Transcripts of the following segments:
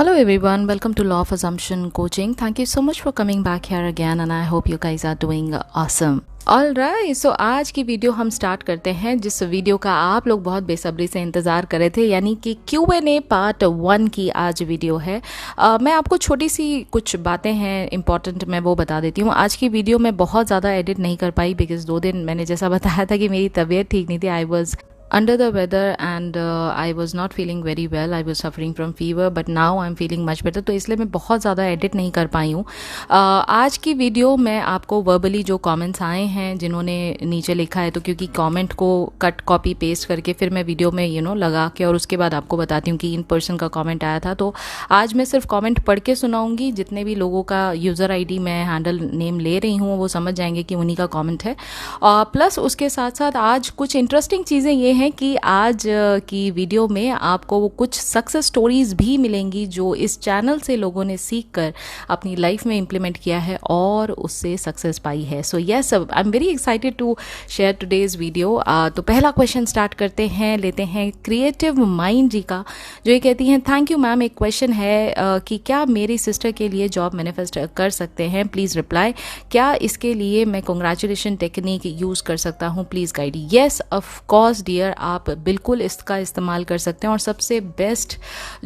Hello everyone, welcome to Law of Assumption Coaching. Thank you so much for coming back here again and I hope you guys are doing awesome. Alright, so आज की video हम start करते हैं जिस video का आप लोग बहुत बेसब्री से इंतज़ार कर रहे थे, यानी कि Q&A पार्ट 1 की आज वीडियो है। मैं आपको छोटी सी कुछ बातें हैं इंपॉर्टेंट, मैं वो बता देती हूँ। आज की वीडियो मैं बहुत ज़्यादा एडिट नहीं कर पाई बिकॉज 2 दिन मैंने जैसा बताया था कि मेरी तबीयत ठीक नहीं थी। I was under the weather and I was not feeling very well. I was suffering from fever but now I'm feeling much better, तो इसलिए मैं बहुत ज़्यादा एडिट नहीं कर पाई हूँ। आज की वीडियो मैं आपको वर्बली जो कमेंट्स आए हैं जिन्होंने नीचे लिखा है, तो क्योंकि कमेंट को कट कॉपी पेस्ट करके फिर मैं वीडियो में लगा के और उसके बाद आपको बताती हूँ कि इन पर्सन का कमेंट आया था। तो आज मैं सिर्फ कमेंट पढ़ के सुनाऊँगी। जितने भी लोगों का यूज़र ID मैं हैंडल नेम ले रही हूँ वो समझ जाएंगे कि उन्हीं का कमेंट है। प्लस उसके साथ साथ आज कुछ इंटरेस्टिंग चीज़ें ये हैं कि आज की वीडियो में आपको वो कुछ सक्सेस स्टोरीज भी मिलेंगी जो इस चैनल से लोगों ने सीख कर अपनी लाइफ में इम्प्लीमेंट किया है और उससे सक्सेस पाई है। So yes, I am very excited to share today's video. तो पहला क्वेश्चन स्टार्ट करते हैं, लेते हैं क्रिएटिव माइंड जी का, जो ये कहती हैं, थैंक यू मैम, एक क्वेश्चन है कि क्या मेरी सिस्टर के लिए जॉब मैनिफेस्ट कर सकते हैं? Please reply. क्या इसके लिए मैं कॉन्ग्रेचुलेशन टेक्निक यूज़ कर सकता हूँ? Please guide. Yes of course dear, आप बिल्कुल इसका इस्तेमाल कर सकते हैं। और सबसे बेस्ट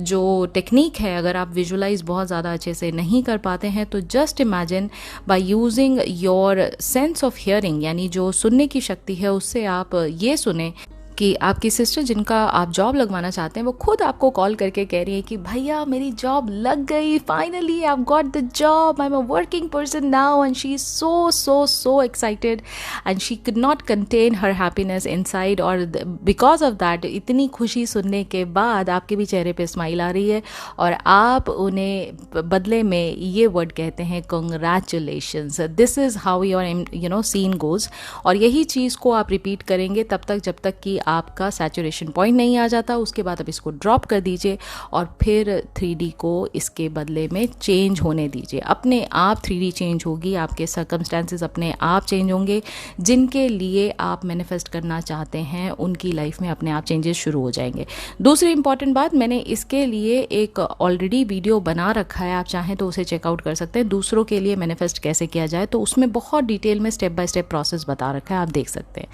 जो टेक्निक है, अगर आप विजुलाइज बहुत ज़्यादा अच्छे से नहीं कर पाते हैं तो just imagine by using your sense of hearing, यानी जो सुनने की शक्ति है उससे आप ये सुने कि आपकी सिस्टर जिनका आप जॉब लगवाना चाहते हैं वो खुद आपको कॉल करके कह रही है कि भैया मेरी जॉब लग गई, finally I have got the job, I am a working person now, and she is so excited and she could not contain her happiness inside. और बिकॉज ऑफ दैट इतनी खुशी सुनने के बाद आपके भी चेहरे पे स्माइल आ रही है और आप उन्हें बदले में ये वर्ड कहते हैं, congratulations. This is how your scene goes. और यही चीज़ को आप रिपीट करेंगे तब तक जब तक कि आपका सैचुरेशन पॉइंट नहीं आ जाता। उसके बाद आप इसको ड्रॉप कर दीजिए और फिर 3D को इसके बदले में चेंज होने दीजिए। अपने आप 3D चेंज होगी, आपके सर्कमस्टेंसेस अपने आप चेंज होंगे। जिनके लिए आप मैनिफेस्ट करना चाहते हैं उनकी लाइफ में अपने आप चेंजेस शुरू हो जाएंगे। दूसरी इंपॉर्टेंट बात, मैंने इसके लिए एक ऑलरेडी वीडियो बना रखा है, आप चाहें तो उसे चेकआउट कर सकते हैं। दूसरों के लिए मैनिफेस्ट कैसे किया जाए, तो उसमें बहुत डिटेल में स्टेप बाय स्टेप प्रोसेस बता रखा है, आप देख सकते हैं।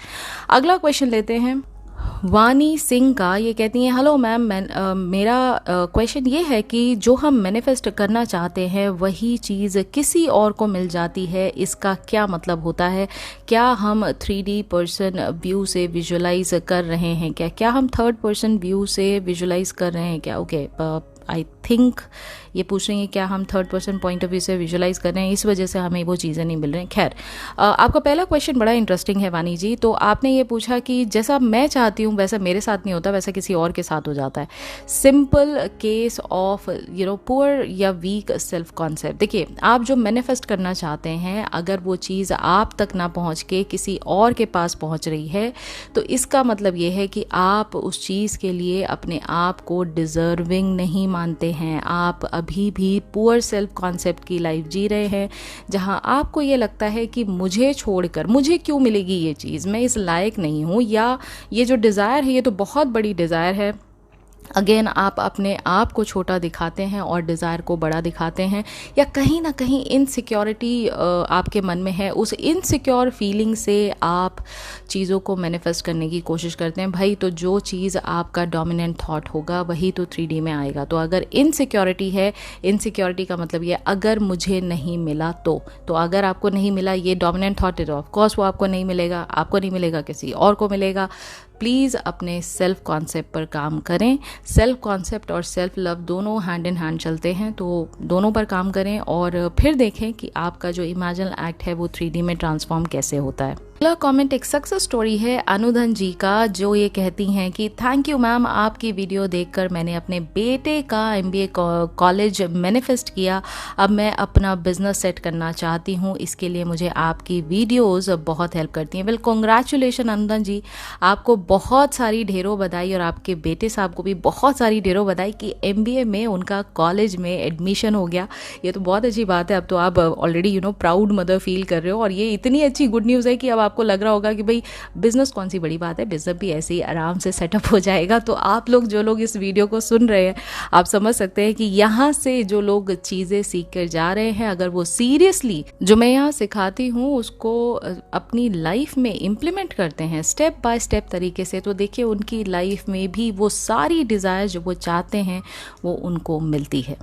अगला क्वेश्चन लेते हैं वानी सिंह का। ये कहती हैं, हेलो मैम, मेरा क्वेश्चन ये है कि जो हम मैनिफेस्ट करना चाहते हैं वही चीज़ किसी और को मिल जाती है, इसका क्या मतलब होता है? क्या हम 3D पर्सन व्यू से विजुलाइज कर रहे हैं? क्या हम थर्ड पर्सन व्यू से विजुलाइज कर रहे हैं क्या? ओके, आई थिंक ये पूछ रही हैं क्या हम third person point of view से विजुलाइज कर रहे हैं, इस वजह से हमें वो चीज़ें नहीं मिल रही हैं। खैर, आपका पहला क्वेश्चन बड़ा इंटरेस्टिंग है वानी जी। तो आपने ये पूछा कि जैसा मैं चाहती हूँ वैसा मेरे साथ नहीं होता, वैसा किसी और के साथ हो जाता है। सिंपल केस ऑफ पुअर या वीक सेल्फ कॉन्सेप्ट। देखिए, आप जो मैनिफेस्ट करना चाहते हैं, अगर वो चीज़ आप तक ना पहुँच के किसी और के पास पहुँच रही है तो इसका मतलब ये है कि आप उस चीज़ के लिए अपने आप को डिज़र्विंग नहीं मानते हैं। आप अभी भी पुअर सेल्फ कॉन्सेप्ट की लाइफ जी रहे हैं, जहां आपको ये लगता है कि मुझे छोड़कर मुझे क्यों मिलेगी ये चीज़, मैं इस लायक नहीं हूँ, या ये जो डिज़ायर है ये तो बहुत बड़ी डिज़ायर है। अगेन, आप अपने आप को छोटा दिखाते हैं और डिज़ायर को बड़ा दिखाते हैं, या कहीं ना कहीं इनसिक्योरिटी आपके मन में है। उस इनसिक्योर फीलिंग से आप चीज़ों को मैनिफेस्ट करने की कोशिश करते हैं। भाई, तो जो चीज़ आपका डोमिनेंट थॉट होगा वही तो 3D में आएगा। तो अगर इनसिक्योरिटी है, इनसिक्योरिटी का मतलब ये, अगर मुझे नहीं मिला तो अगर आपको नहीं मिला, ये डोमिनेंट थॉट है, तो ऑफकोर्स वो आपको नहीं मिलेगा, आपको नहीं मिलेगा, किसी और को मिलेगा। प्लीज़ अपने सेल्फ कॉन्सेप्ट पर काम करें। सेल्फ कॉन्सेप्ट और सेल्फ लव दोनों हैंड इन हैंड चलते हैं, तो दोनों पर काम करें और फिर देखें कि आपका जो इमेजिनल एक्ट है वो 3D में ट्रांसफॉर्म कैसे होता है। अगला कमेंट एक सक्सेस स्टोरी है अनुधन जी का, जो ये कहती हैं कि थैंक यू मैम, आपकी वीडियो देखकर मैंने अपने बेटे का MBA कॉलेज मैनिफेस्ट किया। अब मैं अपना बिजनेस सेट करना चाहती हूँ, इसके लिए मुझे आपकी वीडियोस बहुत हेल्प करती हैं। वेल, कॉन्ग्रेचुलेशन अनुधन जी, आपको बहुत सारी ढेरों बधाई और आपके बेटे साहब को भी बहुत सारी ढेरों बधाई कि MBA में उनका कॉलेज में एडमिशन हो गया। ये तो बहुत अच्छी बात है। अब तो आप ऑलरेडी प्राउड मदर फील कर रहे हो और ये इतनी अच्छी गुड न्यूज़ है कि अब आप आपको लग रहा होगा कि भाई बिज़नेस कौन सी बड़ी बात है, बिज़नेस भी ऐसे ही आराम से सेटअप हो जाएगा। तो आप लोग जो लोग इस वीडियो को सुन रहे हैं, आप समझ सकते हैं कि यहाँ से जो लोग चीज़ें सीख कर जा रहे हैं, अगर वो सीरियसली जो मैं यहाँ सिखाती हूँ उसको अपनी लाइफ में इम्प्लीमेंट करते हैं स्टेप बाय स्टेप तरीके से, तो देखिए उनकी लाइफ में भी वो सारी डिज़ायर जो वो चाहते हैं वो उनको मिलती है।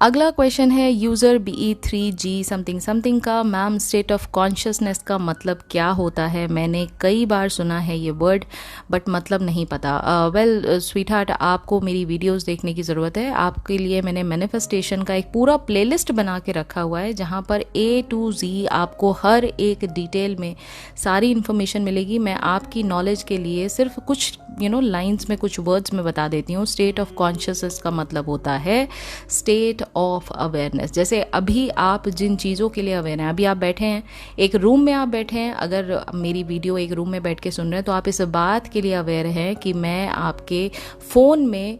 अगला क्वेश्चन है यूज़र BE3G समथिंग समथिंग का, मैम स्टेट ऑफ कॉन्शियसनेस का मतलब क्या होता है? मैंने कई बार सुना है ये वर्ड बट मतलब नहीं पता। वेल स्वीट हार्ट, आपको मेरी वीडियोस देखने की ज़रूरत है। आपके लिए मैंने मैनिफेस्टेशन का एक पूरा प्लेलिस्ट बना के रखा हुआ है जहाँ पर A to Z आपको हर एक डिटेल में सारी इन्फॉर्मेशन मिलेगी। मैं आपकी नॉलेज के लिए सिर्फ कुछ लाइन्स में, कुछ वर्ड्स में बता देती हूँ। स्टेट ऑफ कॉन्शियसनेस का मतलब होता है स्टेट ऑफ अवेयरनेस। जैसे अभी आप जिन चीज़ों के लिए अवेयर हैं, अभी आप बैठे हैं एक रूम में, आप बैठे हैं, अगर मेरी वीडियो एक रूम में बैठ के सुन रहे हैं तो आप इस बात के लिए अवेयर हैं कि मैं आपके फ़ोन में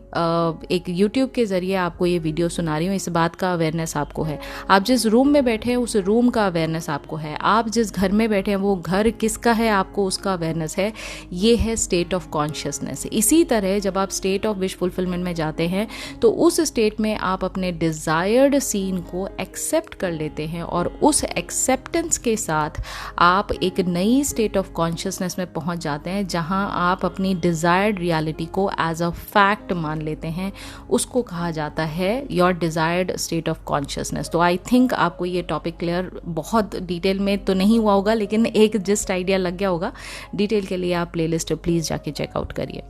एक यूट्यूब के ज़रिए आपको ये वीडियो सुना रही हूँ। इस बात का अवेयरनेस आपको है। आप जिस रूम में बैठे हैं उस रूम का अवेयरनेस आपको है। आप जिस घर में बैठे हैं वो घर किसका है, आपको उसका अवेयरनेस है। ये है स्टेट ऑफ कॉन्शियसनेस। इसी तरह जब आप स्टेट ऑफ विश फुलफिलमेंट में जाते हैं तो उस स्टेट में आप अपने डिज़ायर्ड सीन को एक्सेप्ट कर लेते हैं और उस एक्सेप्टेंस के साथ आप एक नई स्टेट ऑफ कॉन्शियसनेस में पहुंच जाते हैं जहां आप अपनी डिज़ायर्ड रियलिटी को एज अ फैक्ट मान लेते हैं। उसको कहा जाता है your desired state of consciousness. तो आई थिंक आपको ये टॉपिक क्लियर, बहुत डिटेल में तो नहीं हुआ होगा लेकिन एक जस्ट आइडिया लग गया होगा। डिटेल के लिए आप प्लेलिस्ट प्लीज़ जाके चेकआउट करिए।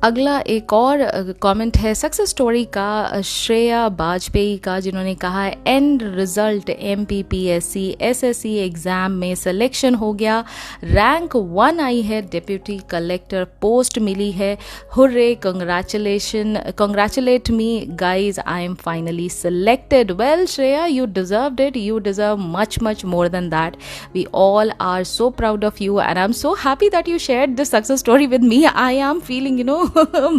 अगला एक और कमेंट है सक्सेस स्टोरी का, श्रेया बाजपेयी का, जिन्होंने कहा है and result MPPSC SSC exam में सिलेक्शन हो गया, रैंक 1 आई है, डिप्यूटी कलेक्टर पोस्ट मिली है, hurray, congratulate me guys, I am finally selected. Well Shreya, you deserved it, you deserve much more than that. We all are so proud of you and I'm so happy that you shared this success story with me. I am feeling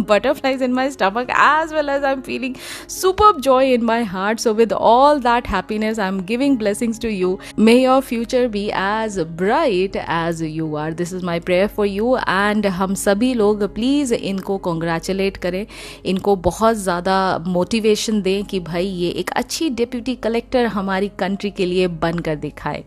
butterflies in my stomach as well as I'm feeling superb joy in my heart. So with all that happiness, I'm giving blessings to you. May your future be as bright as you are. This is my prayer for you. And हम सभी लोग please इनको congratulate करें, इनको बहुत ज़्यादा motivation दें कि भाई ये एक अच्छी डिप्यूटी कलेक्टर हमारी कंट्री के लिए बनकर दिखाए।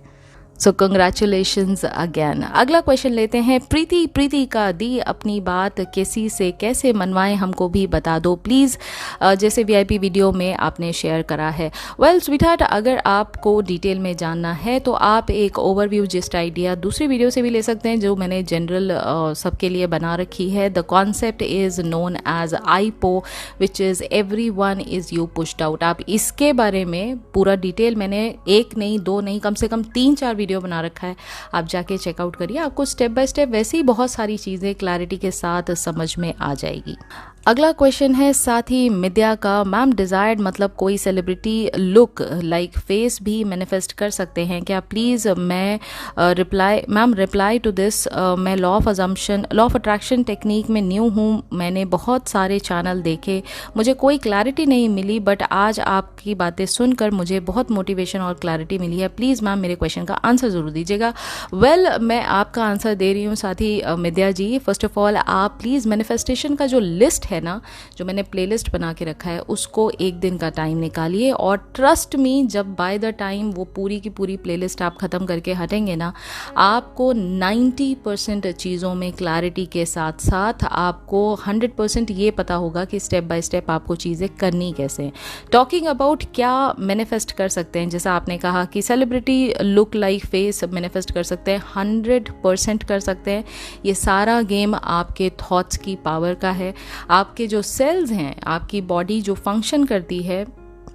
सो कंग्रेचुलेशंस अगेन। अगला क्वेश्चन लेते हैं प्रीति का, दी अपनी बात किसी से कैसे मनवाएं हमको भी बता दो प्लीज़, जैसे VIP वीडियो में आपने शेयर करा है। वेल स्वीटहार्ट, अगर आपको डिटेल में जानना है तो आप एक ओवरव्यू जिस्ट आइडिया दूसरी वीडियो से भी ले सकते हैं जो मैंने जनरल सबके लिए बना रखी है। The concept is known as IPO which is every one is you pushed out. आप इसके बारे में पूरा डिटेल मैंने एक नहीं, दो नहीं, कम से कम 3-4 वीडियो बना रखा है, आप जाके चेकआउट करिए। आपको स्टेप बाय स्टेप वैसे ही बहुत सारी चीज़ें क्लैरिटी के साथ समझ में आ जाएगी। अगला क्वेश्चन है साथी मिद्या का, मैम डिज़ायर्ड मतलब कोई सेलिब्रिटी लुक लाइक फेस भी मैनिफेस्ट कर सकते हैं क्या प्लीज़? मैं रिप्लाई टू दिस, मैं लॉ ऑफ अट्रैक्शन टेक्निक में न्यू हूँ, मैंने बहुत सारे चैनल देखे, मुझे कोई क्लैरिटी नहीं मिली, बट आज आपकी बातें सुनकर मुझे बहुत मोटिवेशन और क्लैरिटी मिली है। प्लीज़ मैम मेरे क्वेश्चन का आंसर ज़रूर दीजिएगा। वेल मैं आपका आंसर दे रही हूँ साथी मिद्या जी। फर्स्ट ऑफ ऑल आप प्लीज़ मैनिफेस्टेशन का जो लिस्ट है ना, जो मैंने प्लेलिस्ट बना के रखा है, उसको एक दिन का टाइम निकालिए और ट्रस्ट मी, जब बाय द टाइम वो पूरी की पूरी प्लेलिस्ट आप ख़त्म करके हटेंगे ना, आपको 90% चीज़ों में क्लैरिटी के साथ साथ आपको 100% ये पता होगा कि स्टेप बाय स्टेप आपको चीज़ें करनी कैसे हैं। टॉकिंग अबाउट क्या मैनिफेस्ट कर सकते हैं, जैसा आपने कहा कि celebrity look like face manifest कर सकते हैं, 100% कर सकते हैं। ये सारा गेम आपके थॉट्स की पावर का है। आपके जो सेल्स हैं, आपकी बॉडी जो फंक्शन करती है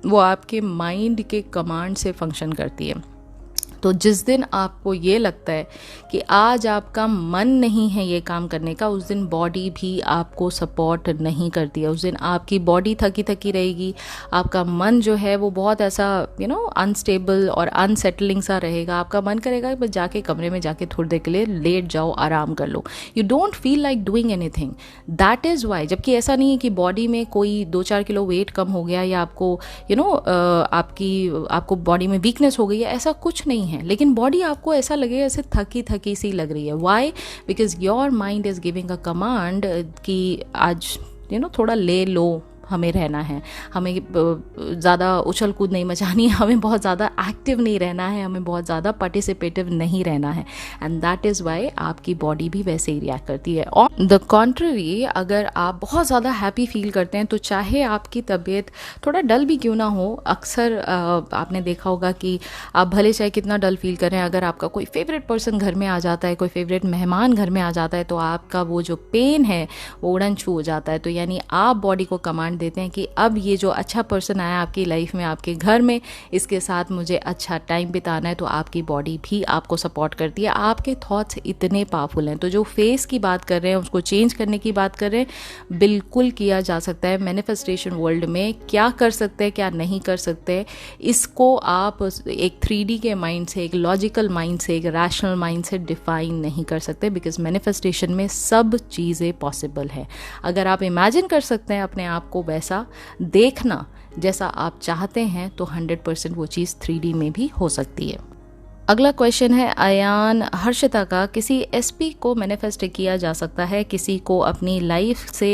वो आपके माइंड के कमांड से फंक्शन करती है। तो जिस दिन आपको ये लगता है कि आज आपका मन नहीं है ये काम करने का, उस दिन बॉडी भी आपको सपोर्ट नहीं करती है। उस दिन आपकी बॉडी थकी थकी रहेगी, आपका मन जो है वो बहुत ऐसा अनस्टेबल और अनसेटलिंग सा रहेगा। आपका मन करेगा कि बस जाके कमरे में जाके थोड़ी देर के लिए लेट जाओ, आराम कर लो। You don't feel like doing anything. That is why. जबकि ऐसा नहीं है कि बॉडी में कोई 2-4 किलो वेट कम हो गया या आपको आपको बॉडी में वीकनेस हो गई है, ऐसा कुछ नहीं है। हैं, लेकिन बॉडी आपको ऐसा लगेगा जैसे थकी थकी सी लग रही है। Why? Because your mind is giving a command कि आज थोड़ा ले लो, हमें रहना है, हमें ज़्यादा उछल कूद नहीं मचानी है, हमें बहुत ज़्यादा एक्टिव नहीं रहना है, हमें बहुत ज़्यादा पार्टिसिपेटिव नहीं रहना है। एंड दैट इज़ वाई आपकी बॉडी भी वैसे ही रिएक्ट करती है। और द कॉन्ट्ररी, अगर आप बहुत ज़्यादा हैप्पी फील करते हैं तो चाहे आपकी तबीयत थोड़ा डल भी क्यों ना हो, अक्सर आपने देखा होगा कि आप भले चाहे कितना डल फील करें, अगर आपका कोई फेवरेट पर्सन घर में आ जाता है, कोई फेवरेट मेहमान घर में आ जाता है, तो आपका वो जो पेन है वो उड़न छू हो जाता है। तो यानी आप बॉडी को कमांड देते हैं कि अब ये जो अच्छा पर्सन आया आपकी लाइफ में, आपके घर में, इसके साथ मुझे अच्छा टाइम बिताना है। तो आपकी बॉडी भी आपको सपोर्ट करती है। आपके थॉट्स इतने पावरफुल हैं। तो जो फेस की बात कर रहे हैं, उसको चेंज करने की बात कर रहे हैं, बिल्कुल किया जा सकता है। मैनिफेस्टेशन वर्ल्ड में क्या कर सकते हैं, क्या नहीं कर सकते, इसको आप एक 3D के माइंड से, एक लॉजिकल माइंड से, एक रैशनल माइंड से डिफाइन नहीं कर सकते, बिकॉज मैनिफेस्टेशन में सब चीज़ें पॉसिबल है। अगर आप इमेजिन कर सकते हैं अपने आप को वैसा देखना जैसा आप चाहते हैं, तो 100% वो चीज़ 3D में भी हो सकती है। अगला क्वेश्चन है अयान हर्षिता का, किसी एसपी को मैनिफेस्ट किया जा सकता है? किसी को अपनी लाइफ से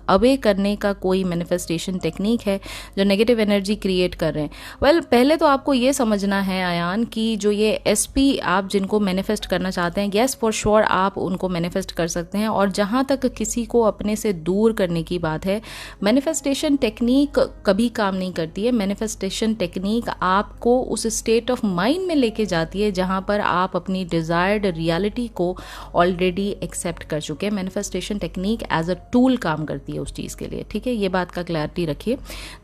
अवे करने का कोई मैनिफेस्टेशन टेक्निक है जो नेगेटिव एनर्जी क्रिएट कर रहे हैं? वेल, पहले तो आपको ये समझना है अयान कि जो ये एसपी आप जिनको मैनिफेस्ट करना चाहते हैं, येस फॉर श्योर आप उनको मैनिफेस्ट कर सकते हैं। और जहाँ तक किसी को अपने से दूर करने की बात है, मैनिफेस्टेशन टेक्निक कभी काम नहीं करती है। मैनिफेस्टेशन टेक्निक आपको उस स्टेट ऑफ माइंड में लेके जाती है जहां पर आप अपनी डिजायर्ड रियलिटी को ऑलरेडी एक्सेप्ट कर चुके हैं। Manifestation technique as a tool काम करती है उस चीज़ के लिए, ठीक है? ये बात का क्लैरिटी रखिए।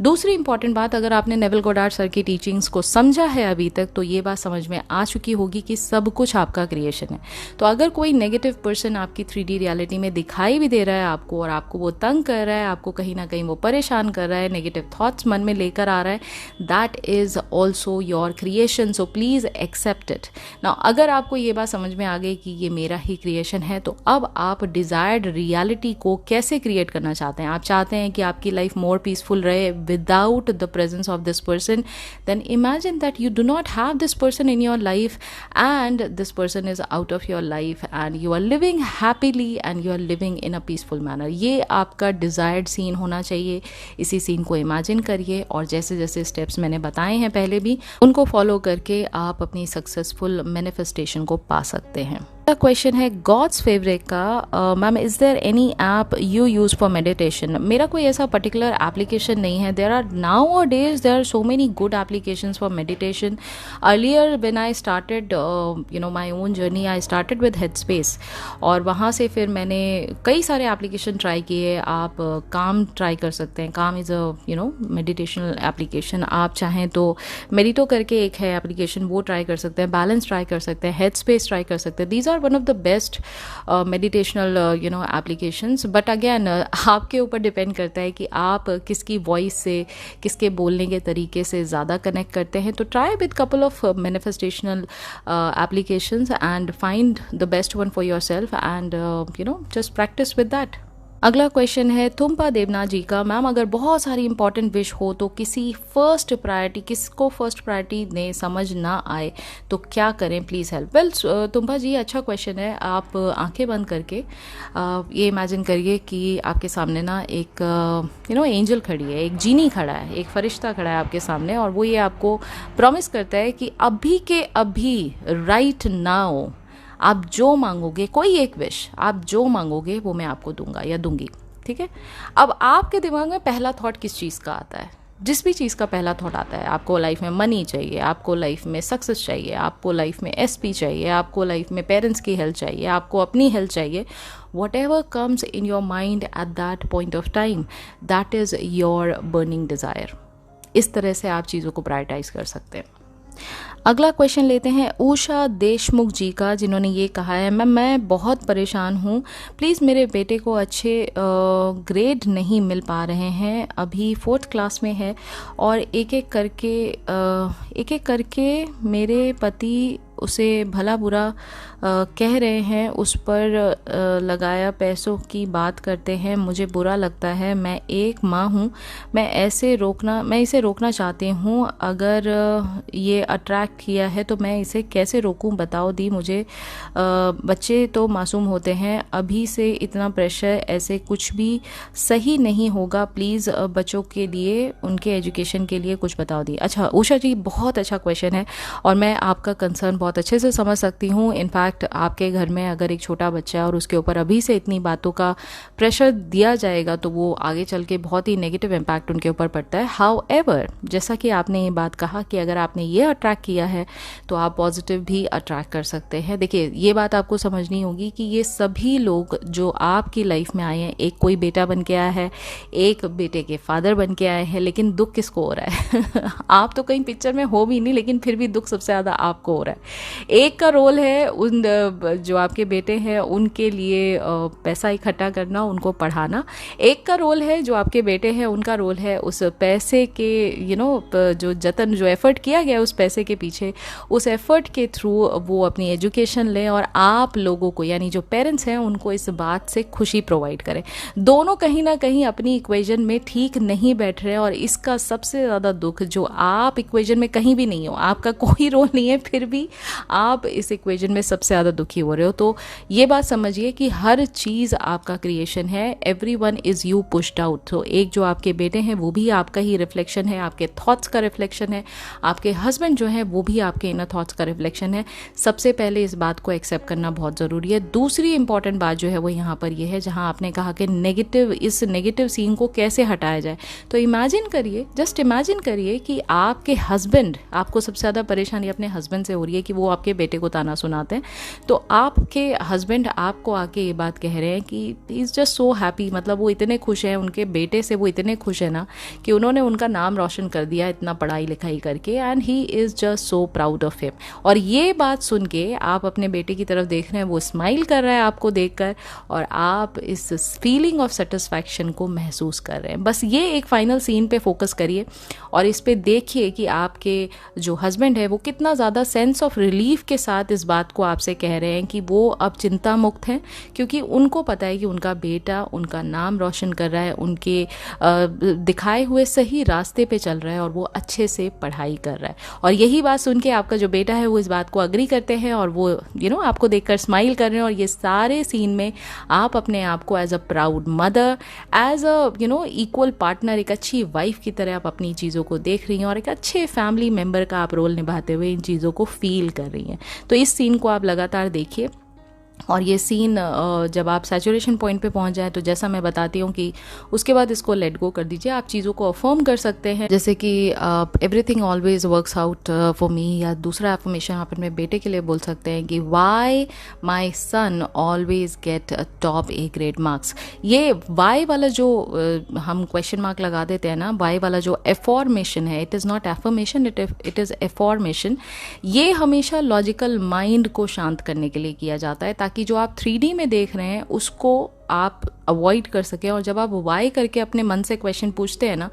दूसरी इंपॉर्टेंट बात, अगर आपने नेविल गोडार्ड सर की टीचिंग्स को समझा है अभी तक, तो ये बात समझ में आ चुकी होगी कि सब कुछ आपका क्रिएशन है। तो अगर कोई नेगेटिव पर्सन आपकी 3D रियलिटी में दिखाई भी दे रहा है आपको, और आपको वो तंग कर रहा है, आपको कहीं ना कहीं वो परेशान कर रहा है, नेगेटिव थॉट्स मन में लेकर आ रहा है, that is also your creation. So please accept it. Now अगर आपको ये बात समझ में आ गई कि ये मेरा ही क्रिएशन है, तो अब आप डिजायर्ड रियलिटी को कैसे क्रिएट करना चाहते हैं? आप चाहते हैं कि आपकी लाइफ मोर पीसफुल रहे without the presence of this person, then imagine that you do not have this person in your life and this person is out of your life and you are living happily and you are living in a peaceful manner. ये आपका desired scene होना चाहिए। इसी scene को imagine करिए और जैसे जैसे स्टेप्स मैंने बताए हैं पहले भी, उनको फॉलो करके आप अपनी सक्सेसफुल मैनिफेस्टेशन को पा सकते हैं। क्वेश्चन है गॉड्स फेवरेट का, ma'am is there any app you use for meditation? मेरा कोई ऐसा पर्टिकुलर एप्लीकेशन नहीं है। There are now days there are so many good applications for meditation. Earlier when I started my own journey, I started with Headspace, और वहाँ से फिर मैंने कई सारे एप्लीकेशन ट्राई किए। आप काम ट्राई कर सकते हैं। काम इज़ अ मेडिटेशनल एप्लीकेशन। आप चाहें तो मेडिटो करके एक है एप्लीकेशन, वो ट्राई कर सकते हैं। बैलेंस ट्राई कर सकते हैं। हेडस्पेस ट्राई कर सकते हैं। These are one of the best meditational applications, but again आपके ऊपर डिपेंड करता है कि आप किसकी वॉइस से, किसके बोलने के तरीके से ज़्यादा कनेक्ट करते हैं। तो try with couple of manifestational applications and find the best one for yourself and just practice with that. अगला क्वेश्चन है तुम्पा देवनाथ जी का, मैम अगर बहुत सारी इंपॉर्टेंट विश हो तो किसको फर्स्ट प्रायोरिटी दें समझ ना आए तो क्या करें, प्लीज़ हेल्प। वेल तुम्पा जी, अच्छा क्वेश्चन है। आप आंखें बंद करके ये इमेजिन करिए कि आपके सामने ना एक एंजल खड़ी है, एक जीनी खड़ा है, एक फरिश्ता खड़ा है आपके सामने, और वो ये आपको प्रॉमिस करता है कि अभी के अभी राइट नाउ आप जो मांगोगे, कोई एक विश आप जो मांगोगे वो मैं आपको दूंगा या दूंगी, ठीक है? अब आपके दिमाग में पहला थॉट किस चीज़ का आता है? जिस भी चीज़ का पहला थॉट आता है, आपको लाइफ में मनी चाहिए, आपको लाइफ में सक्सेस चाहिए, आपको लाइफ में एसपी चाहिए, आपको लाइफ में पेरेंट्स की हेल्प चाहिए, आपको अपनी हेल्प चाहिए, whatever comes in your mind at that point of time, that is your burning desire. इस तरह से आप चीज़ों को प्रायोरिटाइज कर सकते हैं। अगला क्वेश्चन लेते हैं उषा देशमुख जी का, जिन्होंने ये कहा है, मैं बहुत परेशान हूँ, प्लीज़ मेरे बेटे को अच्छे ग्रेड नहीं मिल पा रहे हैं, अभी 4th क्लास में है, और एक एक करके मेरे पति उसे भला बुरा कह रहे हैं, उस पर लगाया पैसों की बात करते हैं, मुझे बुरा लगता है। मैं एक माँ हूँ, मैं इसे रोकना चाहती हूँ। अगर ये अट्रैक्ट किया है तो मैं इसे कैसे रोकूं, बताओ दी मुझे। बच्चे तो मासूम होते हैं, अभी से इतना प्रेशर, ऐसे कुछ भी सही नहीं होगा। प्लीज़ बच्चों के लिए, उनके एजुकेशन के लिए कुछ बताओ दी। अच्छा उषा जी, बहुत अच्छा क्वेश्चन है और मैं आपका कंसर्न बहुत अच्छे से समझ सकती हूँ। इनफैक्ट आपके घर में अगर एक छोटा बच्चा है और उसके ऊपर अभी से इतनी बातों का प्रेशर दिया जाएगा तो वो आगे चल के बहुत ही नेगेटिव इम्पैक्ट उनके ऊपर पड़ता है। हाउएवर, जैसा कि आपने ये बात कहा कि अगर आपने ये अट्रैक्ट किया है तो आप पॉजिटिव भी अट्रैक्ट कर सकते हैं। देखिए ये बात आपको समझनी होगी कि ये सभी लोग जो आपकी लाइफ में आए हैं, एक कोई बेटा बन के आया है, एक बेटे के फादर बन के आए हैं, लेकिन दुख किसको हो रहा है आप तो कहीं पिक्चर में हो भी नहीं, लेकिन फिर भी दुख सबसे ज़्यादा आपको हो रहा है। एक का रोल है उन जो आपके बेटे हैं उनके लिए पैसा इकट्ठा करना, उनको पढ़ाना। एक का रोल है जो आपके बेटे हैं, उनका रोल है उस पैसे के जो जतन, जो एफर्ट किया गया उस पैसे के पीछे, उस एफर्ट के थ्रू वो अपनी एजुकेशन लें और आप लोगों को, यानी जो पेरेंट्स हैं, उनको इस बात से खुशी प्रोवाइड करें। दोनों कहीं ना कहीं अपनी इक्वेशन में ठीक नहीं बैठ रहे और इसका सबसे ज़्यादा दुख, जो आप इक्वेशन में कहीं भी नहीं हो, आपका कोई रोल नहीं है, फिर भी आप इस इक्वेशन में सबसे ज़्यादा दुखी हो रहे हो। तो ये बात समझिए कि हर चीज़ आपका क्रिएशन है। Everyone is you pushed out. तो एक जो आपके बेटे हैं वो भी आपका ही रिफ्लेक्शन है, आपके थॉट्स का रिफ्लेक्शन है। आपके हस्बैंड जो है वो भी आपके इनर थॉट्स का रिफ्लेक्शन है। सबसे पहले इस बात को एक्सेप्ट करना बहुत ज़रूरी है। दूसरी इंपॉर्टेंट बात जो है वो यहाँ पर ये है, जहाँ आपने कहा कि इस नेगेटिव सीन को कैसे हटाया जाए। तो इमेजिन करिए, जस्ट इमेजिन करिए कि आपके हस्बैंड, आपको सबसे ज़्यादा परेशानी अपने हस्बैंड से हो रही है कि वो आपके बेटे को ताना सुनाते हैं। तो आपके हस्बैंड आपको आके ये बात कह रहे हैं कि he is just so happy, मतलब वो इतने खुश हैं, उनके बेटे से वो इतने खुश है ना कि उन्होंने उनका नाम रोशन कर दिया इतना पढ़ाई लिखाई करके, and he is just so proud of him. और ये बात सुन के आप अपने बेटे की तरफ देख रहे हैं, वो स्माइल कर रहा है आपको देखकर और आप इस फीलिंग ऑफ सेटिस्फैक्शन को महसूस कर रहे हैं। बस ये एक फाइनल सीन पे फोकस करिए और इस पे देखिए कि आपके जो हस्बैंड है वो कितना ज़्यादा सेंस ऑफ रिलीफ के साथ इस बात को आपसे कह रहे हैं कि वो अब चिंता मुक्त हैं, क्योंकि उनको पता है कि उनका बेटा उनका नाम रोशन कर रहा है, उनके दिखाए हुए सही रास्ते पे चल रहा है और वो अच्छे से पढ़ाई कर रहा है। और यही बात सुन के आपका जो बेटा है वो इस बात को अग्री करते हैं और वो आपको देखकर स्माइल कर रहे हैं। और ये सारे सीन में आप अपने आप को as a proud mother, as a equal partner, एक अच्छी वाइफ की तरह आप अपनी चीज़ों को देख रही हैं और एक अच्छे फैमिली मेम्बर का आप रोल निभाते हुए इन चीज़ों को फील कर रही हैं। तो इस सीन को आप लगातार देखिए और ये सीन जब आप सैचुरेशन पॉइंट पे पहुंच जाए तो जैसा मैं बताती हूँ कि उसके बाद इसको लेट गो कर दीजिए। आप चीज़ों को अफर्म कर सकते हैं, जैसे कि everything always works out for me, या दूसरा एफर्मेशन आप अपने बेटे के लिए बोल सकते हैं कि why my son always get top A grade marks. ये वाई वाला जो हम क्वेश्चन मार्क लगा देते हैं ना, वाई वाला जो एफॉर्मेशन है, it is not affirmation, it is affirmation. ये हमेशा लॉजिकल माइंड को शांत करने के लिए किया जाता है ताकि जो आप 3D में देख रहे हैं उसको आप अवॉइड कर सकें। और जब आप वाई करके अपने मन से क्वेश्चन पूछते हैं ना,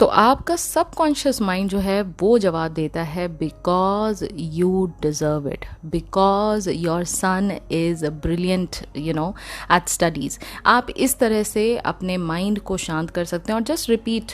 तो आपका सबकॉन्शियस माइंड जो है वो जवाब देता है because you deserve it, because your son is brilliant at studies. आप इस तरह से अपने माइंड को शांत कर सकते हैं और जस्ट रिपीट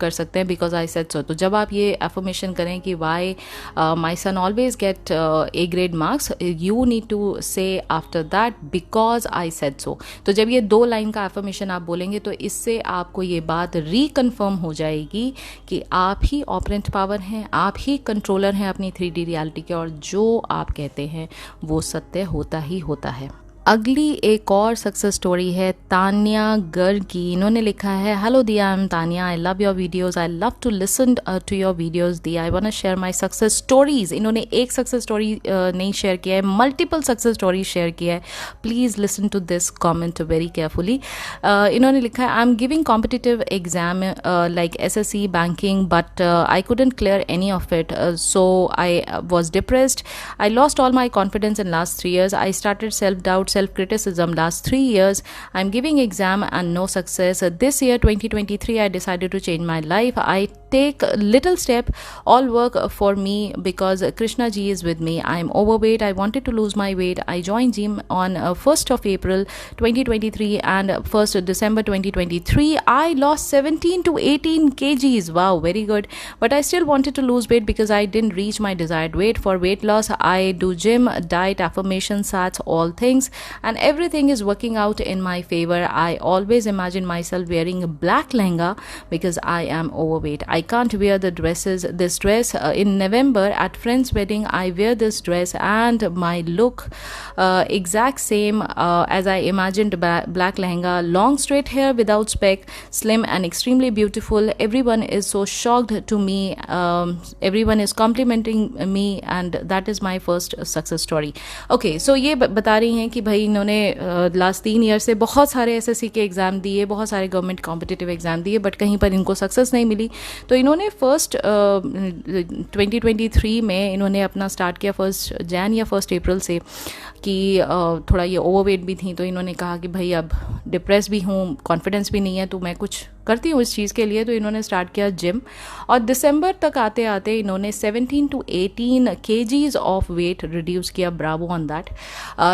कर सकते हैं बिकॉज आई सेड सो। तो जब आप ये एफर्मेशन करें कि why my son always get A grade marks, you need to say after that because I said so. तो जब ये 2 लाइन का एफर्मेशन आप बोलेंगे तो इससे आपको ये बात रिकन्फर्म हो जाएगी कि आप ही ऑपरेंट पावर हैं, आप ही कंट्रोलर हैं अपनी 3D रियलिटी के, और जो आप कहते हैं वो सत्य होता ही होता है। अगली एक और सक्सेस स्टोरी है तानिया गर्ग की। इन्होंने लिखा है, hello Diya, I am Tania, I love your videos, I love to listen to your videos Diya, I want to share my success stories. इन्होंने एक सक्सेस स्टोरी नहीं शेयर किया है, मल्टीपल सक्सेस स्टोरी शेयर किया है। Please listen to this comment very carefully. इन्होंने लिखा है, I am giving competitive exam like SSC banking but I couldn't clear any of it, so I was depressed. I lost all my confidence in last 3 years. I started self-doubt, self-criticism last 3 years. I'm giving exam and no success. This year 2023 I decided to change my life. I take a little step, all work for me because Krishna ji is with me. I am overweight. I wanted to lose my weight. I joined gym on 1st of April 2023 and 1st of December 2023. I lost 17 to 18 kgs. Wow, very good. But I still wanted to lose weight because I didn't reach my desired weight. For weight loss, I do gym, diet, affirmation, sats, all things, and everything is working out in my favor. I always imagine myself wearing a black lehenga because I am overweight. I can't wear this dress in November at friend's wedding. I wear this dress and my look exact same as I imagined. Black lehenga, long straight hair without speck, slim and extremely beautiful. Everyone is so shocked to me. Everyone is complimenting me and that is my first success story. Okay, so ये बता रही हैं कि भाई इन्होंने last 3 year से बहुत सारे एसएससी के एग्ज़ाम दिए, बहुत सारे गवर्नमेंट कॉम्पिटिटिव एग्ज़ाम दिए, बट कहीं पर इनको सक्सेस नहीं मिली. तो इन्होंने फर्स्ट 2023 में इन्होंने अपना स्टार्ट किया 1 जैन या 1 अप्रैल से कि थोड़ा ये ओवरवेट भी थी. तो इन्होंने कहा कि भाई अब डिप्रेस भी हूँ, कॉन्फिडेंस भी नहीं है, तो मैं कुछ करती हूँ इस चीज़ के लिए. तो इन्होंने स्टार्ट किया जिम और दिसंबर तक आते आते इन्होंने 17 to 18 kgs of weight reduce किया. Bravo on that.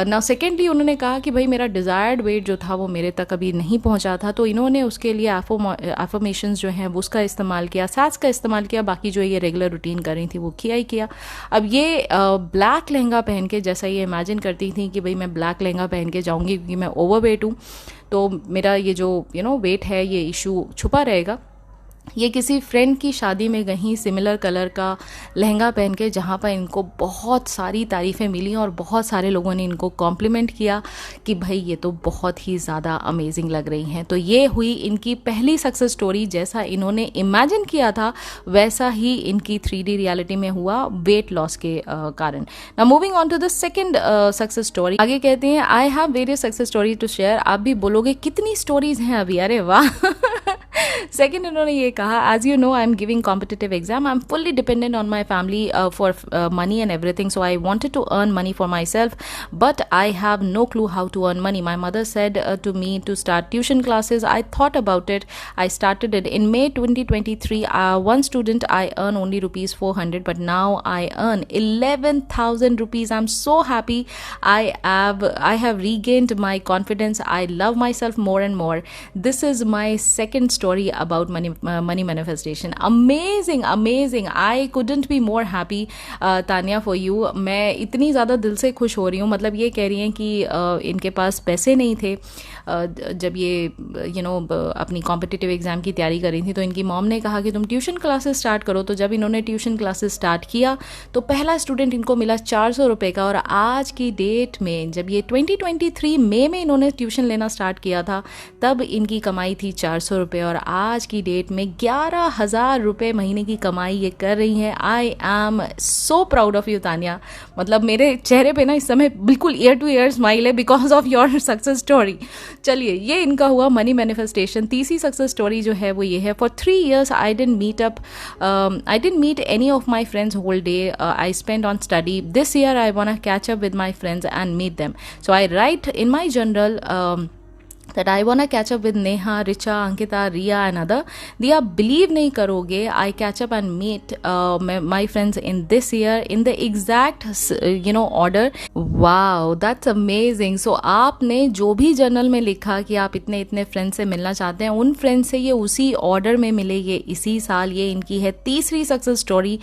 Now secondly उन्होंने कहा कि भाई मेरा डिज़ायर्ड वेट जो था वो मेरे तक अभी नहीं पहुँचा था, तो इन्होंने उसके लिए एफर्मेशंस जो हैं उसका इस्तेमाल किया, सैट्स का इस्तेमाल किया. बाकी जो ये रेगुलर रूटीन कर रही थी वो किया ही किया. अब ये ब्लैक लहंगा पहन के, जैसा ये इमेजिन करती थी कि भाई मैं ब्लैक लहंगा पहन के जाऊँगी क्योंकि मैं ओवरवेट हूँ, तो मेरा ये जो वेट है ये इशू छुपा रहेगा. ये किसी फ्रेंड की शादी में गई सिमिलर कलर का लहंगा पहन के, जहाँ पर इनको बहुत सारी तारीफ़ें मिली और बहुत सारे लोगों ने इनको कॉम्प्लीमेंट किया कि भाई ये तो बहुत ही ज़्यादा अमेजिंग लग रही हैं. तो ये हुई इनकी पहली सक्सेस स्टोरी. जैसा इन्होंने इमेजिन किया था वैसा ही इनकी 3D रियलिटी में हुआ वेट लॉस के कारण. Now moving on to the second success story. आगे कहते हैं I have various success story to share. आप भी बोलोगे कितनी स्टोरीज हैं अभी, अरे वाह. सेकेंड इन्होंने ये कहा, as you know I am giving competitive exam, I am fully dependent on my family for money and everything, so I wanted to earn money for myself but I have no clue how to earn money. My mother said to me to start tuition classes. I thought about it. I started it in May 2023. One student I earn only ₹400, but now I earn 11,000 rupees. I'm so happy. I have regained my confidence. I love myself more and more. This is my second story about money manifestation. Amazing, amazing. I couldn't be more happy, Tanya, for you. मैं इतनी ज़्यादा दिल से खुश हो रही हूँ. मतलब ये कह रही हैं कि इनके पास पैसे नहीं थे जब ये अपनी कॉम्पिटिटिव एग्ज़ाम की तैयारी कर रही थी, तो इनकी मॉम ने कहा कि तुम ट्यूशन क्लासेस स्टार्ट करो. तो जब इन्होंने ट्यूशन क्लासेस स्टार्ट किया तो पहला स्टूडेंट इनको मिला 400 रुपये का. और आज की डेट में, जब ये 2023 मई में इन्होंने ट्यूशन लेना स्टार्ट किया था, तब इनकी कमाई थी 400 रुपये. और आज की डेट में 11,000 रुपये महीने की कमाई ये कर रही हैं. I am so proud of you Tania. मतलब मेरे चेहरे पे ना इस समय बिल्कुल ईयर टू ईयर स्माइल है because of your success story. चलिए, ये इनका हुआ मनी मैनिफेस्टेशन. तीसरी सक्सेस स्टोरी जो है वो ये है. For 3 years I didn't meet any of my friends whole day. I spent on study. This year I want to catch up with my friends and meet them. So I write in my journal that I want to catch up with Neha, Richa, Ankita, Riya and other. They believe नहीं करोगे, I catch up and meet my friends in this year in the exact order. Wow, that's amazing. So आपने जो भी journal में लिखा कि आप इतने इतने फ्रेंड से मिलना चाहते हैं, उन फ्रेंड से ये उसी ऑर्डर में मिले. ये इसी साल ये इनकी है तीसरी सक्सेस स्टोरी.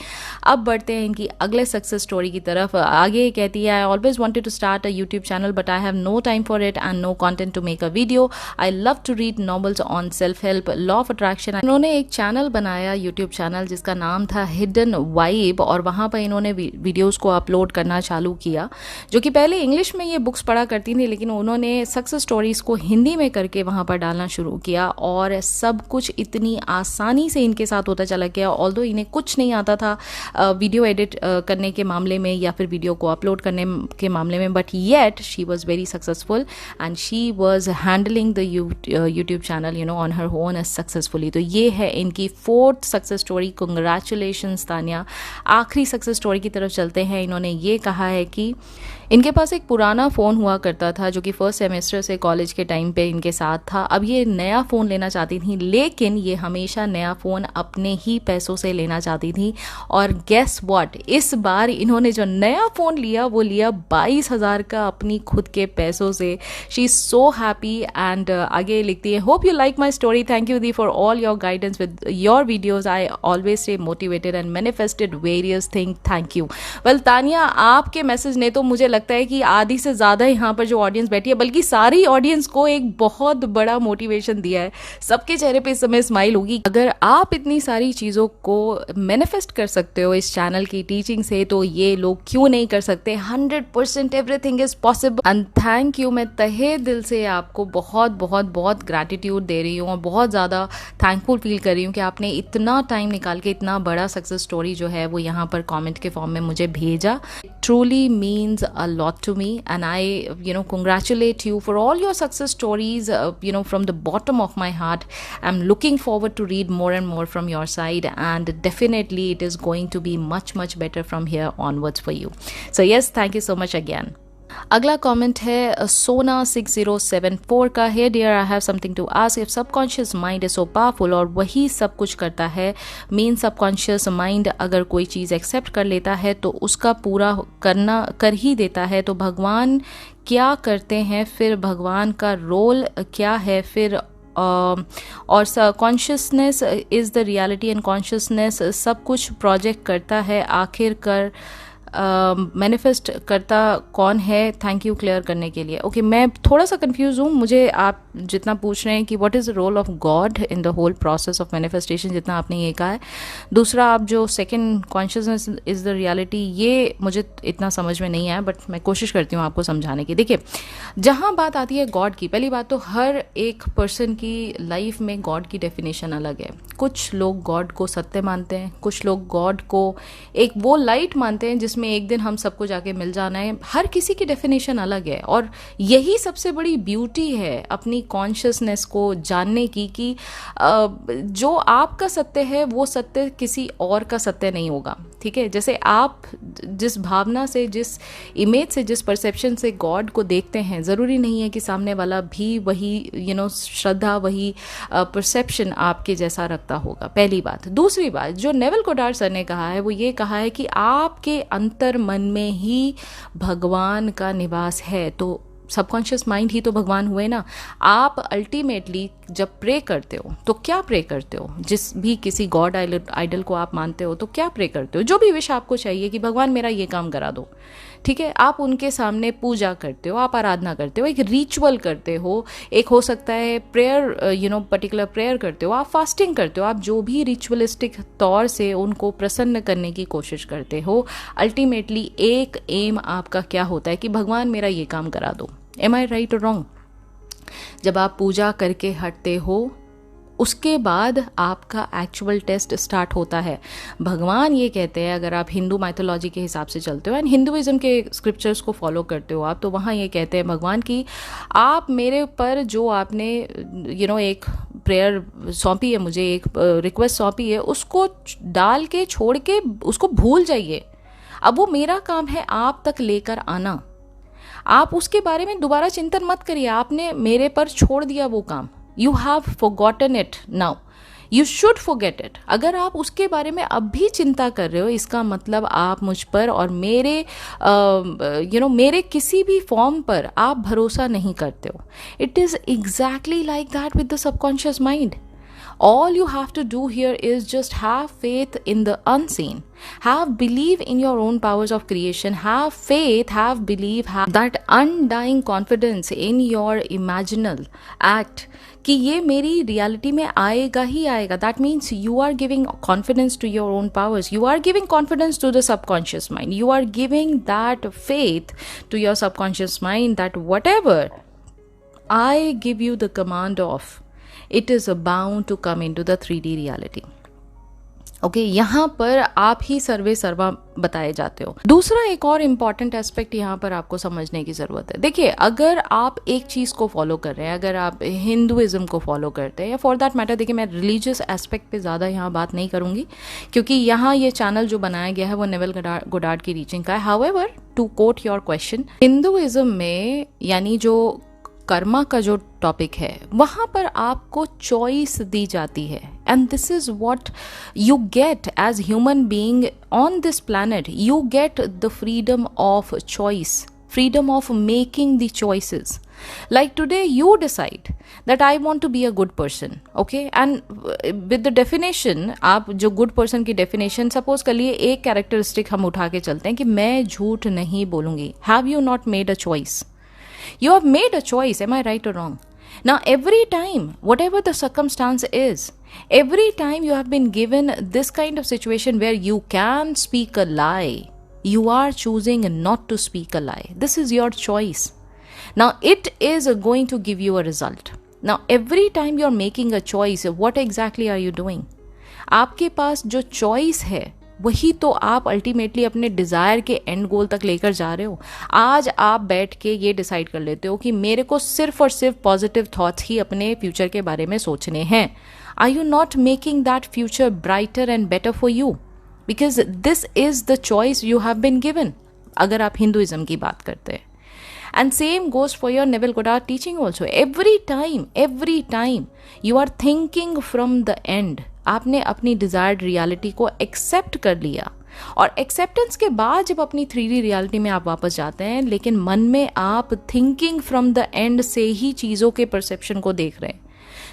अब बढ़ते हैं इनकी अगले सक्सेस स्टोरी की तरफ. आगे कहती है, I always wanted to start a YouTube channel but I have no time for it and no content to make a video. I love to read novels on self-help, law of attraction. इन्होंने एक channel बनाया, YouTube channel, जिसका नाम था hidden vibe, और वहाँ पर इन्होंने वीडियोस को अपलोड करना चालू किया. जो कि पहले इंग्लिश में ये बुक्स पढ़ा करती थी, लेकिन उन्होंने सक्सेस स्टोरीज को हिंदी में करके वहाँ पर डालना शुरू किया. और सब कुछ इतनी आसानी से इनके साथ होता चला गया. ऑल्दो इन्हें कुछ नहीं आता था वीडियो एडिट करने के मामले में या फिर वीडियो को अपलोड करने के मामले में, but yet she was very successful and she was handling handling the YouTube channel on her own successfully. तो ये है इनकी 4th success story. Congratulations Tania. आखिरी सक्सेस स्टोरी की तरफ चलते हैं। इन्होंने ये कहा है कि इनके पास एक पुराना फ़ोन हुआ करता था जो कि फर्स्ट सेमेस्टर से कॉलेज के टाइम पे इनके साथ था। अब ये नया फ़ोन लेना चाहती थी, लेकिन ये हमेशा नया फ़ोन अपने ही पैसों से लेना चाहती थी। और गेस व्हाट, इस बार इन्होंने जो नया फ़ोन लिया वो लिया 22,000 का अपनी खुद के पैसों से। She is so happy. And आगे लिखती है, hope you like my story, thank you the for all your guidance with your videos, I always stay motivated and manifested various thing, thank you. Well Tania, आपके message ने तो मुझे लगता है कि आधी से ज़्यादा यहाँ पर जो ऑडियंस बैठी है, बल्कि सारी ऑडियंस को एक बहुत बड़ा मोटिवेशन दिया है। सबके चेहरे पे इस समय स्माइल होगी। अगर आप इतनी सारी चीज़ों को मैनिफेस्ट कर सकते हो इस चैनल की टीचिंग से, तो ये लोग क्यों नहीं कर सकते। 100% everything is possible. And thank you, मैं तहे दिल से आपको बहुत बहुत बहुत ग्रैटिट्यूड दे रही हूँ और बहुत ज़्यादा थैंकफुल फील कर रही हूँ कि आपने इतना टाइम निकाल के इतना बड़ा सक्सेस स्टोरी जो है वो यहाँ पर कमेंट के फॉर्म में मुझे भेजा। Truly means a lot to me, and I congratulate you for all your success stories, from the bottom of my heart. I'm looking forward to read more and more from your side, and definitely it is going to be much much better from here onwards for you. So yes, thank you so much again. अगला comment है सोना 6074 का है। Dear, I have something to ask. If subconscious mind is so powerful और वही सब कुछ करता है, मीन सबकॉन्शियस माइंड अगर कोई चीज़ एक्सेप्ट कर लेता है तो उसका पूरा करना कर ही देता है, तो भगवान क्या करते हैं फिर? भगवान का रोल क्या है फिर? और consciousness is the reality and consciousness सब कुछ प्रोजेक्ट करता है, आखिर कर मैनिफेस्ट करता कौन है? थैंक यू क्लियर करने के लिए। ओके, मैं थोड़ा सा कंफ्यूज हूँ। मुझे आप जितना पूछ रहे हैं कि what is the role of God in the whole process of manifestation, जितना आपने ये कहा है। दूसरा, आप जो second consciousness is the reality, ये मुझे इतना समझ में नहीं आया, बट मैं कोशिश करती हूँ आपको समझाने की। देखिए, जहाँ बात आती है गॉड की, पहली बात तो हर एक पर्सन की लाइफ में गॉड की डेफिनेशन अलग है। कुछ लोग गॉड को सत्य मानते हैं, कुछ लोग गॉड को एक वो लाइट मानते हैं जिसमें एक दिन हम सबको जाके मिल जाना है। हर किसी की डेफिनेशन अलग है, और यही सबसे बड़ी ब्यूटी है अपनी कॉन्शियसनेस को जानने की कि जो आपका सत्य है वो सत्य किसी और का सत्य नहीं होगा। ठीक है, जैसे आप जिस भावना से, जिस इमेज से, जिस परसेप्शन से गॉड को देखते हैं, ज़रूरी नहीं है कि सामने वाला भी वही श्रद्धा, वही परसेप्शन आपके जैसा रखता होगा। पहली बात। दूसरी बात, जो नेविल गोडार्ड सर ने कहा है वो ये कहा है कि आपके अंतर मन में ही भगवान का निवास है। तो सबकॉन्शियस माइंड ही तो भगवान हुए ना। आप अल्टीमेटली जब प्रे करते हो तो क्या प्रे करते हो? जिस भी किसी गॉड आइडल को आप मानते हो तो क्या प्रे करते हो? जो भी विश आपको चाहिए कि भगवान मेरा ये काम करा दो, ठीक है, आप उनके सामने पूजा करते हो, आप आराधना करते हो, एक रिचुअल करते हो, एक हो सकता है प्रेयर, पर्टिकुलर प्रेयर करते हो, आप फास्टिंग करते हो, आप जो भी रिचुअलिस्टिक तौर से उनको प्रसन्न करने की कोशिश करते हो। अल्टीमेटली एक एम आपका क्या होता है कि भगवान मेरा ये काम करा दो। एम आई राइट और रॉन्ग? जब आप पूजा करके हटते हो, उसके बाद आपका एक्चुअल टेस्ट स्टार्ट होता है। भगवान ये कहते हैं, अगर आप हिंदू माइथोलॉजी के हिसाब से चलते हो एंड हिंदुइज्म के स्क्रिप्चर्स को फॉलो करते हो आप, तो वहाँ ये कहते हैं भगवान की आप मेरे पर जो आपने एक प्रेयर सौंपी है, मुझे एक रिक्वेस्ट सौंपी है, उसको डाल के छोड़ के उसको भूल जाइए। अब वो मेरा काम है आप तक लेकर आना। आप उसके बारे में दोबारा चिंतन मत करिए। आपने मेरे पर छोड़ दिया वो काम। You have forgotten it now. You should forget it. अगर आप उसके बारे में अब भी चिंता कर रहे हो, इसका मतलब आप मुझ पर और मेरे किसी भी फॉर्म पर आप भरोसा नहीं करते हो। It is exactly like that with the subconscious mind. All you have to do here is just have faith in the unseen. Have belief in your own powers of creation. Have faith, have belief, have that undying confidence in your imaginal act कि ये मेरी reality में आएगा ही आएगा। That means you are giving confidence to your own powers. You are giving confidence to the subconscious mind. You are giving that faith to your subconscious mind that whatever I give you the command of, it is bound to come into the 3D reality. Okay यहाँ पर आप ही सर्वे सर्वा बताए जाते हो। दूसरा एक और इम्पॉर्टेंट एस्पेक्ट यहाँ पर आपको समझने की ज़रूरत है। देखिए, अगर आप एक चीज़ को फॉलो कर रहे हैं, अगर आप हिंदुइज्म को फॉलो करते हैं या फॉर दैट मैटर, देखिए मैं रिलीजियस एस्पेक्ट पे ज़्यादा यहाँ बात नहीं करूँगी क्योंकि यहाँ ये चैनल जो बनाया गया है वो नेविल गोडार्ड की रीचिंग का है। However, to quote your question, Hinduism में यानी जो कर्मा का जो टॉपिक है वहां पर आपको चॉइस दी जाती है, and this is what you get as human being on this planet. You get the freedom of choice, freedom of making the choices. Like today you decide that I want to be a good person, okay, and with the definition, आप जो good person की definition suppose कर लिए, एक characteristic हम उठा के चलते हैं कि मैं झूठ नहीं बोलूंगी। Have you not made a choice? You have made a choice, am I right or wrong? Now every time, whatever the circumstance is, every time you have been given this kind of situation where you can speak a lie, you are choosing not to speak a lie. This is your choice. Now it is going to give you a result. Now every time you are making a choice, what exactly are you doing? आपके पास जो choice है वही तो आप ultimately अपने desire के and गोल तक लेकर जा रहे हो। आज आप बैठ के ये डिसाइड कर लेते हो कि मेरे को सिर्फ और सिर्फ पॉजिटिव थॉट्स ही अपने फ्यूचर के बारे में सोचने हैं। Are you not making that future brighter and better for you? Because this is the choice you have been given, अगर आप हिंदुइज्म की बात करते हैं। And same goes for your Neville Goddard teaching also. Every time you are thinking from the end, आपने अपनी desired reality को accept कर लिया, और acceptance के बाद जब अपनी 3D reality में आप वापस जाते हैं, लेकिन मन में आप thinking from the end से ही चीज़ों के perception को देख रहे हैं,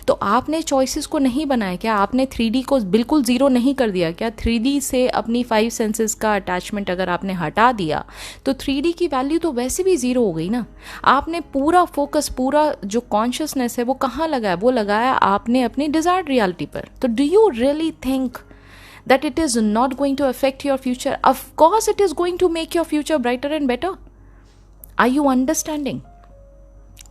तो आपने चॉइसेस को नहीं बनाया क्या? आपने 3D को बिल्कुल ज़ीरो नहीं कर दिया क्या? 3D से अपनी 5 सेंसेस का अटैचमेंट अगर आपने हटा दिया तो 3D की वैल्यू तो वैसे भी ज़ीरो हो गई ना। आपने पूरा फोकस, पूरा जो कॉन्शियसनेस है वो कहाँ लगाया? वो लगाया आपने अपनी डिज़ायर्ड रियलिटी पर। तो do you really think that it is not going to affect your future? Of course it is going to make your future brighter and better. Are you understanding?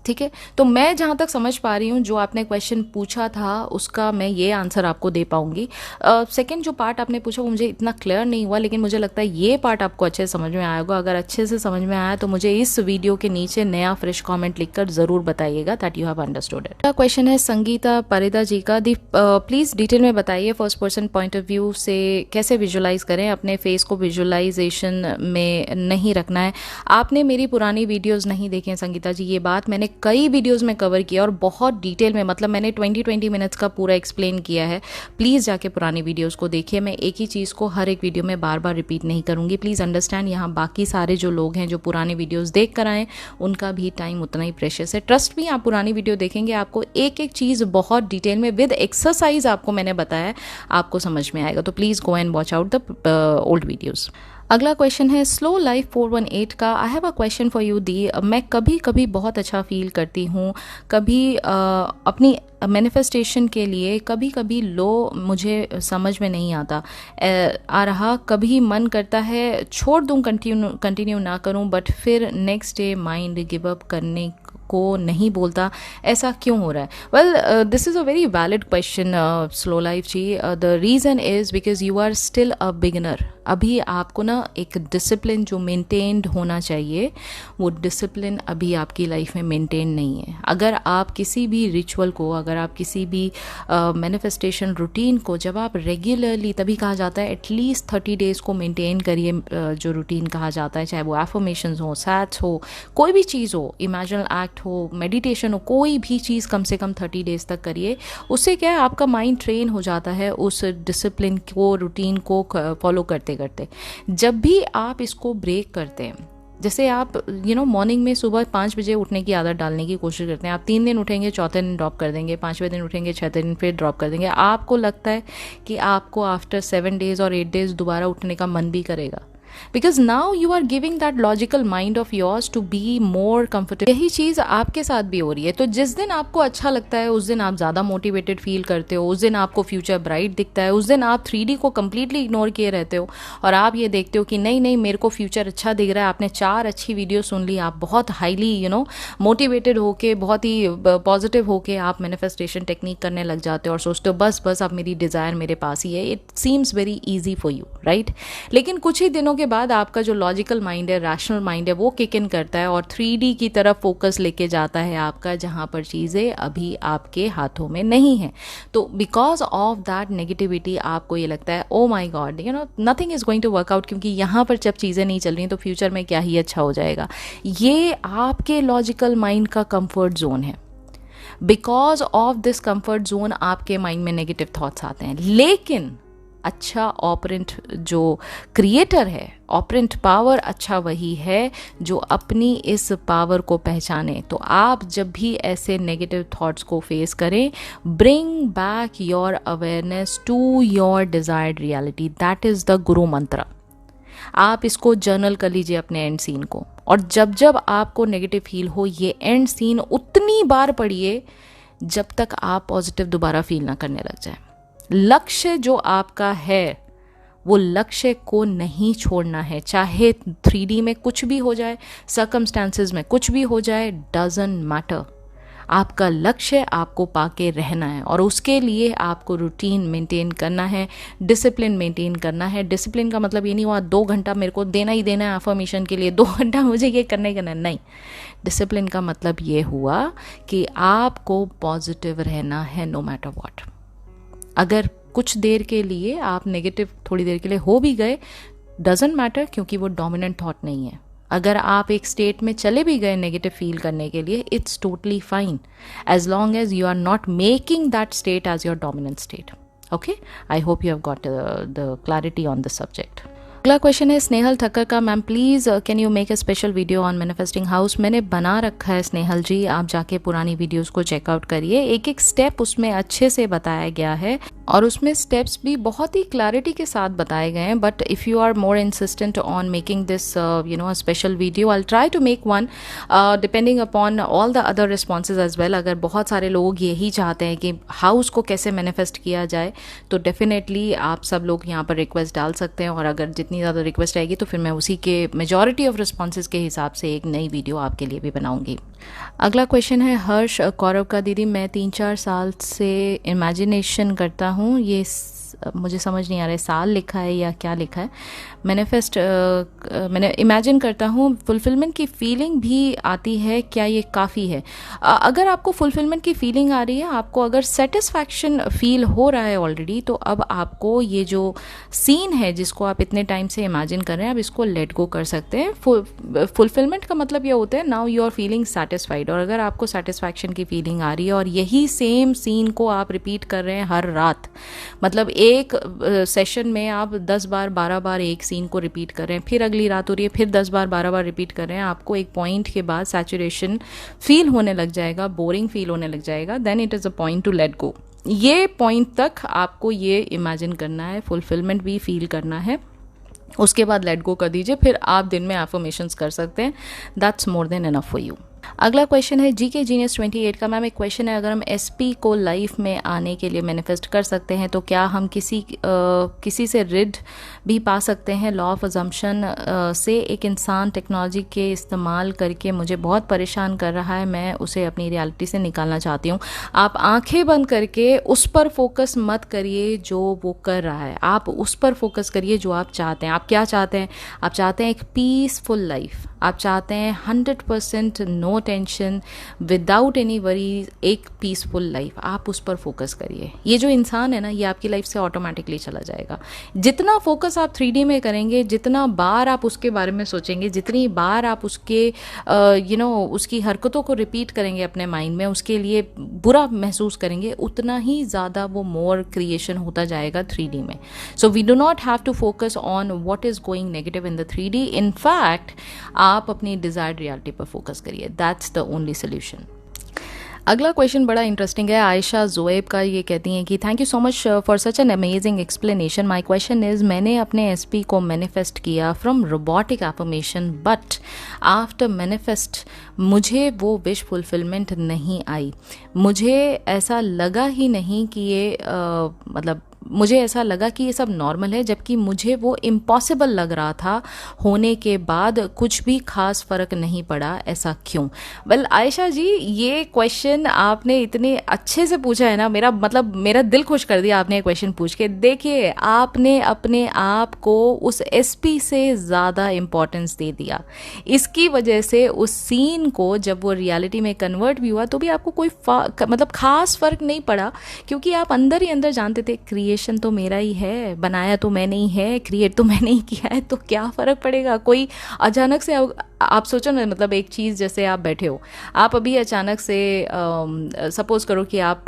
ठीक है, तो मैं जहाँ तक समझ पा रही हूँ जो आपने क्वेश्चन पूछा था उसका मैं ये आंसर आपको दे पाऊंगी। सेकंड जो पार्ट आपने पूछा वो मुझे इतना क्लियर नहीं हुआ, लेकिन मुझे लगता है ये पार्ट आपको अच्छे से समझ में आया होगा। अगर अच्छे से समझ में आया तो मुझे इस वीडियो के नीचे नया फ्रेश कॉमेंट लिखकर ज़रूर बताइएगा that you have understood it. Question है संगीता परिदा जी का, प्लीज़ डिटेल में बताइए first person point of view से कैसे विजुलाइज करें। अपने फेस को विजुलाइजेशन में नहीं रखना है। आपने मेरी पुरानी वीडियोज़ नहीं देखी हैं संगीता जी, ये बात मैंने कई वीडियोस में कवर किया और बहुत डिटेल में, मतलब मैंने 20 मिनट्स का पूरा एक्सप्लेन किया है। प्लीज़ जाके पुरानी वीडियोस को देखिए। मैं एक ही चीज़ को हर एक वीडियो में बार बार रिपीट नहीं करूँगी। प्लीज़ अंडरस्टैंड, यहाँ बाकी सारे जो लोग हैं जो पुरानी वीडियोस देख कर आए उनका भी टाइम उतना ही प्रेशियस है। ट्रस्ट मी, आप पुरानी वीडियो देखेंगे आपको एक एक चीज़ बहुत डिटेल में विद एक्सरसाइज आपको मैंने बताया, आपको समझ में आएगा। तो please go and watch out the old videos. अगला क्वेश्चन है स्लो लाइफ 418 का। I have a question for you दी। मैं कभी कभी बहुत अच्छा फील करती हूँ, कभी अपनी मैनिफेस्टेशन के लिए कभी कभी लो मुझे समझ में नहीं आता आ रहा, कभी मन करता है छोड़ दूँ, कंटिन्यू ना करूँ, बट फिर next day mind give up करने को नहीं बोलता, ऐसा क्यों हो रहा है? Well, this is a very valid question slow life ji. The reason is because you are still a beginner. अभी आपको ना एक डिसिप्लिन जो मेंटेन्ड होना चाहिए वो डिसिप्लिन अभी आपकी लाइफ में मेंटेन नहीं है। अगर आप किसी भी रिचुअल को, अगर आप किसी भी मैनिफेस्टेशन रूटीन को जब आप रेगुलरली, तभी कहा जाता है एटलीस्ट 30 डेज़ को मेंटेन करिए, जो रूटीन कहा जाता है, चाहे वो एफर्मेशंस हो, सैट्स हो, कोई भी चीज़ हो, इमेजिनल एक्ट हो, मेडिटेशन हो, कोई भी चीज़ कम से कम 30 डेज़ तक करिए। उससे क्या है, आपका माइंड ट्रेन हो जाता है उस डिसिप्लिन को, रूटीन को फॉलो करते करते। जब भी आप इसको ब्रेक करते हैं, जैसे आप मॉर्निंग में सुबह 5 बजे उठने की आदत डालने की कोशिश करते हैं, आप 3 दिन उठेंगे, चौथे दिन ड्रॉप कर देंगे, 5वें दिन उठेंगे, 6वें दिन फिर ड्रॉप कर देंगे। आपको लगता है कि आपको आफ्टर 7 डेज़ और 8 डेज़ दोबारा उठने का मन भी करेगा। Because now you are giving that logical mind of yours to be more comfortable. यही चीज़ आपके साथ भी हो रही है। तो जिस दिन आपको अच्छा लगता है उस दिन आप ज़्यादा मोटिवेटेड फील करते हो, उस दिन आपको फ्यूचर ब्राइट दिखता है, उस दिन आप 3D को कम्प्लीटली इग्नोर किए रहते हो और आप ये देखते हो कि नहीं नहीं मेरे को फ्यूचर अच्छा दिख रहा है। आपने 4 अच्छी वीडियो सुन ली, आप बहुत हाईली मोटिवेटेड होके, बहुत ही पॉजिटिव होके आप मैनिफेस्टेशन टेक्निक करने लग जाते हो और सोचते हो बस बस अब मेरी डिज़ायर मेरे पास ही है। It seems very easy for you, right? लेकिन कुछ ही दिनों के बाद आपका जो लॉजिकल माइंड है, रैशनल माइंड है, वो किक इन करता है और 3D की तरफ फोकस लेके जाता है आपका, जहाँ पर चीज़ें अभी आपके हाथों में नहीं है। तो बिकॉज ऑफ दैट नेगेटिविटी आपको ये लगता है oh my god nothing is going to work out, क्योंकि यहाँ पर जब चीज़ें नहीं चल रही तो फ्यूचर में क्या ही अच्छा हो जाएगा। ये आपके लॉजिकल माइंड का कंफर्ट जोन है। Because of this comfort zone आपके माइंड में नेगेटिव थॉट्स आते हैं। लेकिन अच्छा ऑपरेंट जो क्रिएटर है, ऑपरेंट पावर अच्छा वही है जो अपनी इस पावर को पहचाने। तो आप जब भी ऐसे नेगेटिव थॉट्स को फेस करें, bring back your awareness to your desired reality. That is the guru mantra. आप इसको जर्नल कर लीजिए अपने एंड सीन को, और जब जब आपको नेगेटिव फील हो ये एंड सीन उतनी बार पढ़िए जब तक आप पॉजिटिव दोबारा फील ना करने लग जाए। लक्ष्य जो आपका है वो लक्ष्य को नहीं छोड़ना है, चाहे 3D में कुछ भी हो जाए, सर्कमस्टांसेस में कुछ भी हो जाए, डजंट मैटर। आपका लक्ष्य आपको पाके रहना है और उसके लिए आपको रूटीन मेंटेन करना है, डिसिप्लिन मेंटेन करना है। डिसिप्लिन का मतलब ये नहीं हुआ 2 घंटा मेरे को देना ही देना है अफर्मेशन के लिए, 2 घंटा मुझे ये करना ही करना है, नहीं। डिसिप्लिन का मतलब ये हुआ कि आपको पॉजिटिव रहना है नो मैटर व्हाट। अगर कुछ देर के लिए आप नेगेटिव थोड़ी देर के लिए हो भी गए, डजंट मैटर, क्योंकि वो डोमिनेंट थॉट नहीं है। अगर आप एक स्टेट में चले भी गए नेगेटिव फील करने के लिए, it's totally fine as long as you are not making that state as your dominant state. Okay, I hope you have got the clarity on this subject. अगला क्वेश्चन है स्नेहल ठक्कर का, ma'am please can you make a special video on manifesting house. मैंने बना रखा है स्नेहल जी, आप जाके पुरानी वीडियोस को चेकआउट करिए। एक एक स्टेप उसमें अच्छे से बताया गया है और उसमें स्टेप्स भी बहुत ही क्लैरिटी के साथ बताए गए हैं। But if you are more insistent on making this a special video, I try to make one depending upon all the other responses as well. अगर बहुत सारे लोग यही चाहते हैं कि हाउस को कैसे मैनिफेस्ट किया जाए, तो डेफिनेटली आप सब लोग यहाँ पर रिक्वेस्ट डाल सकते हैं, और अगर जितनी ज़्यादा रिक्वेस्ट आएगी तो फिर मैं उसी के मेजॉरिटी ऑफ रिस्पॉन्सेज के हिसाब से एक नई वीडियो आपके लिए भी बनाऊंगी। अगला क्वेश्चन है हर्ष कौरव का, दीदी मैं 3-4 साल से इमेजिनेशन करता हूँ, ये मुझे समझ नहीं आ रहा है साल लिखा है या क्या लिखा है। मैंने इमेजिन करता हूँ, फुलफिलमेंट की फीलिंग भी आती है, क्या ये काफ़ी है? अगर आपको फुलफिलमेंट की फीलिंग आ रही है, आपको अगर सेटिस्फैक्शन फील हो रहा है ऑलरेडी, तो अब आपको ये जो सीन है जिसको आप इतने टाइम से इमेजिन कर रहे हैं, आप इसको लेट गो कर सकते हैं। फुलफिलमेंट का मतलब ये होता है now you are feeling satisfied, और अगर आपको सेटिस्फैक्शन की फीलिंग आ रही है और यही सेम सीन को आप रिपीट कर रहे हैं हर रात, मतलब एक सेशन में आप 10 बार 12 बार एक सीन को रिपीट कर रहे हैं, फिर अगली रात हो रही है फिर 10 बार 12 बार रिपीट कर रहे हैं, आपको एक पॉइंट के बाद सैचुरेशन फील होने लग जाएगा, बोरिंग फील होने लग जाएगा, then it is a point to let go. ये पॉइंट तक आपको ये इमेजिन करना है, फुलफिलमेंट भी फील करना है, उसके बाद लेट गो कर दीजिए, फिर आप दिन में एफर्मेशंस कर सकते हैं। That's more than enough for you. अगला क्वेश्चन है जीके जीनियस 28 का, मैम एक क्वेश्चन है, अगर हम एसपी को लाइफ में आने के लिए मैनिफेस्ट कर सकते हैं तो क्या हम किसी से रिड भी पा सकते हैं? लॉ ऑफ अजम्पशन से एक इंसान टेक्नोलॉजी के इस्तेमाल करके मुझे बहुत परेशान कर रहा है, मैं उसे अपनी रियलिटी से निकालना चाहती हूँ। आप आंखें बंद करके उस पर फोकस मत करिए जो वो कर रहा है, आप उस पर फोकस करिए जो आप चाहते हैं। आप क्या चाहते हैं? आप चाहते हैं एक पीसफुल लाइफ, आप चाहते हैं 100% no tension, without any worries, एक पीसफुल लाइफ। आप उस पर फोकस करिए। ये जो इंसान है ना, ये आपकी लाइफ से ऑटोमेटिकली चला जाएगा। जितना फोकस आप 3D में करेंगे, जितना बार आप उसके बारे में सोचेंगे, जितनी बार आप उसके उसकी हरकतों को रिपीट करेंगे अपने माइंड में, उसके लिए बुरा महसूस करेंगे, उतना ही ज़्यादा वो मोर क्रिएशन होता जाएगा 3D में। So we do not have to focus on what is going negative in the 3D। In fact आप अपनी डिजायर्ड रियलिटी पर फोकस करिए, दैट्स द ओनली सोल्यूशन। अगला क्वेश्चन बड़ा इंटरेस्टिंग है। आयशा जोएब का ये कहती हैं कि thank you so much for such an amazing explanation. My question is, मैंने अपने एसपी को मैनिफेस्ट किया from robotic affirmation, but after manifest मुझे वो विश फुलफिलमेंट नहीं आई। मुझे ऐसा लगा ही नहीं कि ये मतलब मुझे ऐसा लगा कि ये सब नॉर्मल है, जबकि मुझे वो इम्पॉसिबल लग रहा था। होने के बाद कुछ भी खास फ़र्क नहीं पड़ा, ऐसा क्यों? वेल आयशा जी, ये क्वेश्चन आपने इतने अच्छे से पूछा है ना, मेरा दिल खुश कर दिया आपने ये क्वेश्चन पूछ के। देखिए, आपने अपने आप को उस एसपी से ज़्यादा इम्पोर्टेंस दे दिया। इसकी वजह से उस सीन को जब वो रियलिटी में कन्वर्ट भी हुआ तो भी आपको कोई खास फ़र्क नहीं पड़ा, क्योंकि आप अंदर ही अंदर जानते थे क्रिएशन तो मेरा ही है, बनाया तो मैंने ही है, क्रिएट तो मैंने ही किया है, तो क्या फ़र्क पड़ेगा। कोई अचानक से आप सोचो ना, मतलब एक चीज़, जैसे आप बैठे हो, आप अभी अचानक से सपोज करो कि आप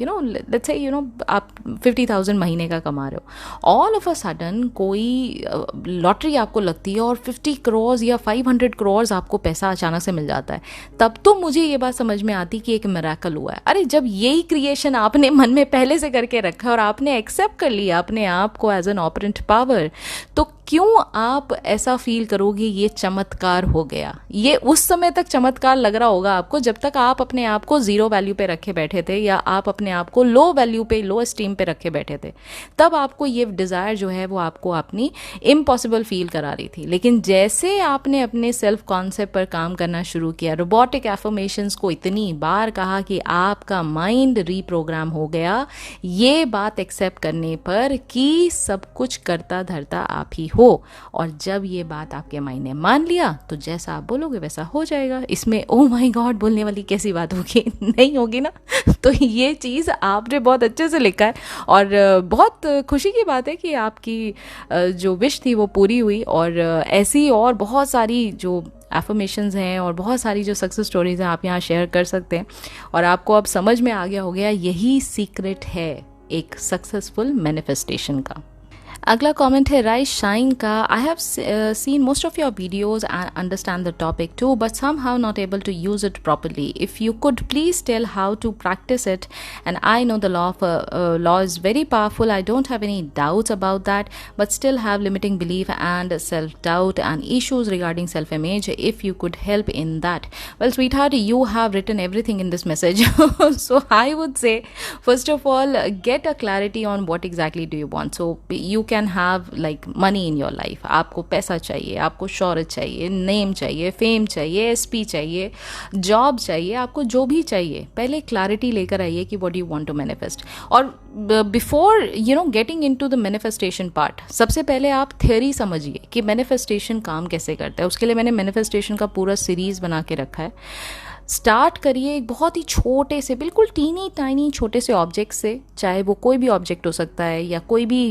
लेट्स से आप 50,000 महीने का कमा रहे हो। ऑल ऑफ अ सडन कोई लॉटरी आपको लगती है और 50 करोड़ या 500 करोड़ आपको पैसा अचानक से मिल जाता है, तब तो मुझे ये बात समझ में आती कि एक मिरेकल हुआ है। अरे जब यही क्रिएशन आपने मन में पहले से करके रखा है और आपने एक्सेप्ट कर लिया अपने आप को एज एन ऑपरेंट पावर, तो क्यों आप ऐसा फील करोगे ये चमत्कार हो गया। ये उस समय तक चमत्कार लग रहा होगा आपको जब तक आप अपने आप को जीरो वैल्यू पे रखे बैठे थे, या आप अपने आप को लो वैल्यू पे, लो स्टीम पे रखे बैठे थे, तब आपको ये डिज़ायर जो है वो आपको अपनी इम्पॉसिबल फील करा रही थी। लेकिन जैसे आपने अपने सेल्फ कॉन्सेप्ट पर काम करना शुरू किया, रोबोटिक एफर्मेशंस को इतनी बार कहा कि आपका माइंड रीप्रोग्राम हो गया, ये बात एक्सेप्ट करने पर कि सब कुछ करता धरता आप ही हो, और जब ये बात आपके माइंड ने मान लिया तो जैसा आप बोलोगे वैसा हो जाएगा। इसमें ओ माय गॉड बोलने वाली कैसी बात होगी, नहीं होगी ना। तो ये चीज़ आपने बहुत अच्छे से लिखा है, और बहुत खुशी की बात है कि आपकी जो विश थी वो पूरी हुई, और ऐसी और बहुत सारी जो एफर्मेशंस हैं और बहुत सारी जो सक्सेस स्टोरीज हैं आप यहाँ शेयर कर सकते हैं, और आपको अब समझ में आ गया हो गया यही सीक्रेट है एक सक्सेसफुल मैनिफेस्टेशन का। अगला कमेंट है राइस शाइन का। I have seen most of your videos and understand the topic too, but somehow not able to use it properly. If you could please tell how to practice it, and I know the law is very powerful, I don't have any doubts about that, but still have limiting belief and self doubt and issues regarding self image. If you could help in that. Well, sweetheart, you have written everything in this message. So I would say, first of all, get a clarity on what exactly do you want. So you can have like money in your life. आपको पैसा चाहिए, आपको शोहरत चाहिए, name चाहिए, fame चाहिए, SP चाहिए, job चाहिए, आपको जो भी चाहिए, पहले क्लैरिटी लेकर आइए कि what do you want to manifest. और before getting into the manifestation part, सबसे पहले आप थ्योरी समझिए कि मैनिफेस्टेशन काम कैसे करता है। उसके लिए मैंने मैनिफेस्टेशन का पूरा सीरीज बना के रखा है। स्टार्ट करिए एक बहुत ही छोटे से, बिल्कुल टीनी टाइनी छोटे से ऑब्जेक्ट से, चाहे वो कोई भी ऑब्जेक्ट हो सकता है, या कोई भी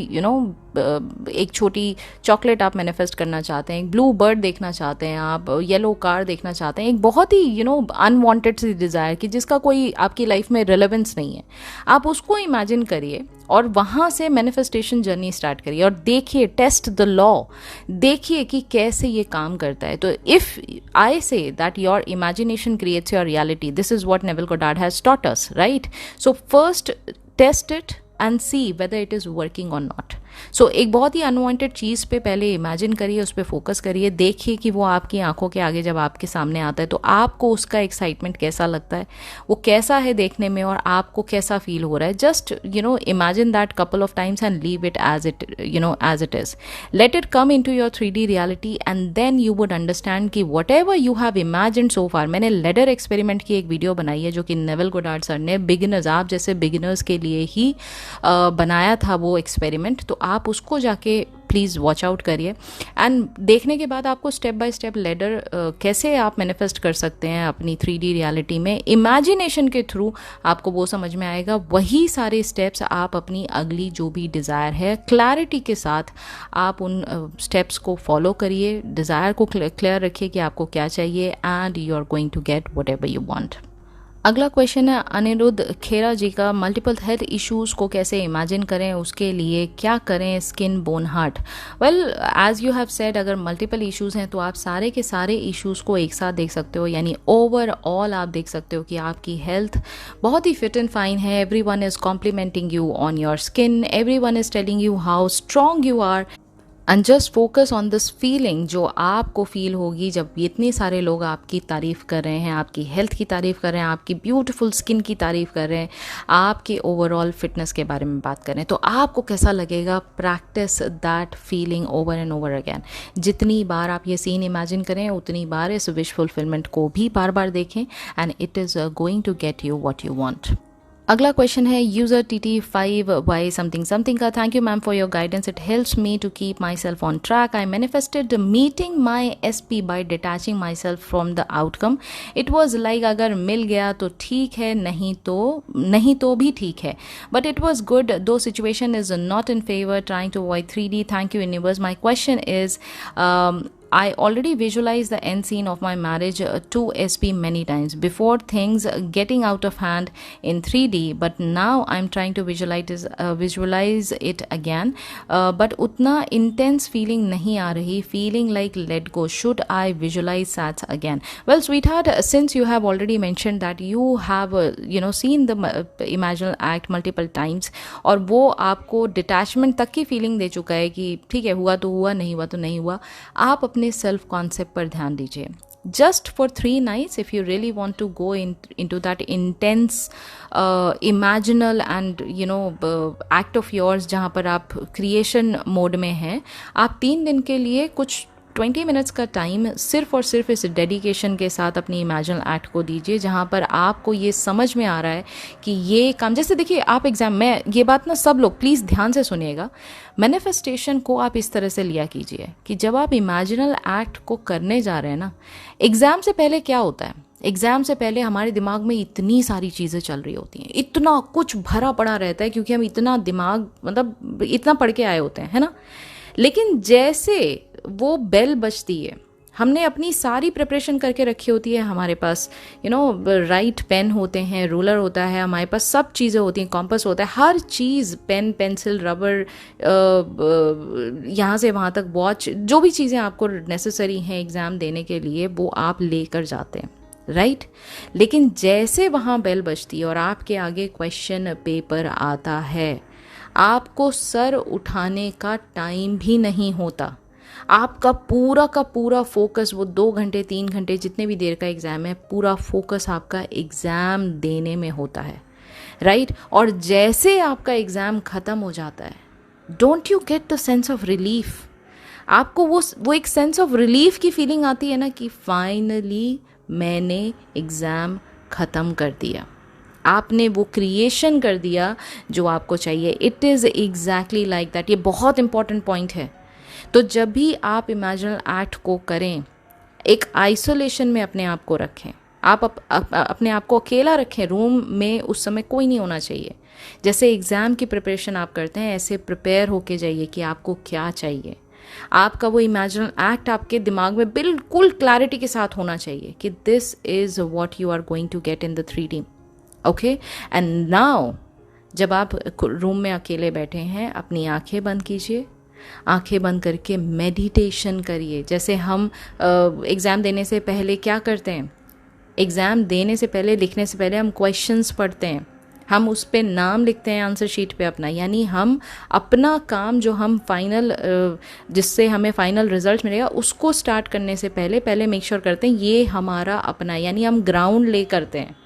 एक छोटी चॉकलेट आप मैनिफेस्ट करना चाहते हैं, एक ब्लू बर्ड देखना चाहते हैं, आप येलो कार देखना चाहते हैं, एक बहुत ही अनवांटेड सी डिज़ायर कि जिसका कोई आपकी लाइफ में रिलेवेंस नहीं है, आप उसको इमेजिन करिए और वहाँ से मैनिफेस्टेशन जर्नी स्टार्ट करिए, और देखिए, टेस्ट द लॉ, देखिए कि कैसे ये काम करता है। तो if I say that your imagination creates your reality, this is what Neville Goddard has taught us, right? So first test it and see whether it is working or not. So एक बहुत ही unwanted चीज़ पे पहले imagine करिए, उस पर focus करिए, देखिए कि वो आपकी आंखों के आगे जब आपके सामने आता है तो आपको उसका एक्साइटमेंट कैसा लगता है, वो कैसा है देखने में, और आपको कैसा फील हो रहा है। Just imagine that couple of times and leave it as it is, let it come in to your 3D reality, and then you would understand कि whatever you have imagine so far. मैंने ladder experiment की एक video बनाई है जो कि Neville Goddard sir ने beginners, आप जैसे बिगिनर्स के लिए ही बनाया था वो एक्सपेरिमेंट, तो आप उसको जाके प्लीज़ वॉच आउट करिए। एंड देखने के बाद आपको स्टेप बाय स्टेप लेडर कैसे आप मैनिफेस्ट कर सकते हैं अपनी 3D रियलिटी में, इमेजिनेशन के थ्रू आपको वो समझ में आएगा। वही सारे स्टेप्स आप अपनी अगली जो भी डिज़ायर है, क्लैरिटी के साथ आप उन स्टेप्स को फॉलो करिए, डिज़ायर को क्लियर रखिए कि आपको क्या चाहिए, and you are going to get whatever you want. अगला क्वेश्चन है अनिरुद्ध खेरा जी का, मल्टीपल हेल्थ इश्यूज को कैसे इमेजिन करें, उसके लिए क्या करें, skin bone heart. Well as you have said, अगर मल्टीपल इश्यूज हैं तो आप सारे के सारे इश्यूज को एक साथ देख सकते हो, यानी ओवरऑल आप देख सकते हो कि आपकी हेल्थ बहुत ही फिट एंड फाइन है। Everyone is complimenting you on your skin, everyone is telling you how strong you are, and just focus on this feeling जो आपको फील होगी जब इतने सारे लोग आपकी तारीफ़ कर रहे हैं, आपकी हेल्थ की तारीफ़ कर रहे हैं, आपकी ब्यूटीफुल स्किन की तारीफ़ कर रहे हैं, आपके ओवरऑल फिटनेस के बारे में बात कर रहे हैं, तो आपको कैसा लगेगा। Practice that feeling over and over again. जितनी बार आप ये सीन इमेजिन करें उतनी बार इस विश फुलफिलमेंट को भी बार बार देखें, and it is going to get you what you want. अगला क्वेश्चन है यूजर TT5Y समथिंग समथिंग का, thank you ma'am for your guidance, it helps me to keep myself on track, I manifested meeting my SP by detaching myself from the outcome, it was like अगर मिल गया तो ठीक है, नहीं तो भी ठीक है, but it was good though situation is not in favour, trying to avoid 3D, thank you universe. My question is I already visualized the end scene of my marriage to SP many times before things getting out of hand in 3D, but now I'm trying to visualize it again, but utna intense feeling nahi aa rahi, feeling like let go. Should I visualize that again? Well sweetheart, since you have already mentioned that you have seen the imaginal act multiple times और वो आपको detachment तक की feeling दे चुका है कि ठीक है, हुआ तो हुआ, नहीं हुआ तो नहीं हुआ, आप अपने सेल्फ कॉन्सेप्ट पर ध्यान दीजिए। Just for 3 nights if you really want to go into that intense imaginal and act of yours जहाँ पर आप क्रिएशन मोड में हैं, आप 3 दिन के लिए कुछ 20 मिनट्स का टाइम सिर्फ और सिर्फ इस डेडिकेशन के साथ अपनी इमेजिनल एक्ट को दीजिए, जहाँ पर आपको ये समझ में आ रहा है कि ये काम, जैसे देखिए आप एग्जाम में, ये बात ना सब लोग प्लीज़ ध्यान से सुनिएगा, मैनिफेस्टेशन को आप इस तरह से लिया कीजिए कि जब आप इमेजिनल एक्ट को करने जा रहे हैं ना, एग्ज़ाम से पहले क्या होता है, एग्ज़ाम से पहले हमारे दिमाग में इतनी सारी चीज़ें चल रही होती हैं, इतना कुछ भरा पड़ा रहता है क्योंकि हम इतना दिमाग मतलब इतना पढ़ के आए होते हैं, है ना। लेकिन जैसे वो बेल बजती है, हमने अपनी सारी प्रिपरेशन करके रखी होती है, हमारे पास राइट पेन होते हैं, रूलर होता है, हमारे पास सब चीज़ें होती हैं, कॉम्पस होता है, हर चीज़, पेन पेंसिल रबर, यहाँ से वहाँ तक वॉच, जो भी चीज़ें आपको नेसेसरी हैं एग्ज़ाम देने के लिए वो आप लेकर जाते हैं, राइट। लेकिन जैसे वहाँ बेल बजती है और आपके आगे क्वेश्चन पेपर आता है, आपको सर उठाने का टाइम भी नहीं होता, आपका पूरा का पूरा फोकस वो 2 घंटे 3 घंटे जितने भी देर का एग्ज़ाम है, पूरा फोकस आपका एग्ज़ाम देने में होता है, राइट। और जैसे आपका एग्ज़ाम ख़त्म हो जाता है, don't you get the sense of relief, आपको वो एक सेंस ऑफ रिलीफ की फीलिंग आती है ना कि फाइनली मैंने एग्ज़ाम ख़त्म कर दिया, आपने वो क्रिएशन कर दिया जो आपको चाहिए। It is exactly like that. ये बहुत इंपॉर्टेंट पॉइंट है। तो जब भी आप इमेजिनल एक्ट को करें, एक आइसोलेशन में अपने आप को रखें, आप अपने आप को अकेला रखें, रूम में उस समय कोई नहीं होना चाहिए। जैसे एग्ज़ाम की प्रिपरेशन आप करते हैं, ऐसे प्रिपेयर होके जाइए कि आपको क्या चाहिए। आपका वो इमेजिनल एक्ट आपके दिमाग में बिल्कुल क्लैरिटी के साथ होना चाहिए कि this is what you are going to get in the 3D। Okay, and now जब आप रूम में अकेले बैठे हैं, अपनी आंखें बंद कीजिए, आंखें बंद करके मेडिटेशन करिए। जैसे हम एग्ज़ाम देने से पहले क्या करते हैं, एग्ज़ाम देने से पहले, लिखने से पहले हम क्वेश्चंस पढ़ते हैं, हम उस पे नाम लिखते हैं आंसर शीट पे अपना, यानी हम अपना काम जो हम फाइनल जिससे हमें फाइनल रिजल्ट मिलेगा उसको स्टार्ट करने से पहले मेक श्योर करते हैं ये हमारा अपना, यानी हम ग्राउंड ले करते हैं।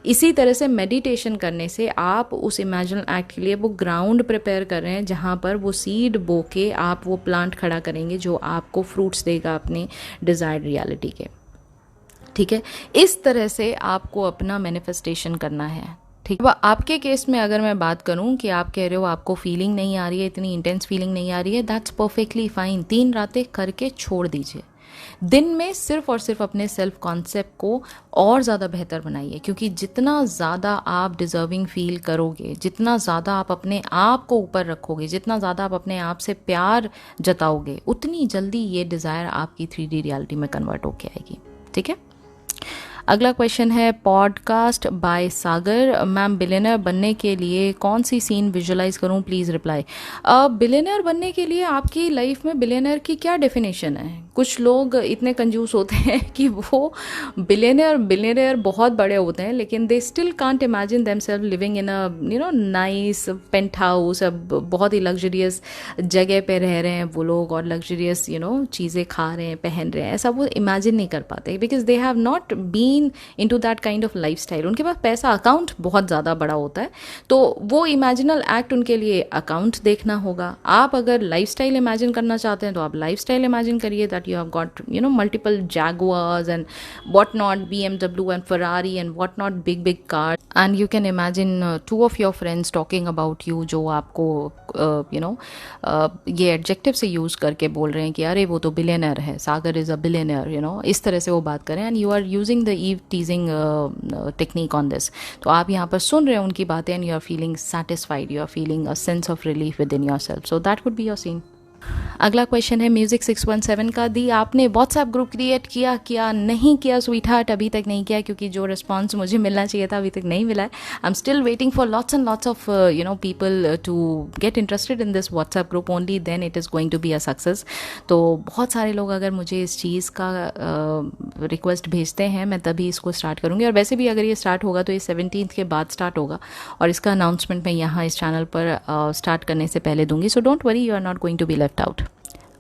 इसी तरह से मेडिटेशन करने से आप उस इमेजिनल एक्ट के लिए वो ग्राउंड प्रिपेयर कर रहे हैं जहाँ पर वो सीड बो के आप वो प्लांट खड़ा करेंगे जो आपको फ्रूट्स देगा अपने डिज़ायर्ड रियलिटी के। ठीक है, इस तरह से आपको अपना मैनिफेस्टेशन करना है। ठीक है, आपके केस में अगर मैं बात करूं कि आप कह रहे हो आपको फीलिंग नहीं आ रही है, इतनी इंटेंस फीलिंग नहीं आ रही है, दैट्स परफेक्टली फाइन। 3 रातें करके छोड़ दीजिए। दिन में सिर्फ और सिर्फ अपने सेल्फ कॉन्सेप्ट को और ज़्यादा बेहतर बनाइए, क्योंकि जितना ज़्यादा आप डिज़र्विंग फील करोगे, जितना ज़्यादा आप अपने आप को ऊपर रखोगे, जितना ज़्यादा आप अपने आप से प्यार जताओगे, उतनी जल्दी ये डिज़ायर आपकी 3D रियलिटी में कन्वर्ट होके आएगी। ठीक है, अगला क्वेश्चन है पॉडकास्ट बाय सागर, मैम बिलियनर बनने के लिए कौन सी सीन विजुलाइज करूं, प्लीज़ रिप्लाई। बिलियनर बनने के लिए आपकी लाइफ में बिलियनर की क्या डेफिनेशन है? कुछ लोग इतने कंजूस होते हैं कि वो बिलियनर बहुत बड़े होते हैं, लेकिन they still can't imagine themselves living in a nice paint house, अब बहुत ही लग्जरियस जगह पे रह रहे हैं वो लोग और लग्जरियस चीज़ें खा रहे हैं, पहन रहे हैं, ऐसा वो इमेजिन नहीं कर पाते because they have not been into that kind of lifestyle. उनके पास पैसा, अकाउंट बहुत ज़्यादा बड़ा होता है, तो वो इमेजिनल एक्ट उनके लिए अकाउंट देखना होगा। आप अगर लाइफ स्टाइल इमेजिन करना चाहते हैं तो आप लाइफ स्टाइल इमेजिन करिए that you have got multiple Jaguars and whatnot, BMW and Ferrari and whatnot, big cars, and you can imagine two of your friends talking about you जो आपको ये adjective से यूज़ करके बोल रहे हैं कि अरे वो तो बिलियनर है, सागर इज़ अ बिलियनर, इस तरह से वो बात करें and you are using the eavesdropping technique on this. तो आप यहाँ पर सुन रहे हैं उनकी बातें and you are feeling satisfied, you are feeling a sense of relief within yourself, so that would be your scene. अगला क्वेश्चन है म्यूजिक 617 का, दी आपने व्हाट्सएप ग्रुप क्रिएट किया नहीं किया स्वीट हार्ट? अभी तक नहीं किया क्योंकि जो रिस्पॉन्स मुझे मिलना चाहिए था अभी तक नहीं मिला है। I am still waiting for lots and lots of people to get interested in this WhatsApp group, only then it is going to be a success. तो बहुत सारे लोग अगर मुझे इस चीज़ का रिक्वेस्ट भेजते हैं मैं तभी इसको स्टार्ट करूँगी, और वैसे भी अगर ये स्टार्ट होगा तो ये 17th के बाद स्टार्ट होगा और इसका अनाउंसमेंट मैं यहाँ इस चैनल पर स्टार्ट करने से पहले दूंगी, so don't worry, you are not going to be left out.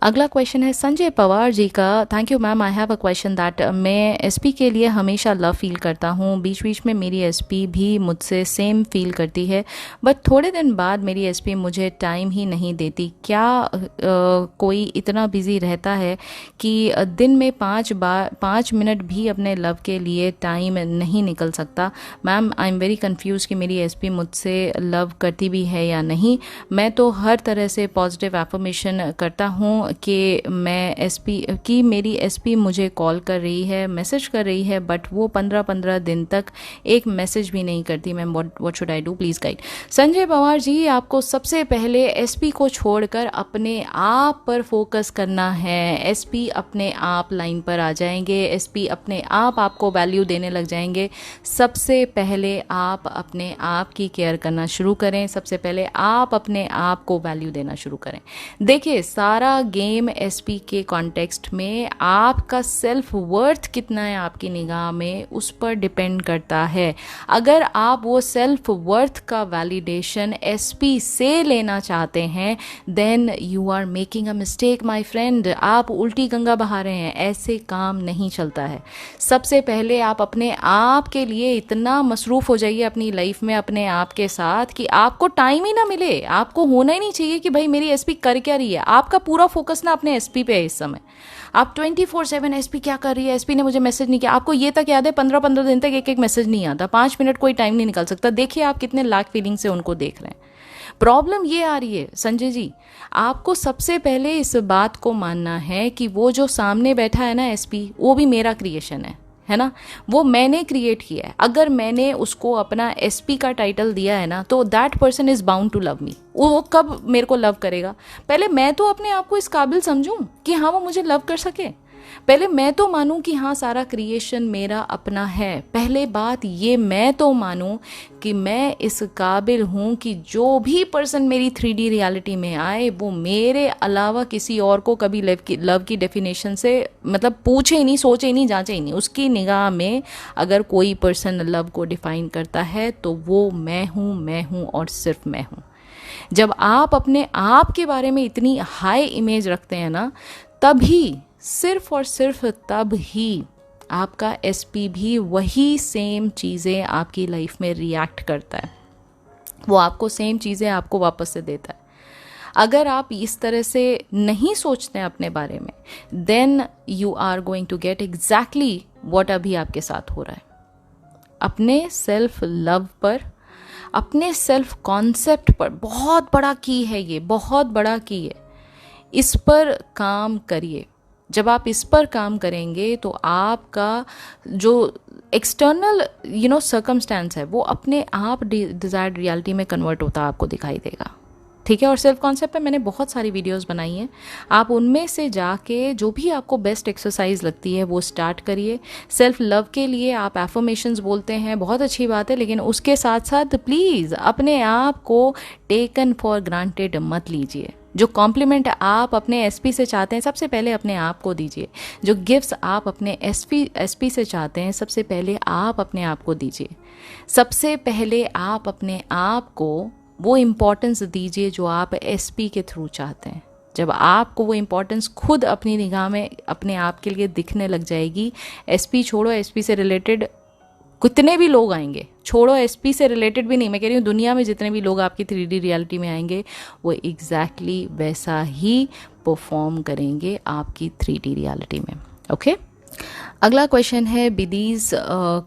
अगला क्वेश्चन है संजय पवार जी का, thank you ma'am, I have a question that मैं एसपी के लिए हमेशा लव फील करता हूँ, बीच बीच में मेरी एसपी भी मुझसे सेम फील करती है, बट थोड़े दिन बाद मेरी एसपी मुझे टाइम ही नहीं देती। क्या कोई इतना बिजी रहता है कि दिन में 5 मिनट भी अपने लव के लिए टाइम नहीं निकल सकता? Ma'am I am very confuse कि मेरी एसपी मुझसे लव करती भी है या नहीं। मैं तो हर तरह से पॉजिटिव एफर्मेशन करता हूँ कि मेरी एसपी मुझे कॉल कर रही है, मैसेज कर रही है, बट वो 15 दिन तक एक मैसेज भी नहीं करती। Ma'am what should I do, please guide. Sanjay Pawar ji, आपको सबसे पहले एसपी को छोड़कर अपने आप पर फोकस करना है। एसपी अपने आप लाइन पर आ जाएंगे, एसपी अपने आप आपको वैल्यू देने लग जाएंगे। सबसे पहले आप अपने आप की केयर करना शुरू करें, सबसे पहले आप अपने आप को वैल्यू देना शुरू करें। देखिए, सारा गेम एसपी के कॉन्टेक्स्ट में आपका सेल्फ वर्थ कितना है आपकी निगाह में, उस पर डिपेंड करता है। अगर आप वो सेल्फ वर्थ का वैलिडेशन एसपी से लेना चाहते हैं then you are making a mistake my friend. आप उल्टी गंगा बहा रहे हैं, ऐसे काम नहीं चलता है। सबसे पहले आप अपने आप के लिए इतना मसरूफ हो जाइए अपनी लाइफ में अपने आप के साथ कि आपको टाइम ही ना मिले। आपको होना ही नहीं चाहिए कि भाई मेरी एसपी कर क्या रही है। आपका पूरा फोकस ना अपने एसपी पे है इस समय। आप 24/7 एसपी क्या कर रही है, एसपी ने मुझे मैसेज नहीं किया। आपको ये तक याद है 15 दिन तक एक मैसेज नहीं आता, 5 मिनट कोई टाइम नहीं निकल सकता। देखिए आप कितने लाख फीलिंग से उनको देख रहे हैं। प्रॉब्लम ये आ रही है संजय जी, आपको सबसे पहले इस बात को मानना है कि वो जो सामने बैठा है ना एसपी, वो भी मेरा क्रिएशन है ना, वो मैंने क्रिएट किया है। अगर मैंने उसको अपना एसपी का टाइटल दिया है ना, तो that person is bound to love me. वो कब मेरे को लव करेगा? पहले मैं तो अपने आप को इस काबिल समझूं कि हाँ वो मुझे लव कर सके। पहले मैं तो मानूं कि हाँ सारा क्रिएशन मेरा अपना है। पहले बात ये मैं तो मानूं कि मैं इस काबिल हूँ कि जो भी पर्सन मेरी 3D रियलिटी में आए वो मेरे अलावा किसी और को कभी लव की डेफिनेशन से मतलब पूछे ही नहीं, सोचे ही नहीं, जांचे ही नहीं। उसकी निगाह में अगर कोई पर्सन लव को डिफाइन करता है तो वो मैं हूँ और सिर्फ मैं हूँ। जब आप अपने आप के बारे में इतनी हाई इमेज रखते हैं ना, तभी सिर्फ और सिर्फ तब ही आपका एसपी भी वही सेम चीज़ें आपकी लाइफ में रिएक्ट करता है। वो आपको सेम चीज़ें आपको वापस से देता है। अगर आप इस तरह से नहीं सोचते हैं अपने बारे में, then you are going to get exactly what अभी आपके साथ हो रहा है। अपने सेल्फ लव पर, अपने सेल्फ कॉन्सेप्ट पर बहुत बड़ा की है, ये बहुत बड़ा की है। इस पर काम करिए। जब आप इस पर काम करेंगे तो आपका जो एक्सटर्नल सर्कमस्टेंस है वो अपने आप डिजायर्ड रियलिटी में कन्वर्ट होता आपको दिखाई देगा। ठीक है। और सेल्फ कॉन्सेप्ट पे मैंने बहुत सारी वीडियोस बनाई हैं, आप उनमें से जाके जो भी आपको बेस्ट एक्सरसाइज लगती है वो स्टार्ट करिए। सेल्फ लव के लिए आप एफर्मेशंस बोलते हैं, बहुत अच्छी बात है, लेकिन उसके साथ साथ प्लीज़ अपने आप को टेकन फॉर ग्रांटेड मत लीजिए। जो कॉम्प्लीमेंट आप अपने एसपी से चाहते हैं सबसे पहले अपने आप को दीजिए। जो गिफ्ट्स आप अपने एसपी से चाहते हैं सबसे पहले आप अपने आप को दीजिए। सबसे पहले आप अपने आप को वो इम्पोर्टेंस दीजिए जो आप एसपी के थ्रू चाहते हैं। जब आपको वो इम्पोर्टेंस खुद अपनी निगाह में अपने आप के लिए दिखने लग जाएगी, एसपी छोड़ो, एसपी से रिलेटेड कितने भी लोग आएंगे, छोड़ो एसपी से रिलेटेड भी नहीं, मैं कह रही हूँ दुनिया में जितने भी लोग आपकी 3D रियलिटी में आएंगे वो एग्जैक्टली वैसा ही परफॉर्म करेंगे आपकी 3D रियलिटी में। ओके। अगला क्वेश्चन है बिदीज़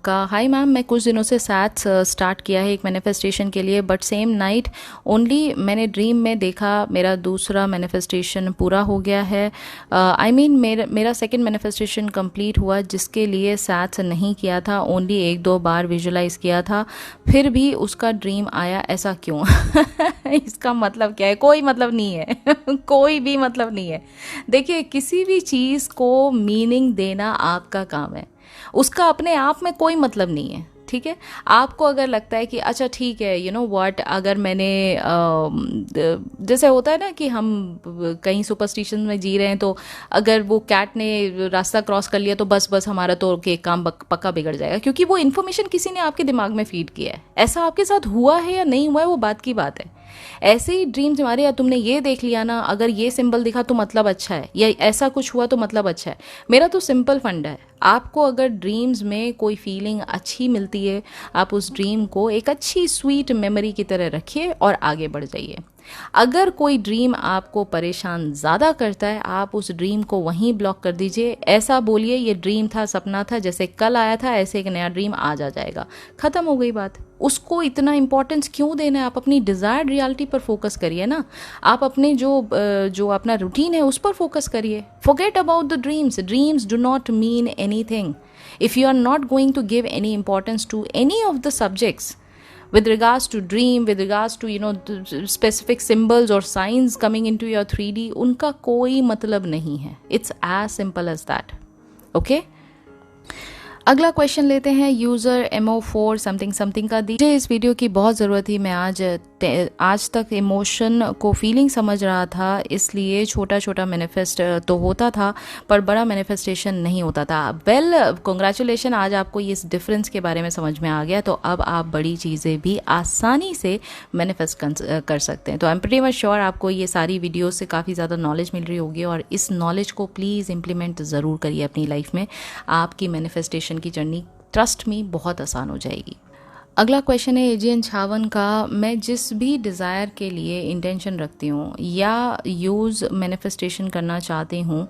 का। हाय मैम, मैं कुछ दिनों से सैट्स स्टार्ट किया है एक मैनिफेस्टेशन के लिए, बट सेम नाइट ओनली मैंने ड्रीम में देखा मेरा दूसरा मैनिफेस्टेशन पूरा हो गया है। आई मीन मेरा सेकंड मैनिफेस्टेशन कंप्लीट हुआ जिसके लिए सैट्स नहीं किया था, ओनली 1-2 बार विजुलाइज किया था, फिर भी उसका ड्रीम आया, ऐसा क्यों? इसका मतलब क्या है? कोई मतलब नहीं है कोई भी मतलब नहीं है। देखिए, किसी भी चीज़ को मीनिंग देना आपका काम है, उसका अपने आप में कोई मतलब नहीं है। ठीक है, आपको अगर लगता है कि अच्छा ठीक है, यू नो व्हाट, अगर मैंने जैसे होता है ना कि हम कहीं सुपरस्टिशन में जी रहे हैं, तो अगर वो कैट ने रास्ता क्रॉस कर लिया तो बस हमारा तो केक काम पक्का बिगड़ जाएगा, क्योंकि वो इन्फॉर्मेशन किसी ने आपके दिमाग में फीड किया है। ऐसा आपके साथ हुआ है या नहीं हुआ है वो बात की बात है। ऐसे ही ड्रीम्स हमारे, या तुमने ये देख लिया ना, अगर ये सिंबल दिखा तो मतलब अच्छा है, या ऐसा कुछ हुआ तो मतलब अच्छा है। मेरा तो सिंपल फंडा है, आपको अगर ड्रीम्स में कोई फीलिंग अच्छी मिलती है, आप उस ड्रीम को एक अच्छी स्वीट मेमोरी की तरह रखिए और आगे बढ़ जाइए। अगर कोई ड्रीम आपको परेशान ज़्यादा करता है, आप उस ड्रीम को वहीं ब्लॉक कर दीजिए। ऐसा बोलिए ये ड्रीम था, सपना था, जैसे कल आया था ऐसे एक नया ड्रीम आज आ जाएगा, ख़त्म हो गई बात। उसको इतना इंपॉर्टेंस क्यों देना है? आप अपनी डिज़ायर्ड रियलिटी पर फोकस करिए ना, आप अपने जो अपना रूटीन है उस पर फोकस करिए। Forget about the dreams. Dreams do not mean anything if you are not going to give any importance to any of the subjects with regards to dream, with regards to the specific symbols or signs coming into your 3D, उनका कोई मतलब नहीं है। It's as simple as that. Okay? अगला question लेते हैं user MO4 something something का। मुझे इस वीडियो की बहुत ज़रूरत थी। मैं आज तक इमोशन को फीलिंग समझ रहा था, इसलिए छोटा छोटा मैनिफेस्ट तो होता था पर बड़ा मैनिफेस्टेशन नहीं होता था। वेल, कॉन्ग्रेचुलेशन, आज आपको इस डिफरेंस के बारे में समझ में आ गया, तो अब आप बड़ी चीज़ें भी आसानी से मैनिफेस्ट कर सकते हैं। तो I am pretty much sure आपको ये सारी वीडियोस से काफ़ी ज़्यादा नॉलेज मिल रही होगी, और इस नॉलेज को प्लीज़ इम्प्लीमेंट ज़रूर करिए अपनी लाइफ में। आपकी मैनिफेस्टेशन की जर्नी, ट्रस्ट मी, बहुत आसान हो जाएगी। अगला क्वेश्चन है एजीएन छावन का। मैं जिस भी डिज़ायर के लिए इंटेंशन रखती हूँ या यूज़ मैनिफेस्टेशन करना चाहती हूँ,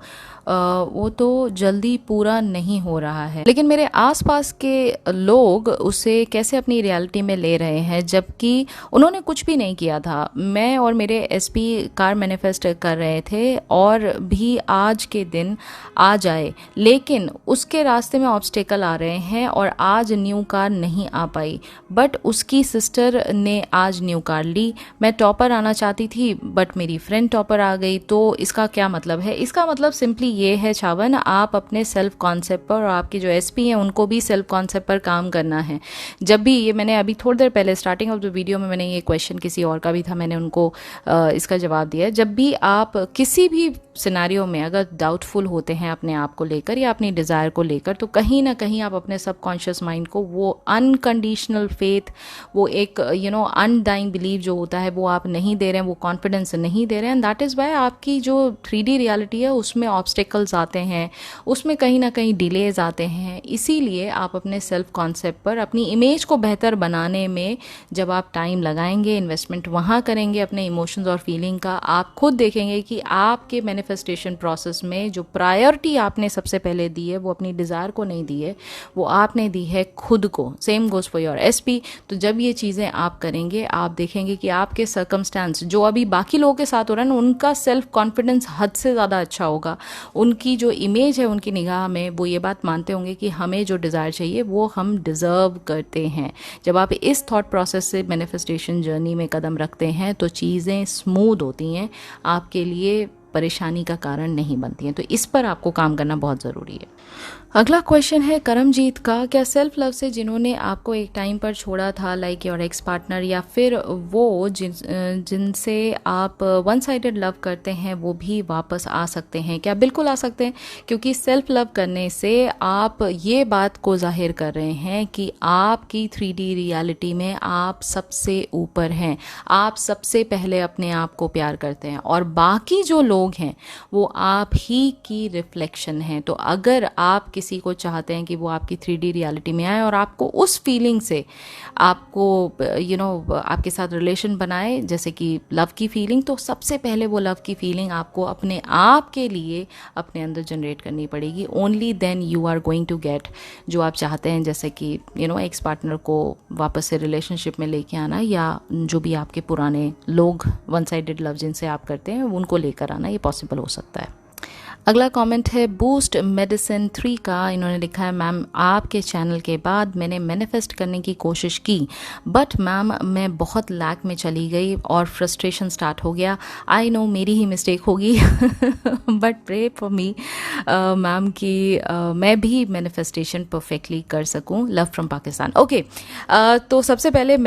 वो तो जल्दी पूरा नहीं हो रहा है, लेकिन मेरे आसपास के लोग उसे कैसे अपनी रियलिटी में ले रहे हैं, जबकि उन्होंने कुछ भी नहीं किया था। मैं और मेरे एसपी कार मैनिफेस्ट कर रहे थे और भी आज के दिन आ जाए, लेकिन उसके रास्ते में ऑब्स्टेकल आ रहे हैं और आज न्यू कार नहीं आ पाई, बट उसकी सिस्टर ने आज न्यू कार ली। मैं टॉपर आना चाहती थी बट मेरी फ्रेंड टॉपर आ गई, तो इसका क्या मतलब है? इसका मतलब सिंपली ये है छावन, आप अपने सेल्फ कॉन्सेप्ट पर और आपके जो एसपी हैं उनको भी सेल्फ कॉन्सेप्ट पर काम करना है। जब भी ये, मैंने अभी थोड़ी देर पहले स्टार्टिंग ऑफ द वीडियो में मैंने ये क्वेश्चन किसी और का भी था, मैंने उनको इसका जवाब दिया। जब भी आप किसी भी सिनेरियो में अगर डाउटफुल होते हैं अपने आप को लेकर या अपनी डिज़ायर को लेकर, तो कहीं ना कहीं आप अपने सबकॉन्शियस माइंड को वो अनकंडीशनल फेथ, वो एक अनडाइंग बिलीव जो होता है वो आप नहीं दे रहे हैं, वो कॉन्फिडेंस नहीं दे रहे हैं। एंड दैट इज़ वाई आपकी जो 3D रियलिटी है उसमें ऑब्स्टेकल्स आते हैं, उसमें कहीं ना कहीं डिलेज आते हैं। इसीलिए आप अपने सेल्फ कॉन्सेप्ट पर, अपनी इमेज को बेहतर बनाने में जब आप टाइम लगाएंगे, इन्वेस्टमेंट वहाँ करेंगे अपने इमोशंस और फीलिंग का, आप खुद देखेंगे कि आपके मैनिफेस्टेशन प्रोसेस में जो प्रायोरिटी आपने सबसे पहले दी है वो अपनी डिज़ायर को नहीं दी है, वो आपने दी है खुद को। Same goes for your SP. तो जब ये चीज़ें आप करेंगे आप देखेंगे कि आपके सर्कमस्टांस जो अभी बाकी लोगों के साथ हो रहा है ना, उनका सेल्फ कॉन्फिडेंस हद से ज़्यादा अच्छा होगा। उनकी जो इमेज है उनकी निगाह में वो ये बात मानते होंगे कि हमें जो डिज़ायर चाहिए वो हम डिज़र्व करते हैं। जब आप इस थॉट प्रोसेस से मैनिफेस्टेशन जर्नी में कदम रखते हैं तो चीज़ें स्मूथ होती हैं, आपके लिए परेशानी का कारण नहीं बनती हैं। तो इस पर आपको काम करना बहुत ज़रूरी है। अगला क्वेश्चन है करमजीत का, क्या सेल्फ लव से जिन्होंने आपको एक टाइम पर छोड़ा था, लाइक योर एक्स पार्टनर, या फिर वो जिनसे आप वन साइडेड लव करते हैं, वो भी वापस आ सकते हैं? क्या बिल्कुल आ सकते हैं, क्योंकि सेल्फ लव करने से आप ये बात को जाहिर कर रहे हैं कि आपकी 3D रियलिटी में आप सबसे ऊपर हैं, आप सबसे पहले अपने आप को प्यार करते हैं और बाकी जो लोग हैं वो आप ही की रिफ्लेक्शन हैं। तो अगर आप किसी को चाहते हैं कि वो आपकी 3D रियलिटी में आए और आपको उस फीलिंग से आपको आपके साथ रिलेशन बनाए, जैसे कि लव की फीलिंग, तो सबसे पहले वो लव की फीलिंग आपको अपने आप के लिए अपने अंदर जनरेट करनी पड़ेगी। Only then you are going to get जो आप चाहते हैं, जैसे कि एक्स पार्टनर को वापस से रिलेशनशिप में लेके आना, या जो भी आपके पुराने लोग वन साइडेड लव जिनसे आप करते हैं उनको लेकर आना, ये पॉसिबल हो सकता है। अगला कमेंट है बूस्ट मेडिसिन 3 का। इन्होंने लिखा है, मैम आपके चैनल के बाद मैंने मैनिफेस्ट करने की कोशिश की, बट मैम मैं बहुत लैक में चली गई और फ्रस्ट्रेशन स्टार्ट हो गया। आई नो मेरी ही मिस्टेक होगी but pray for me ma'am कि मैं भी मैनिफेस्टेशन परफेक्टली कर सकूं। Love from Pakistan. ओके, तो सबसे पहले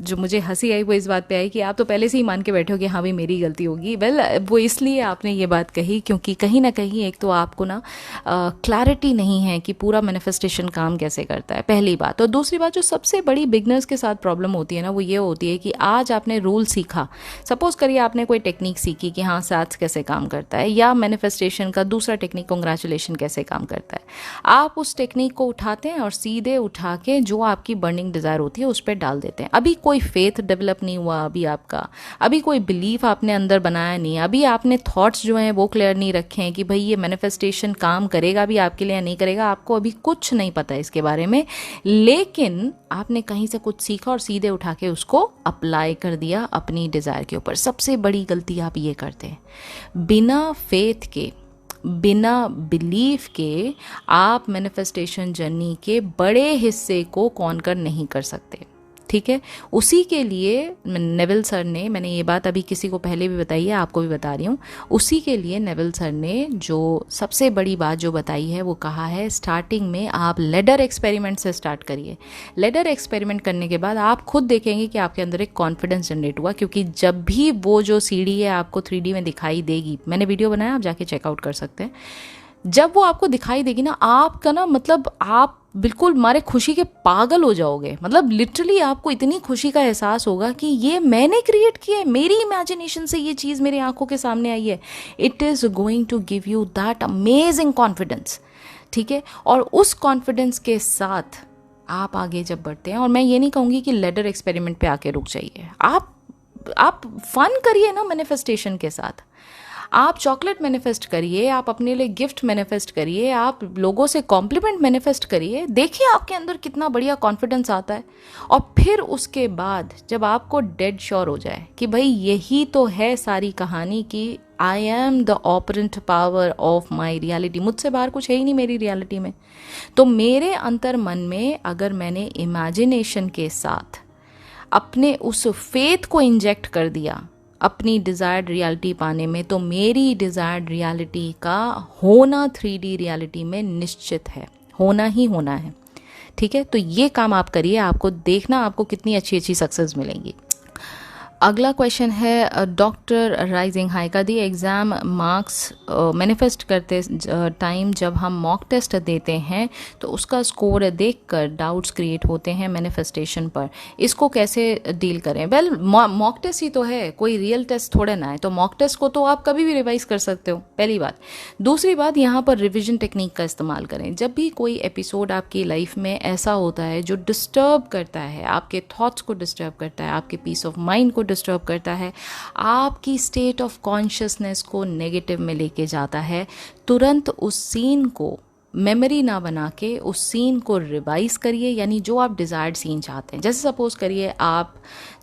जो मुझे हंसी आई वो इस बात पे आई कि आप तो पहले से ही मान के बैठे हो कि हाँ भाई मेरी गलती होगी। वेल, वो इसलिए आपने ये बात कही क्योंकि कहीं ना कहीं एक तो आपको ना क्लैरिटी नहीं है कि पूरा मैनिफेस्टेशन काम कैसे करता है, पहली बात। और दूसरी बात जो सबसे बड़ी बिगनर्स के साथ प्रॉब्लम होती है ना, वो ये होती है कि आज आपने रूल सीखा, सपोज करिए आपने कोई टेक्निक सीखी कि हाँ सैट्स कैसे काम करता है, या मैनिफेस्टेशन का दूसरा टेक्निक कांग्रेचुलेशन कैसे काम करता है। आप उस टेक्निक को उठाते हैं और सीधे उठा के जो आपकी बर्निंग डिज़ायर होती है उस पर डाल देते हैं। अभी कोई फेथ डेवलप नहीं हुआ, अभी कोई बिलीफ आपने अंदर बनाया नहीं, अभी आपने थॉट्स जो हैं वो क्लियर नहीं रखे हैं कि भाई ये मैनिफेस्टेशन काम करेगा भी आपके लिए या नहीं करेगा। आपको अभी कुछ नहीं पता है इसके बारे में, लेकिन आपने कहीं से कुछ सीखा और सीधे उठा के उसको अप्लाई कर दिया अपनी डिज़ायर के ऊपर। सबसे बड़ी गलती आप ये करते हैं, बिना फेथ के, बिना बिलीफ के आप मैनिफेस्टेशन जर्नी के बड़े हिस्से को कॉन्कर नहीं कर सकते। ठीक है, उसी के लिए नेविल सर ने, मैंने ये बात अभी किसी को पहले भी बताई है, आपको भी बता रही हूँ, उसी के लिए नेविल सर ने जो सबसे बड़ी बात जो बताई है वो कहा है स्टार्टिंग में आप लेडर एक्सपेरिमेंट से स्टार्ट करिए। लेडर एक्सपेरिमेंट करने के बाद आप खुद देखेंगे कि आपके अंदर एक कॉन्फिडेंस जनरेट हुआ, क्योंकि जब भी वो जो सीढ़ी है आपको 3D में दिखाई देगी, मैंने वीडियो बनाया आप जाके चेकआउट कर सकते हैं, जब वो आपको दिखाई देगी ना, आपका ना मतलब आप बिल्कुल मारे खुशी के पागल हो जाओगे। मतलब लिटरली आपको इतनी खुशी का एहसास होगा कि ये मैंने क्रिएट किया है, मेरी इमेजिनेशन से ये चीज़ मेरी आंखों के सामने आई है। It is going to give you that amazing confidence. ठीक है, और उस कॉन्फिडेंस के साथ आप आगे जब बढ़ते हैं, और मैं ये नहीं कहूँगी कि लेडर एक्सपेरिमेंट पे आके रुक जाइए, आप फन करिए ना मैनिफेस्टेशन के साथ। आप चॉकलेट मैनिफेस्ट करिए, आप अपने लिए गिफ्ट मैनिफेस्ट करिए, आप लोगों से कॉम्प्लीमेंट मैनिफेस्ट करिए, देखिए आपके अंदर कितना बढ़िया कॉन्फिडेंस आता है। और फिर उसके बाद जब आपको डेड श्योर हो जाए कि भाई यही तो है सारी कहानी कि I am the operant power of my reality, मुझसे बाहर कुछ है ही नहीं मेरी रियलिटी में, तो मेरे अंतर मन में अगर मैंने इमेजिनेशन के साथ अपने उस फेथ को इंजेक्ट कर दिया अपनी डिज़ायर्ड रियलिटी पाने में, तो मेरी डिज़ायर्ड रियलिटी का होना 3D रियलिटी में निश्चित है, होना ही होना है। ठीक है, तो ये काम आप करिए, आपको देखना आपको कितनी अच्छी अच्छी सक्सेस मिलेंगी। अगला क्वेश्चन है डॉक्टर राइजिंग हाई का, दी एग्ज़ाम मार्क्स मैनिफेस्ट करते टाइम जब हम मॉक टेस्ट देते हैं तो उसका स्कोर देखकर डाउट्स क्रिएट होते हैं मैनिफेस्टेशन पर, इसको कैसे डील करें? वेल, मॉक टेस्ट ही तो है, कोई रियल टेस्ट थोड़े ना है, तो मॉक टेस्ट को तो आप कभी भी रिवाइज कर सकते हो, पहली बात। दूसरी बात, यहाँ पर रिविजन टेक्निक का इस्तेमाल करें। जब भी कोई एपिसोड आपकी लाइफ में ऐसा होता है जो डिस्टर्ब करता है, आपके थॉट्स को डिस्टर्ब करता है, आपके पीस ऑफ माइंड को डिस्टर्ब करता है, आपकी स्टेट ऑफ कॉन्शियसनेस को नेगेटिव में लेके जाता है, तुरंत उस सीन को मेमोरी ना बना के उस सीन को रिवाइज करिए, यानी जो आप डिज़ायर्ड सीन चाहते हैं। जैसे सपोज करिए आप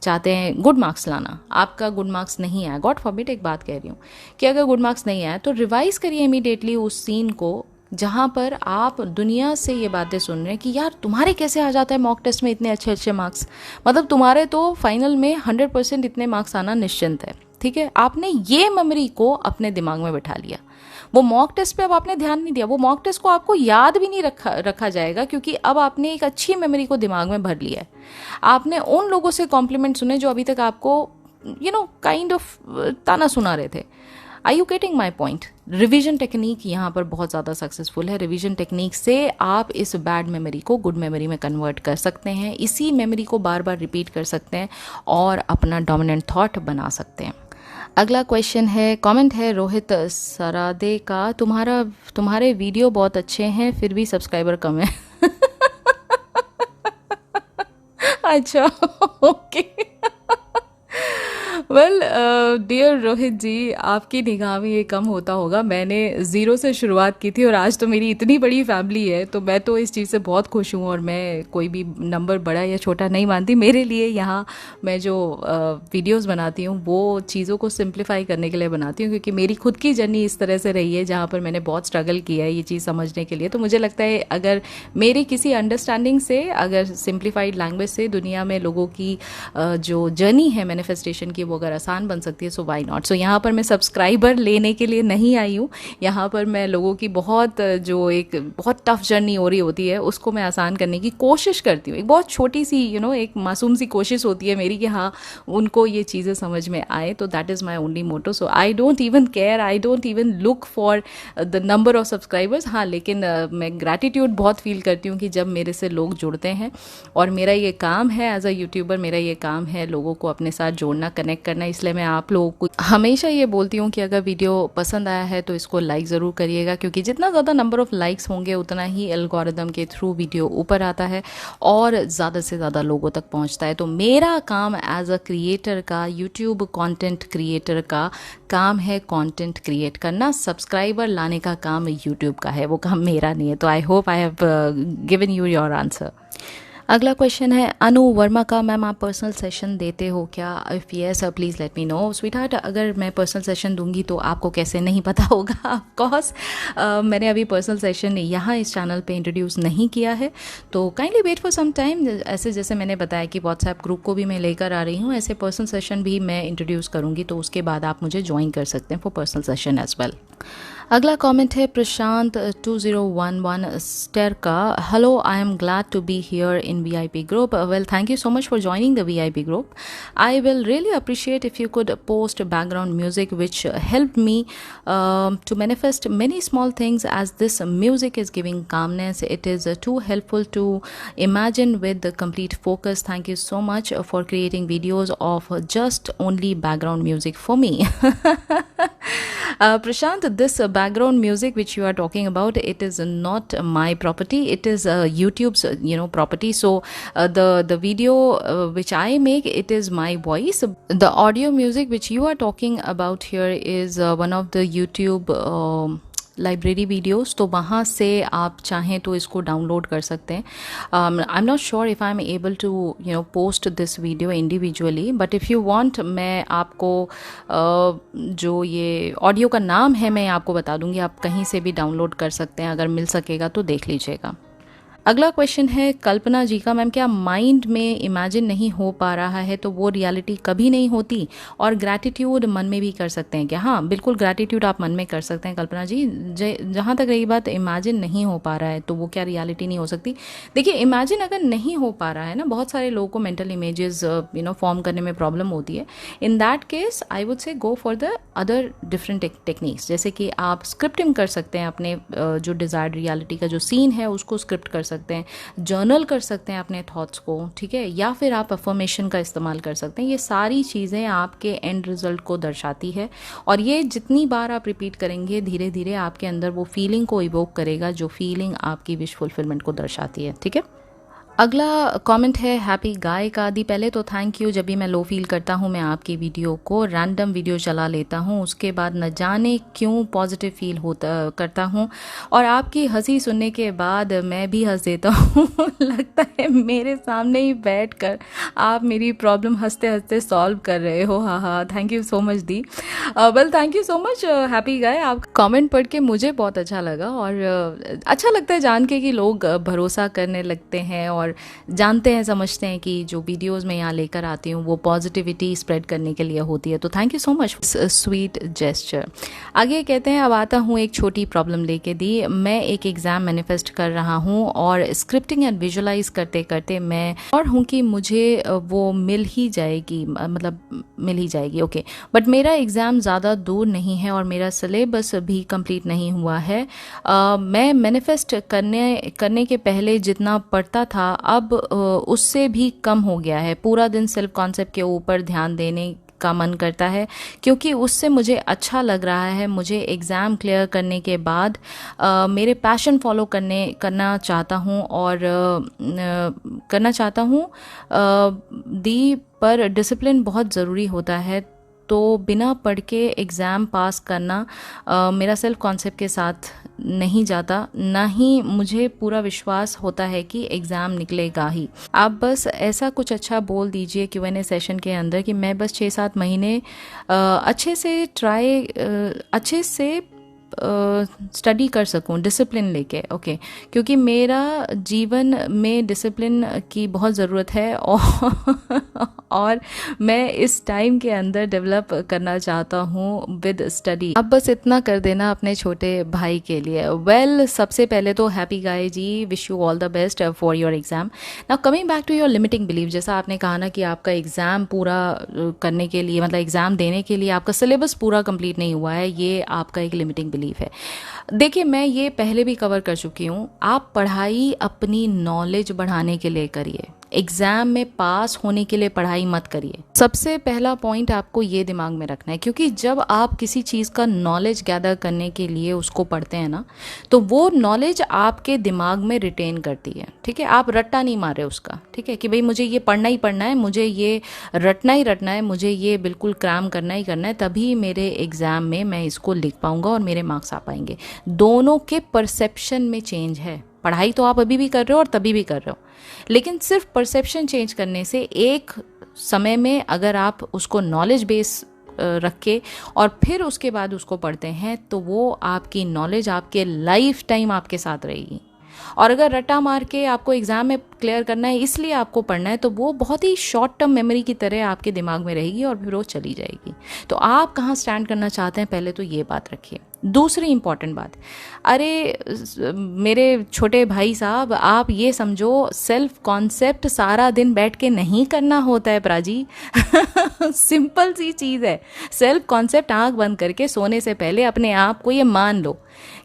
चाहते हैं गुड मार्क्स लाना, आपका गुड मार्क्स नहीं आया, गॉड फॉरबिड एक बात कह रही हूँ कि अगर गुड मार्क्स नहीं आया तो रिवाइज करिए इमीडिएटली उस सीन को जहाँ पर आप दुनिया से ये बातें सुन रहे हैं कि यार तुम्हारे कैसे आ जाता है मॉक टेस्ट में इतने अच्छे अच्छे मार्क्स, मतलब तुम्हारे तो फाइनल में 100% इतने मार्क्स आना निश्चिंत है। ठीक है, आपने ये मेमोरी को अपने दिमाग में बिठा लिया, वो मॉक टेस्ट पे अब आपने ध्यान नहीं दिया, वो मॉक टेस्ट को आपको याद भी नहीं रखा जाएगा, क्योंकि अब आपने एक अच्छी मेमोरी को दिमाग में भर लिया है। आपने उन लोगों से कॉम्प्लीमेंट सुने जो अभी तक आपको काइंड ऑफ ताना सुना रहे थे। I you getting my point? Revision technique यहाँ पर बहुत ज़्यादा सक्सेसफुल है। रिविजन टेक्निक से आप इस बैड मेमोरी को गुड मेमोरी में कन्वर्ट कर सकते हैं, इसी मेमोरी को बार बार रिपीट कर सकते हैं और अपना डोमिनेंट थॉट बना सकते हैं। अगला क्वेश्चन है, कमेंट है रोहित सरादे का, तुम्हारे वीडियो बहुत अच्छे हैं फिर भी सब्सक्राइबर कम है। अच्छा, ओके। वेल डियर रोहित जी, आपकी निगाह में ये कम होता होगा। मैंने ज़ीरो से शुरुआत की थी और आज तो मेरी इतनी बड़ी फैमिली है, तो मैं तो इस चीज़ से बहुत खुश हूँ और मैं कोई भी नंबर बड़ा या छोटा नहीं मानती। मेरे लिए यहाँ मैं जो वीडियोस बनाती हूँ वो चीज़ों को सिंप्लीफाई करने के लिए बनाती हूँ, क्योंकि मेरी खुद की जर्नी इस तरह से रही है जहाँ पर मैंने बहुत स्ट्रगल किया है ये चीज़ समझने के लिए। तो मुझे लगता है अगर मेरी किसी अंडरस्टैंडिंग से, अगर सिंप्लीफाइड लैंग्वेज से दुनिया में लोगों की जो जर्नी है मैनिफेस्टेशन की वो अगर आसान बन सकती है, सो वाई नॉट। सो यहाँ पर मैं सब्सक्राइबर लेने के लिए नहीं आई हूँ, यहाँ पर मैं लोगों की बहुत टफ जर्नी हो रही होती है उसको मैं आसान करने की कोशिश करती हूँ। एक बहुत छोटी सी एक मासूम सी कोशिश होती है मेरी कि हाँ उनको ये चीज़ें समझ में आए। तो that is my only motto. So I don't even care, I don't even look for the number of subscribers. हाँ, लेकिन मैं ग्रैटिट्यूड बहुत फील करती हूँ कि जब मेरे से लोग जुड़ते हैं, और मेरा ये काम है एज अ यूट्यूबर, मेरा ये काम है लोगों को अपने साथ जोड़ना, कनेक्ट करना। इसलिए मैं आप लोगों को हमेशा ये बोलती हूँ कि अगर वीडियो पसंद आया है तो इसको लाइक ज़रूर करिएगा, क्योंकि जितना ज़्यादा नंबर ऑफ़ लाइक्स होंगे उतना ही एल्गोरिदम के थ्रू वीडियो ऊपर आता है और ज़्यादा से ज़्यादा लोगों तक पहुँचता है। तो मेरा काम एज अ क्रिएटर का, यूट्यूब कंटेंट क्रिएटर का काम है कंटेंट क्रिएट करना। सब्सक्राइबर लाने का काम यूट्यूब का है, वो काम मेरा नहीं है। तो I hope I have given you your answer. अगला क्वेश्चन है अनु वर्मा का, मैम आप पर्सनल सेशन देते हो क्या? If yes please let me know. Sweetheart, अगर मैं पर्सनल सेशन दूंगी तो आपको कैसे नहीं पता होगा? ऑफ कोर्स मैंने अभी पर्सनल सेशन यहाँ इस चैनल पे इंट्रोड्यूस नहीं किया है, तो kindly wait for some time. ऐसे जैसे मैंने बताया कि व्हाट्सएप ग्रुप को भी मैं लेकर आ रही हूँ, ऐसे पर्सनल सेशन भी मैं इंट्रोड्यूस करूँगी, तो उसके बाद आप मुझे ज्वाइन कर सकते हैं for personal session as well. अगला कमेंट है प्रशांत 2011 स्टेर का, hello I am glad to be here in VIP group. Well, thank you so much for joining the VIP group. I will really appreciate if you could post background music which helped me to manifest many small things, as this music is giving calmness. It is too helpful to imagine with the complete focus. Thank you so much for creating videos of just only background music for me. Prashant, this background music which you are talking about, it is not my property. It is YouTube's property. So the video which I make, it is my voice. The audio music which you are talking about here is one of the YouTube library videos, तो वहाँ से आप चाहें तो इसको download कर सकते हैं। I am not sure if I am able to post this video individually, but if you want मैं आपको जो ये ऑडियो का नाम है मैं आपको बता दूंगी, आप कहीं से भी डाउनलोड कर सकते हैं, अगर मिल सकेगा तो देख लीजिएगा। अगला क्वेश्चन है कल्पना जी का, मैम क्या माइंड में इमेजिन नहीं हो पा रहा है तो वो रियलिटी कभी नहीं होती? और ग्रैटिट्यूड मन में भी कर सकते हैं क्या? हाँ, बिल्कुल ग्रैटिट्यूड आप मन में कर सकते हैं कल्पना जी। जहाँ तक रही बात इमेजिन नहीं हो पा रहा है तो वो क्या रियलिटी नहीं हो सकती? देखिए, इमेजिन अगर नहीं हो पा रहा है ना, बहुत सारे लोगों को मेंटल इमेजेस फॉर्म करने में प्रॉब्लम होती है। In that case I would say go for the other different techniques, जैसे कि आप स्क्रिप्टिंग कर सकते हैं अपने जो डिजायर्ड रियलिटी का जो सीन है उसको स्क्रिप्ट कर सकते हैं, जर्नल कर सकते हैं अपने थॉट्स को, ठीक है, या फिर आप अफर्मेशन का इस्तेमाल कर सकते हैं। ये सारी चीज़ें आपके एंड रिजल्ट को दर्शाती है, और ये जितनी बार आप रिपीट करेंगे धीरे धीरे आपके अंदर वो फीलिंग को इवोक करेगा जो फीलिंग आपकी विश फुलफिलमेंट को दर्शाती है। ठीक है, अगला कमेंट है हैप्पी गाय का। दी पहले तो थैंक यू। जब भी मैं लो फील करता हूँ मैं आपकी वीडियो को रैंडम वीडियो चला लेता हूँ, उसके बाद न जाने क्यों पॉजिटिव फील होता करता हूँ और आपकी हंसी सुनने के बाद मैं भी हंस देता हूँ लगता है मेरे सामने ही बैठकर आप मेरी प्रॉब्लम हंसते हंसते सॉल्व कर रहे हो। हाँ हाँ, थैंक यू सो मच दी। Well thank you so much happy guy. आप कमेंट पढ़ के मुझे बहुत अच्छा लगा और अच्छा लगता है जान के कि लोग भरोसा करने लगते हैं और जानते हैं, समझते हैं कि जो वीडियोस मैं यहाँ लेकर आती हूँ वो पॉजिटिविटी स्प्रेड करने के लिए होती है। तो thank you so much sweet gesture. आगे कहते हैं अब आता हूँ एक छोटी प्रॉब्लम लेके दी। मैं एक एग्ज़ाम मैनिफेस्ट कर रहा हूँ और स्क्रिप्टिंग एंड विजुलाइज करते करते मैं और हूँ कि मुझे वो मिल ही जाएगी, मतलब मिल ही जाएगी, ओके। बट मेरा एग्ज़ाम ज़्यादा दूर नहीं है और मेरा सिलेबस भी कंप्लीट नहीं हुआ है। मैं मैनिफेस्ट करने के पहले जितना पढ़ता था अब उससे भी कम हो गया है। पूरा दिन सेल्फ कॉन्सेप्ट के ऊपर ध्यान देने का मन करता है क्योंकि उससे मुझे अच्छा लग रहा है। मुझे एग्ज़ाम क्लियर करने के बाद मेरे पैशन फॉलो करना चाहता हूँ और करना चाहता हूँ दी, पर डिसिप्लिन बहुत ज़रूरी होता है। तो बिना पढ़ के एग्ज़ाम पास करना मेरा सेल्फ कॉन्सेप्ट के साथ नहीं जाता, ना ही मुझे पूरा विश्वास होता है कि एग्ज़ाम निकलेगा ही। आप बस ऐसा कुछ अच्छा बोल दीजिए Q&A सेशन के अंदर कि मैं बस 6-7 महीने अच्छे से स्टडी कर सकूं डिसिप्लिन लेके, ओके। क्योंकि मेरा जीवन में डिसिप्लिन की बहुत ज़रूरत है और मैं इस टाइम के अंदर डेवलप करना चाहता हूँ विद स्टडी। अब बस इतना कर देना अपने छोटे भाई के लिए। वेल सबसे पहले तो Happy Guy ji, wish you all the best for your exam. Now coming back to your limiting belief, जैसा आपने कहा ना कि आपका एग्ज़ाम पूरा करने के लिए, मतलब एग्ज़ाम देने के लिए आपका सिलेबस पूरा कंप्लीट नहीं हुआ है, ये आपका एक लिमिटिंग बिलीफ है। देखिए मैं ये पहले भी कवर कर चुकी हूँ। आप पढ़ाई अपनी नॉलेज बढ़ाने के लिए करिए, एग्जाम में पास होने के लिए पढ़ाई मत करिए। सबसे पहला पॉइंट आपको ये दिमाग में रखना है, क्योंकि जब आप किसी चीज़ का नॉलेज गैदर करने के लिए उसको पढ़ते हैं ना, तो वो नॉलेज आपके दिमाग में रिटेन करती है, ठीक है। आप रट्टा नहीं मारे उसका, ठीक है, कि भाई मुझे ये पढ़ना ही पढ़ना है, मुझे ये रटना ही रटना है, मुझे ये बिल्कुल क्रैम करना ही करना है, तभी मेरे एग्ज़ाम में मैं इसको लिख पाऊंगा और मेरे मार्क्स आ पाएंगे। दोनों के परसेप्शन में चेंज है। पढ़ाई तो आप अभी भी कर रहे हो और तभी भी कर रहे हो, लेकिन सिर्फ परसेप्शन चेंज करने से एक समय में अगर आप उसको नॉलेज बेस रख के और फिर उसके बाद उसको पढ़ते हैं तो वो आपकी नॉलेज आपके लाइफ टाइम आपके साथ रहेगी। और अगर रट्टा मार के आपको एग्ज़ाम में क्लियर करना है इसलिए आपको पढ़ना है, तो वो बहुत ही शॉर्ट टर्म मेमोरी की तरह आपके दिमाग में रहेगी और फिर वो चली जाएगी। तो आप कहाँ स्टैंड करना चाहते हैं पहले तो ये बात रखिए। दूसरी इंपॉर्टेंट बात, अरे मेरे छोटे भाई साहब, आप ये समझो सेल्फ कॉन्सेप्ट सारा दिन बैठ के नहीं करना होता है प्राजी सिंपल सी चीज़ है। सेल्फ कॉन्सेप्ट आंख बंद करके सोने से पहले अपने आप को ये मान लो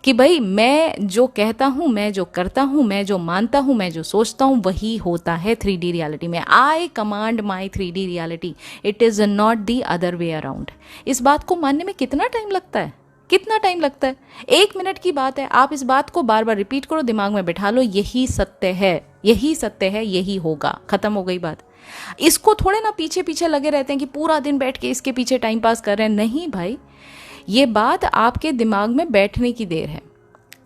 कि भाई मैं जो कहता हूँ, मैं जो करता हूँ, मैं जो मानता हूँ, मैं जो सोचता हूँ, वही होता है 3D रियलिटी में। आई command my 3D reality, it is not the other way around. इस बात को मानने में कितना टाइम लगता है? कितना टाइम लगता है? 1 मिनट की बात है। आप इस बात को बार बार रिपीट करो, दिमाग में बैठा लो, यही सत्य है, यही सत्य है, यही होगा, खत्म हो गई बात। इसको थोड़े ना पीछे पीछे लगे रहते हैं कि पूरा दिन बैठ के इसके पीछे टाइम पास कर रहे हैं। नहीं भाई, ये बात आपके दिमाग में बैठने की देर है।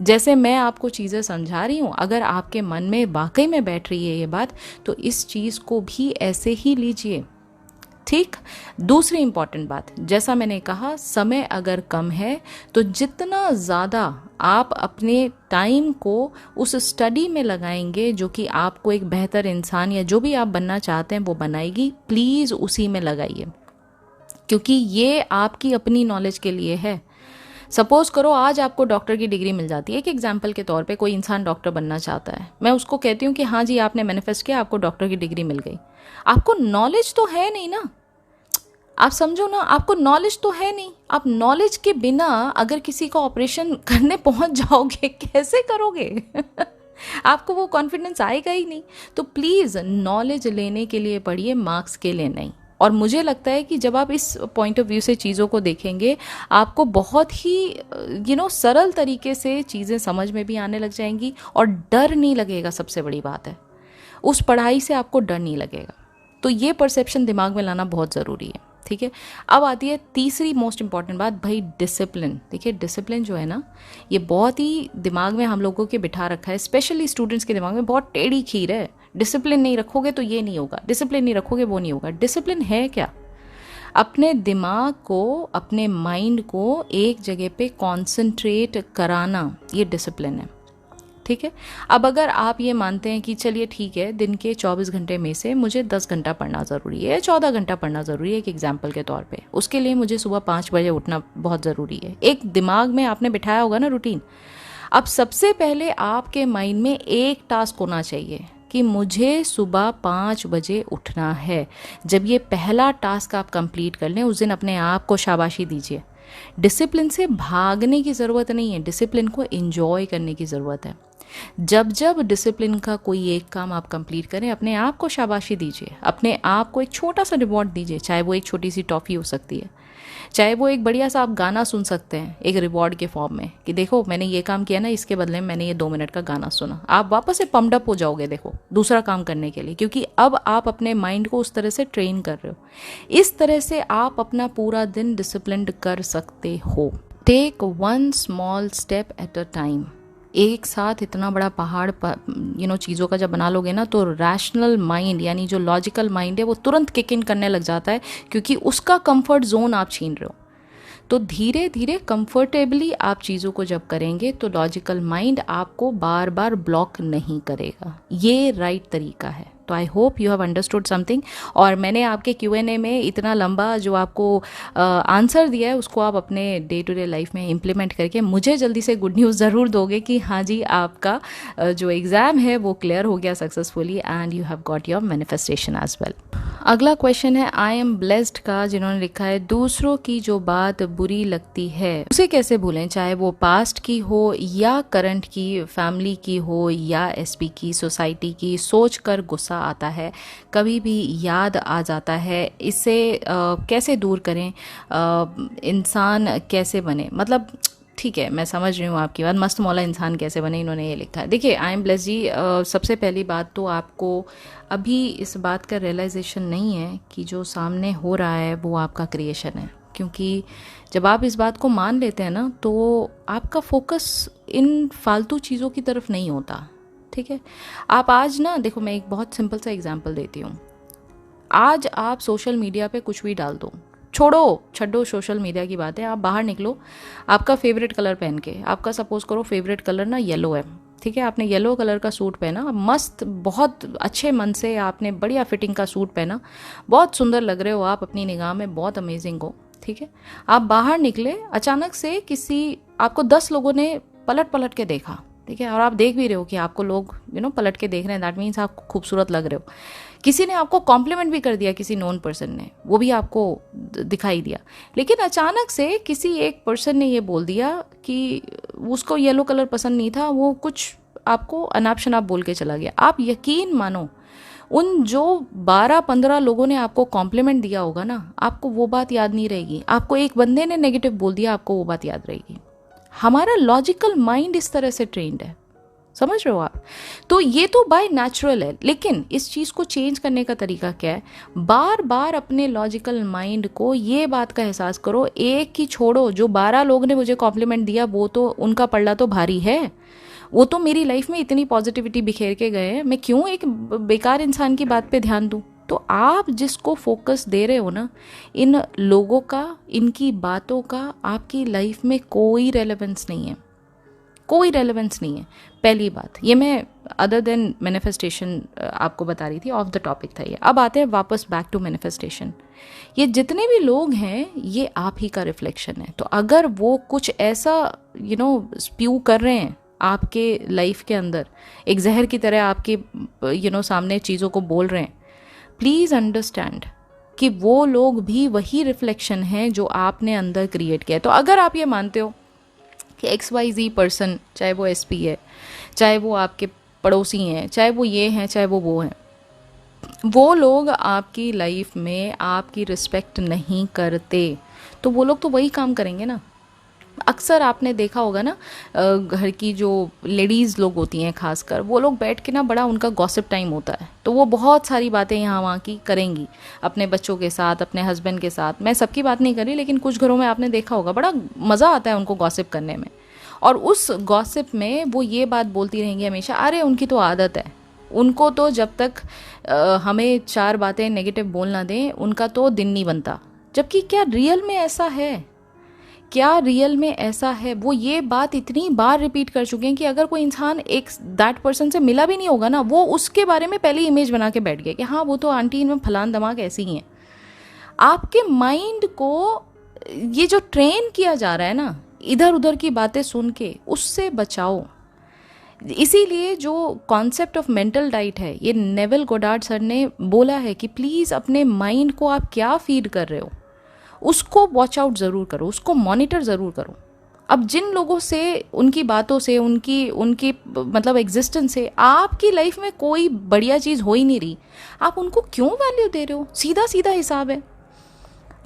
जैसे मैं आपको चीज़ें समझा रही हूँ, अगर आपके मन में वाकई में बैठ रही है ये बात, तो इस चीज़ को भी ऐसे ही लीजिए, ठीक। दूसरी इंपॉर्टेंट बात, जैसा मैंने कहा, समय अगर कम है तो जितना ज़्यादा आप अपने टाइम को उस स्टडी में लगाएंगे जो कि आपको एक बेहतर इंसान या जो भी आप बनना चाहते हैं वो बनाएगी, प्लीज़ उसी में लगाइए, क्योंकि ये आपकी अपनी नॉलेज के लिए है। सपोज करो आज आपको डॉक्टर की डिग्री मिल जाती है, एक एग्जाम्पल के तौर पे कोई इंसान डॉक्टर बनना चाहता है, मैं उसको कहती हूँ कि हाँ जी आपने मैनिफेस्ट किया, आपको डॉक्टर की डिग्री मिल गई। आपको नॉलेज तो है नहीं ना, आप समझो ना, आपको नॉलेज तो है नहीं। आप नॉलेज के बिना अगर किसी का ऑपरेशन करने पहुंच जाओगे, कैसे करोगे आपको वो कॉन्फिडेंस आएगा ही नहीं। तो प्लीज़ नॉलेज लेने के लिए पढ़िए, मार्क्स के लिए नहीं। और मुझे लगता है कि जब आप इस पॉइंट ऑफ व्यू से चीज़ों को देखेंगे, आपको बहुत ही सरल तरीके से चीज़ें समझ में भी आने लग जाएंगी और डर नहीं लगेगा। सबसे बड़ी बात है, उस पढ़ाई से आपको डर नहीं लगेगा। तो ये परसेप्शन दिमाग में लाना बहुत ज़रूरी है, ठीक है। अब आती है तीसरी मोस्ट इंपॉर्टेंट बात, भाई डिसिप्लिन। देखिए डिसिप्लिन जो है ना, ये बहुत ही दिमाग में हम लोगों के बिठा रखा है, स्पेशली स्टूडेंट्स के दिमाग में बहुत टेढ़ी खीर है। डिसिप्लिन नहीं रखोगे तो ये नहीं होगा, डिसिप्लिन नहीं रखोगे वो नहीं होगा। डिसिप्लिन है क्या? अपने दिमाग को, अपने माइंड को एक जगह पे कॉन्सेंट्रेट कराना, ये डिसिप्लिन है, ठीक है। अब अगर आप ये मानते हैं कि चलिए ठीक है, दिन के 24 घंटे में से मुझे 10 घंटा पढ़ना ज़रूरी है, 14 घंटा पढ़ना ज़रूरी है, एक एग्जाम्पल के तौर पे, उसके लिए मुझे सुबह 5 बजे उठना बहुत ज़रूरी है, एक दिमाग में आपने बिठाया होगा ना रूटीन। अब सबसे पहले आपके माइंड में एक टास्क होना चाहिए कि मुझे सुबह 5 बजे उठना है। जब ये पहला टास्क आप कंप्लीट कर लें, उस दिन अपने आप को शाबाशी दीजिए। डिसिप्लिन से भागने की ज़रूरत नहीं है, डिसिप्लिन को एंजॉय करने की ज़रूरत है। जब जब डिसिप्लिन का कोई एक काम आप कंप्लीट करें, अपने आप को शाबाशी दीजिए, अपने आप को एक छोटा सा रिवॉर्ड दीजिए, चाहे वो एक छोटी सी टॉफ़ी हो सकती है, चाहे वो एक बढ़िया सा आप गाना सुन सकते हैं एक रिवॉर्ड के फॉर्म में कि देखो मैंने ये काम किया ना, इसके बदले में मैंने ये 2 मिनट का गाना सुना। आप वापस से पम्प्ड अप हो जाओगे देखो दूसरा काम करने के लिए, क्योंकि अब आप अपने माइंड को उस तरह से ट्रेन कर रहे हो। इस तरह से आप अपना पूरा दिन डिसिप्लिन्ड कर सकते हो। Take one small step at a time. एक साथ इतना बड़ा पहाड़ चीज़ों का जब बना लोगे ना, तो रैशनल माइंड यानी जो लॉजिकल माइंड है वो तुरंत किक इन करने लग जाता है, क्योंकि उसका कंफर्ट जोन आप छीन रहे हो। तो धीरे धीरे कंफर्टेबली आप चीज़ों को जब करेंगे तो लॉजिकल माइंड आपको बार बार ब्लॉक नहीं करेगा। ये राइट तरीका है। तो आई hope you have understood something. और मैंने आपके Q&A में इतना लंबा जो आपको आंसर दिया है, उसको आप अपने डे टू डे लाइफ में इम्प्लीमेंट करके मुझे जल्दी से गुड न्यूज़ ज़रूर दोगे कि हाँ जी, आपका जो एग्ज़ाम है वो क्लियर हो गया successfully and you have got your manifestation as well. अगला क्वेश्चन है आई एम ब्लेस्ड का, जिन्होंने लिखा है दूसरों की जो बात बुरी लगती है उसे कैसे भूलें, चाहे वो पास्ट की हो या करंट की, फैमिली की हो या SP की, सोसाइटी की। सोच कर गुस्सा आता है, कभी भी याद आ जाता है, इसे कैसे दूर करें, इंसान कैसे बने। मतलब ठीक है, मैं समझ रही हूँ आपकी बात, मस्त मौला इंसान कैसे बने, इन्होंने ये लिखा है। देखिए आई एम ब्लेस्ड जी, सबसे पहली बात तो आपको अभी इस बात का रियलाइजेशन नहीं है कि जो सामने हो रहा है वो आपका क्रिएशन है। क्योंकि जब आप इस बात को मान लेते हैं ना, तो आपका फोकस इन फालतू चीज़ों की तरफ नहीं होता, ठीक है। आप आज ना देखो, मैं एक बहुत सिंपल सा एग्जांपल देती हूँ। आज आप सोशल मीडिया पे कुछ भी डाल दो, छड्डो सोशल मीडिया की बात है, आप बाहर निकलो आपका फेवरेट कलर पहन के, आपका सपोज करो फेवरेट कलर ना येलो है, ठीक है। आपने येलो कलर का सूट पहना, मस्त बहुत अच्छे मन से आपने बढ़िया फिटिंग का सूट पहना, बहुत सुंदर लग रहे हो आप, अपनी निगाह में बहुत अमेजिंग हो, ठीक है। आप बाहर निकले, अचानक से आपको 10 लोगों ने पलट के देखा, ठीक है। और आप देख भी रहे हो कि आपको लोग पलट के देख रहे हैं, दैट मीन्स आप खूबसूरत लग रहे हो। किसी ने आपको कॉम्प्लीमेंट भी कर दिया, किसी नॉन पर्सन ने, वो भी आपको दिखाई दिया। लेकिन अचानक से किसी एक पर्सन ने ये बोल दिया कि उसको येलो कलर पसंद नहीं था, वो कुछ आपको अनाप शनाप बोल के चला गया। आप यकीन मानो, उन जो 12-15 लोगों ने आपको कॉम्प्लीमेंट दिया होगा ना, आपको वो बात याद नहीं रहेगी। आपको एक बंदे ने नेगेटिव बोल दिया, आपको वो बात याद रहेगी। हमारा लॉजिकल माइंड इस तरह से ट्रेंड है, समझ रहे हो आप। तो ये तो बाय नेचुरल है, लेकिन इस चीज़ को चेंज करने का तरीका क्या है? बार बार अपने लॉजिकल माइंड को ये बात का एहसास करो, एक ही छोड़ो, जो 12 लोग ने मुझे कॉम्प्लीमेंट दिया वो तो उनका पल्ला तो भारी है, वो तो मेरी लाइफ में इतनी पॉजिटिविटी बिखेर के गए हैं, मैं क्यों एक बेकार इंसान की बात पे ध्यान दूँ। तो आप जिसको फोकस दे रहे हो ना, इन लोगों का, इनकी बातों का आपकी लाइफ में कोई रेलेवेंस नहीं है, कोई रेलेवेंस नहीं है। पहली बात ये मैं अदर देन मैनिफेस्टेशन आपको बता रही थी, ऑफ द टॉपिक था ये। अब आते हैं वापस बैक टू मैनिफेस्टेशन। ये जितने भी लोग हैं ये आप ही का रिफ्लेक्शन है। तो अगर वो कुछ ऐसा स्प्यू कर रहे हैं आपके लाइफ के अंदर, एक जहर की तरह आपके सामने चीज़ों को बोल रहे हैं, प्लीज़ अंडरस्टैंड कि वो लोग भी वही रिफ्लेक्शन है जो आपने अंदर क्रिएट किया है। तो अगर आप ये मानते हो कि XYZ पर्सन, चाहे वो SP है, चाहे वो आपके पड़ोसी हैं, चाहे वो ये हैं, चाहे वो हैं, वो लोग आपकी लाइफ में आपकी रिस्पेक्ट नहीं करते, तो वो लोग तो वही काम करेंगे ना। अक्सर आपने देखा होगा ना, घर की जो लेडीज़ लोग होती हैं खासकर, वो लोग बैठ के ना बड़ा उनका गॉसिप टाइम होता है, तो वो बहुत सारी बातें यहाँ वहाँ की करेंगी अपने बच्चों के साथ, अपने हस्बैंड के साथ। मैं सबकी बात नहीं कर रही, लेकिन कुछ घरों में आपने देखा होगा बड़ा मज़ा आता है उनको गॉसिप करने में। और उस गॉसिप में वो ये बात बोलती रहेंगी हमेशा, अरे उनकी तो आदत है, उनको तो जब तक हमें चार बातें नेगेटिव बोल ना दें उनका तो दिन नहीं बनता। जबकि क्या रियल में ऐसा है? क्या रियल में ऐसा है? वो ये बात इतनी बार रिपीट कर चुके हैं कि अगर कोई इंसान एक दैट पर्सन से मिला भी नहीं होगा ना, वो उसके बारे में पहले इमेज बना के बैठ गया कि हाँ वो तो आंटी में फलान दमाग ऐसी ही हैं। आपके माइंड को ये जो ट्रेन किया जा रहा है ना इधर उधर की बातें सुन के, उससे बचाओ। इसीलिए जो कॉन्सेप्ट ऑफ मेंटल डाइट है, ये नेविल गोडार्ड सर ने बोला है कि प्लीज़ अपने माइंड को आप क्या फीड कर रहे हो उसको वॉच आउट ज़रूर करो, उसको मॉनिटर ज़रूर करो। अब जिन लोगों से, उनकी बातों से, उनकी उनकी मतलब एग्जिस्टेंस से आपकी लाइफ में कोई बढ़िया चीज़ हो ही नहीं रही, आप उनको क्यों वैल्यू दे रहे हो? सीधा सीधा हिसाब है।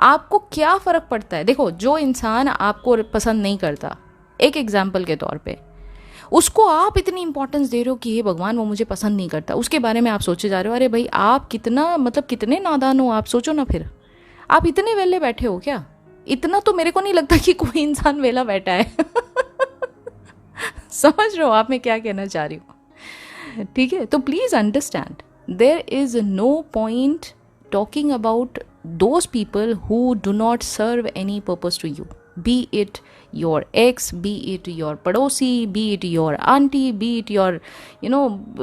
आपको क्या फ़र्क पड़ता है? देखो, जो इंसान आपको पसंद नहीं करता, एक एग्जाम्पल के तौर पे, उसको आप इतनी इंपॉर्टेंस दे रहे हो कि हे भगवान वो मुझे पसंद नहीं करता, उसके बारे में आप सोचे जा रहे हो। अरे भाई आप कितना मतलब कितने नादान हो आप, सोचो ना। फिर आप इतने वेले बैठे हो क्या? इतना तो मेरे को नहीं लगता कि कोई इंसान वेला बैठा है। समझ रहे हो आप मैं क्या कहना चाह रही हूँ? ठीक है, तो please understand, there is no point talking about those people who do not serve any purpose to you, be it your ex, be it your पड़ोसी, be it your aunty, be it your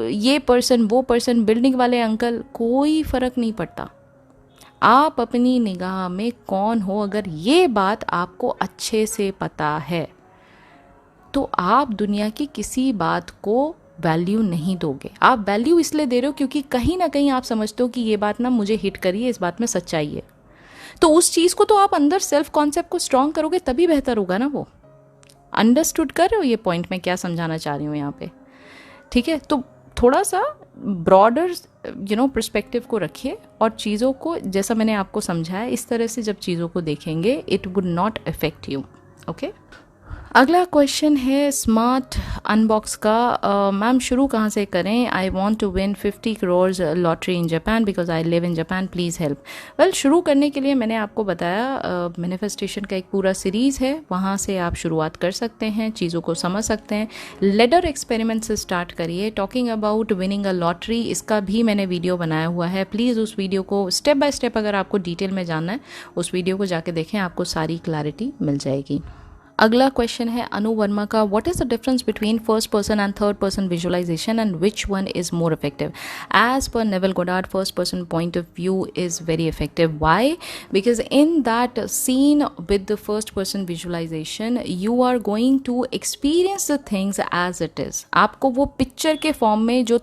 ये person, वो person, building वाले uncle, कोई फ़र्क नहीं पड़ता। आप अपनी निगाह में कौन हो, अगर ये बात आपको अच्छे से पता है तो आप दुनिया की किसी बात को वैल्यू नहीं दोगे। आप वैल्यू इसलिए दे रहे हो क्योंकि कहीं ना कहीं आप समझते हो कि ये बात ना मुझे हिट करी है, इस बात में सच्चाई है। तो उस चीज़ को तो आप अंदर सेल्फ कॉन्सेप्ट को स्ट्रॉन्ग करोगे तभी बेहतर होगा ना। वो अंडरस्टूड कर रहे हो ये पॉइंट मैं क्या समझाना चाह रही हूँ यहाँ पे? ठीक है, तो थोड़ा सा ब्रॉडर पर्सपेक्टिव को रखिए और चीज़ों को, जैसा मैंने आपको समझाया, इस तरह से जब चीज़ों को देखेंगे it would not affect you. Okay, अगला क्वेश्चन है स्मार्ट अनबॉक्स का। मैम शुरू कहाँ से करें? I want to win 50 crores lottery in Japan because I live in Japan, please help. Well, शुरू करने के लिए मैंने आपको बताया मैनिफेस्टेशन का एक पूरा सीरीज़ है, वहाँ से आप शुरुआत कर सकते हैं, चीज़ों को समझ सकते हैं। लेडर एक्सपेरिमेंट से स्टार्ट करिए। Talking about winning a lottery, इसका भी मैंने वीडियो बनाया हुआ है, प्लीज़ उस वीडियो को स्टेप बाय स्टेप अगर आपको डिटेल में जानना है उस वीडियो को जाके देखें, आपको सारी क्लैरिटी मिल जाएगी। अगला क्वेश्चन है अनु वर्मा का, what is the difference between first person and third person visualization and which one is more effective? As per Neville Goddard, first person point of view is very effective. Why? Because in that scene with the first person visualization you are going to experience the things as it is. आपको वो picture के form में जो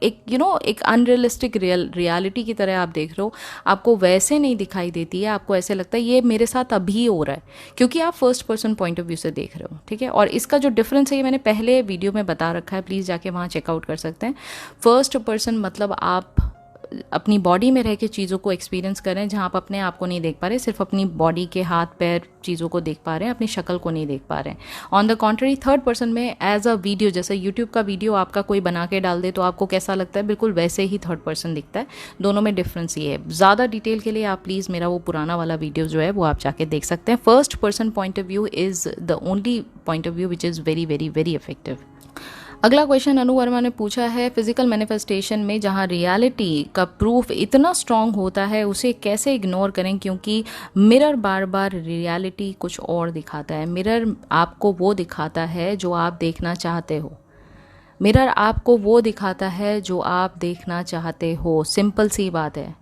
एक एक unrealistic reality की तरह आप देख रहे हो, आपको वैसे नहीं दिखाई देती है। आपको ऐसे लगता है ये मेरे साथ अभी हो रहा है, क्योंकि आप first person point of view से देख रहे हो। ठीक है, और इसका जो डिफरेंस है ये मैंने पहले वीडियो में बता रखा है, प्लीज़ जाके वहाँ चेकआउट कर सकते हैं। फर्स्ट पर्सन मतलब आप अपनी बॉडी में रह के चीज़ों को एक्सपीरियंस कर रहे हैं, जहाँ आप अपने आप को नहीं देख पा रहे, सिर्फ अपनी बॉडी के हाथ पैर चीज़ों को देख पा रहे हैं, अपनी शक्ल को नहीं देख पा रहे हैं। On the contrary third person में एज अ वीडियो, जैसे यूट्यूब का वीडियो आपका कोई बना के डाल दे तो आपको कैसा लगता है, बिल्कुल वैसे ही थर्ड पर्सन दिखता है। दोनों में डिफरेंस ये है। ज़्यादा डिटेल के लिए आप प्लीज़ मेरा वो पुराना वाला वीडियो जो है वो आप जाके देख सकते हैं। First person point of view is the only point of view which is very very very effective. अगला क्वेश्चन अनु वर्मा ने पूछा है, फिजिकल मैनिफेस्टेशन में जहाँ रियलिटी का प्रूफ इतना स्ट्रांग होता है उसे कैसे इग्नोर करें, क्योंकि मिरर बार बार रियलिटी कुछ और दिखाता है। मिरर आपको वो दिखाता है जो आप देखना चाहते हो। मिरर आपको वो दिखाता है जो आप देखना चाहते हो। सिंपल सी बात है।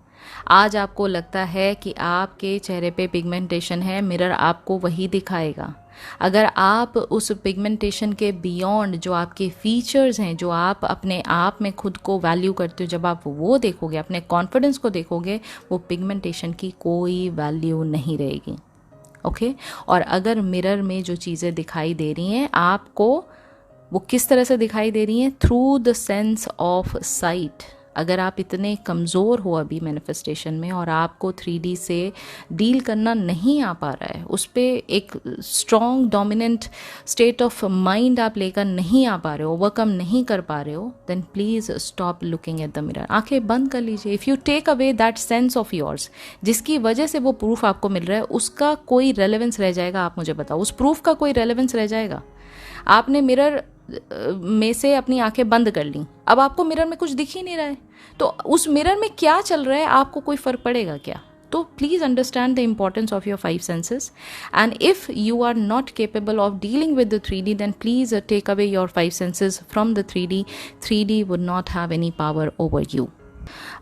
आज आपको लगता है कि आपके चेहरे पे पिगमेंटेशन है, मिरर आपको वही दिखाएगा। अगर आप उस पिगमेंटेशन के बियॉन्ड जो आपके फीचर्स हैं, जो आप अपने आप में खुद को वैल्यू करते हो, जब आप वो देखोगे, अपने कॉन्फिडेंस को देखोगे, वो पिगमेंटेशन की कोई वैल्यू नहीं रहेगी। ओके, और अगर मिरर में जो चीज़ें दिखाई दे रही हैं आपको, वो किस तरह से दिखाई दे रही हैं? Through the sense of site. अगर आप इतने कमज़ोर हो अभी मैनिफेस्टेशन में और आपको 3D से डील करना नहीं आ पा रहा है, उस पर एक strong dominant state of mind आप लेकर नहीं आ पा रहे हो, ओवरकम नहीं कर पा रहे हो, then please stop looking at the mirror. आंखें बंद कर लीजिए। If you take away that sense of yours जिसकी वजह से वो प्रूफ आपको मिल रहा है, उसका कोई रेलेवेंस रह जाएगा? आप मुझे बताओ, उस प्रूफ का कोई रेलेवेंस रह जाएगा? आपने मिरर में से अपनी आंखें बंद कर ली, अब आपको मिरर में कुछ दिख ही नहीं रहा है, तो उस मिरर में क्या चल रहा है आपको कोई फर्क पड़ेगा क्या? तो please understand the importance of your 5 senses, and if you are not capable of dealing with the 3D, then please take away your 5 senses from the 3D। 3D would not have any power over you.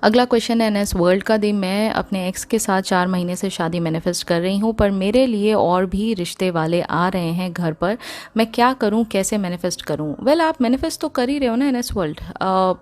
अगला question है NS world का। दी मैं अपने x के साथ 4 महीने से शादी मैनिफेस्ट कर रही हूँ, पर मेरे लिए और भी रिश्ते वाले आ रहे हैं घर पर, मैं क्या करूँ, कैसे मैनिफेस्ट करूँ? वेल, आप मैनिफेस्ट तो कर ही रहे हो ना एनएस वर्ल्ड।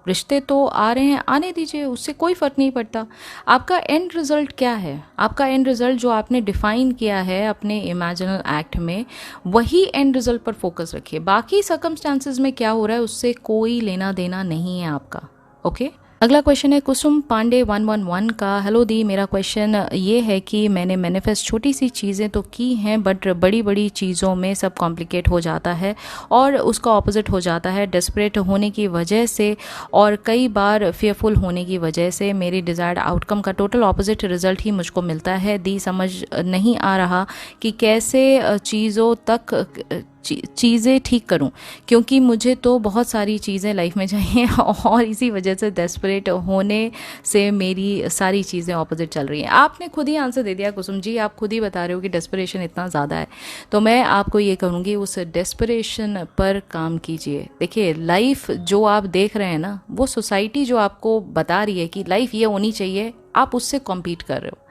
रिश्ते तो आ रहे हैं, आने दीजिए, उससे कोई फ़र्क नहीं पड़ता। आपका एंड रिज़ल्ट क्या है? आपका एंड रिज़ल्ट जो आपने डिफ़ाइन किया है अपने इमेजिनल एक्ट में, वही एंड रिज़ल्ट पर फोकस रखिए। बाकी सर्कमस्टांसेस में क्या हो रहा है उससे कोई लेना देना नहीं है आपका। ओके। अगला क्वेश्चन है कुसुम पांडे 111 का। हेलो दी, मेरा क्वेश्चन ये है कि मैंने मैनिफेस्ट छोटी सी चीज़ें तो की हैं, बट बड़ी बड़ी चीज़ों में सब कॉम्प्लिकेट हो जाता है और उसका ऑपोजिट हो जाता है। डेस्परेट होने की वजह से और कई बार फेयरफुल होने की वजह से मेरी डिज़ायर्ड आउटकम का टोटल ऑपोजिट रिजल्ट ही मुझको मिलता है। दी समझ नहीं आ रहा कि कैसे चीज़ों तक चीज़ें ठीक करूं, क्योंकि मुझे तो बहुत सारी चीज़ें लाइफ में चाहिए और इसी वजह से डेस्परेट होने से मेरी सारी चीज़ें ऑपोजिट चल रही हैं। आपने खुद ही आंसर दे दिया कुसुम जी, आप खुद ही बता रहे हो कि डेस्परेशन इतना ज़्यादा है, तो मैं आपको ये कहूँगी उस डेस्परेशन पर काम कीजिए। देखिए, लाइफ जो आप देख रहे हैं ना, वो सोसाइटी जो आपको बता रही है कि लाइफ ये होनी चाहिए, आप उससे कॉम्पीट कर रहे हो।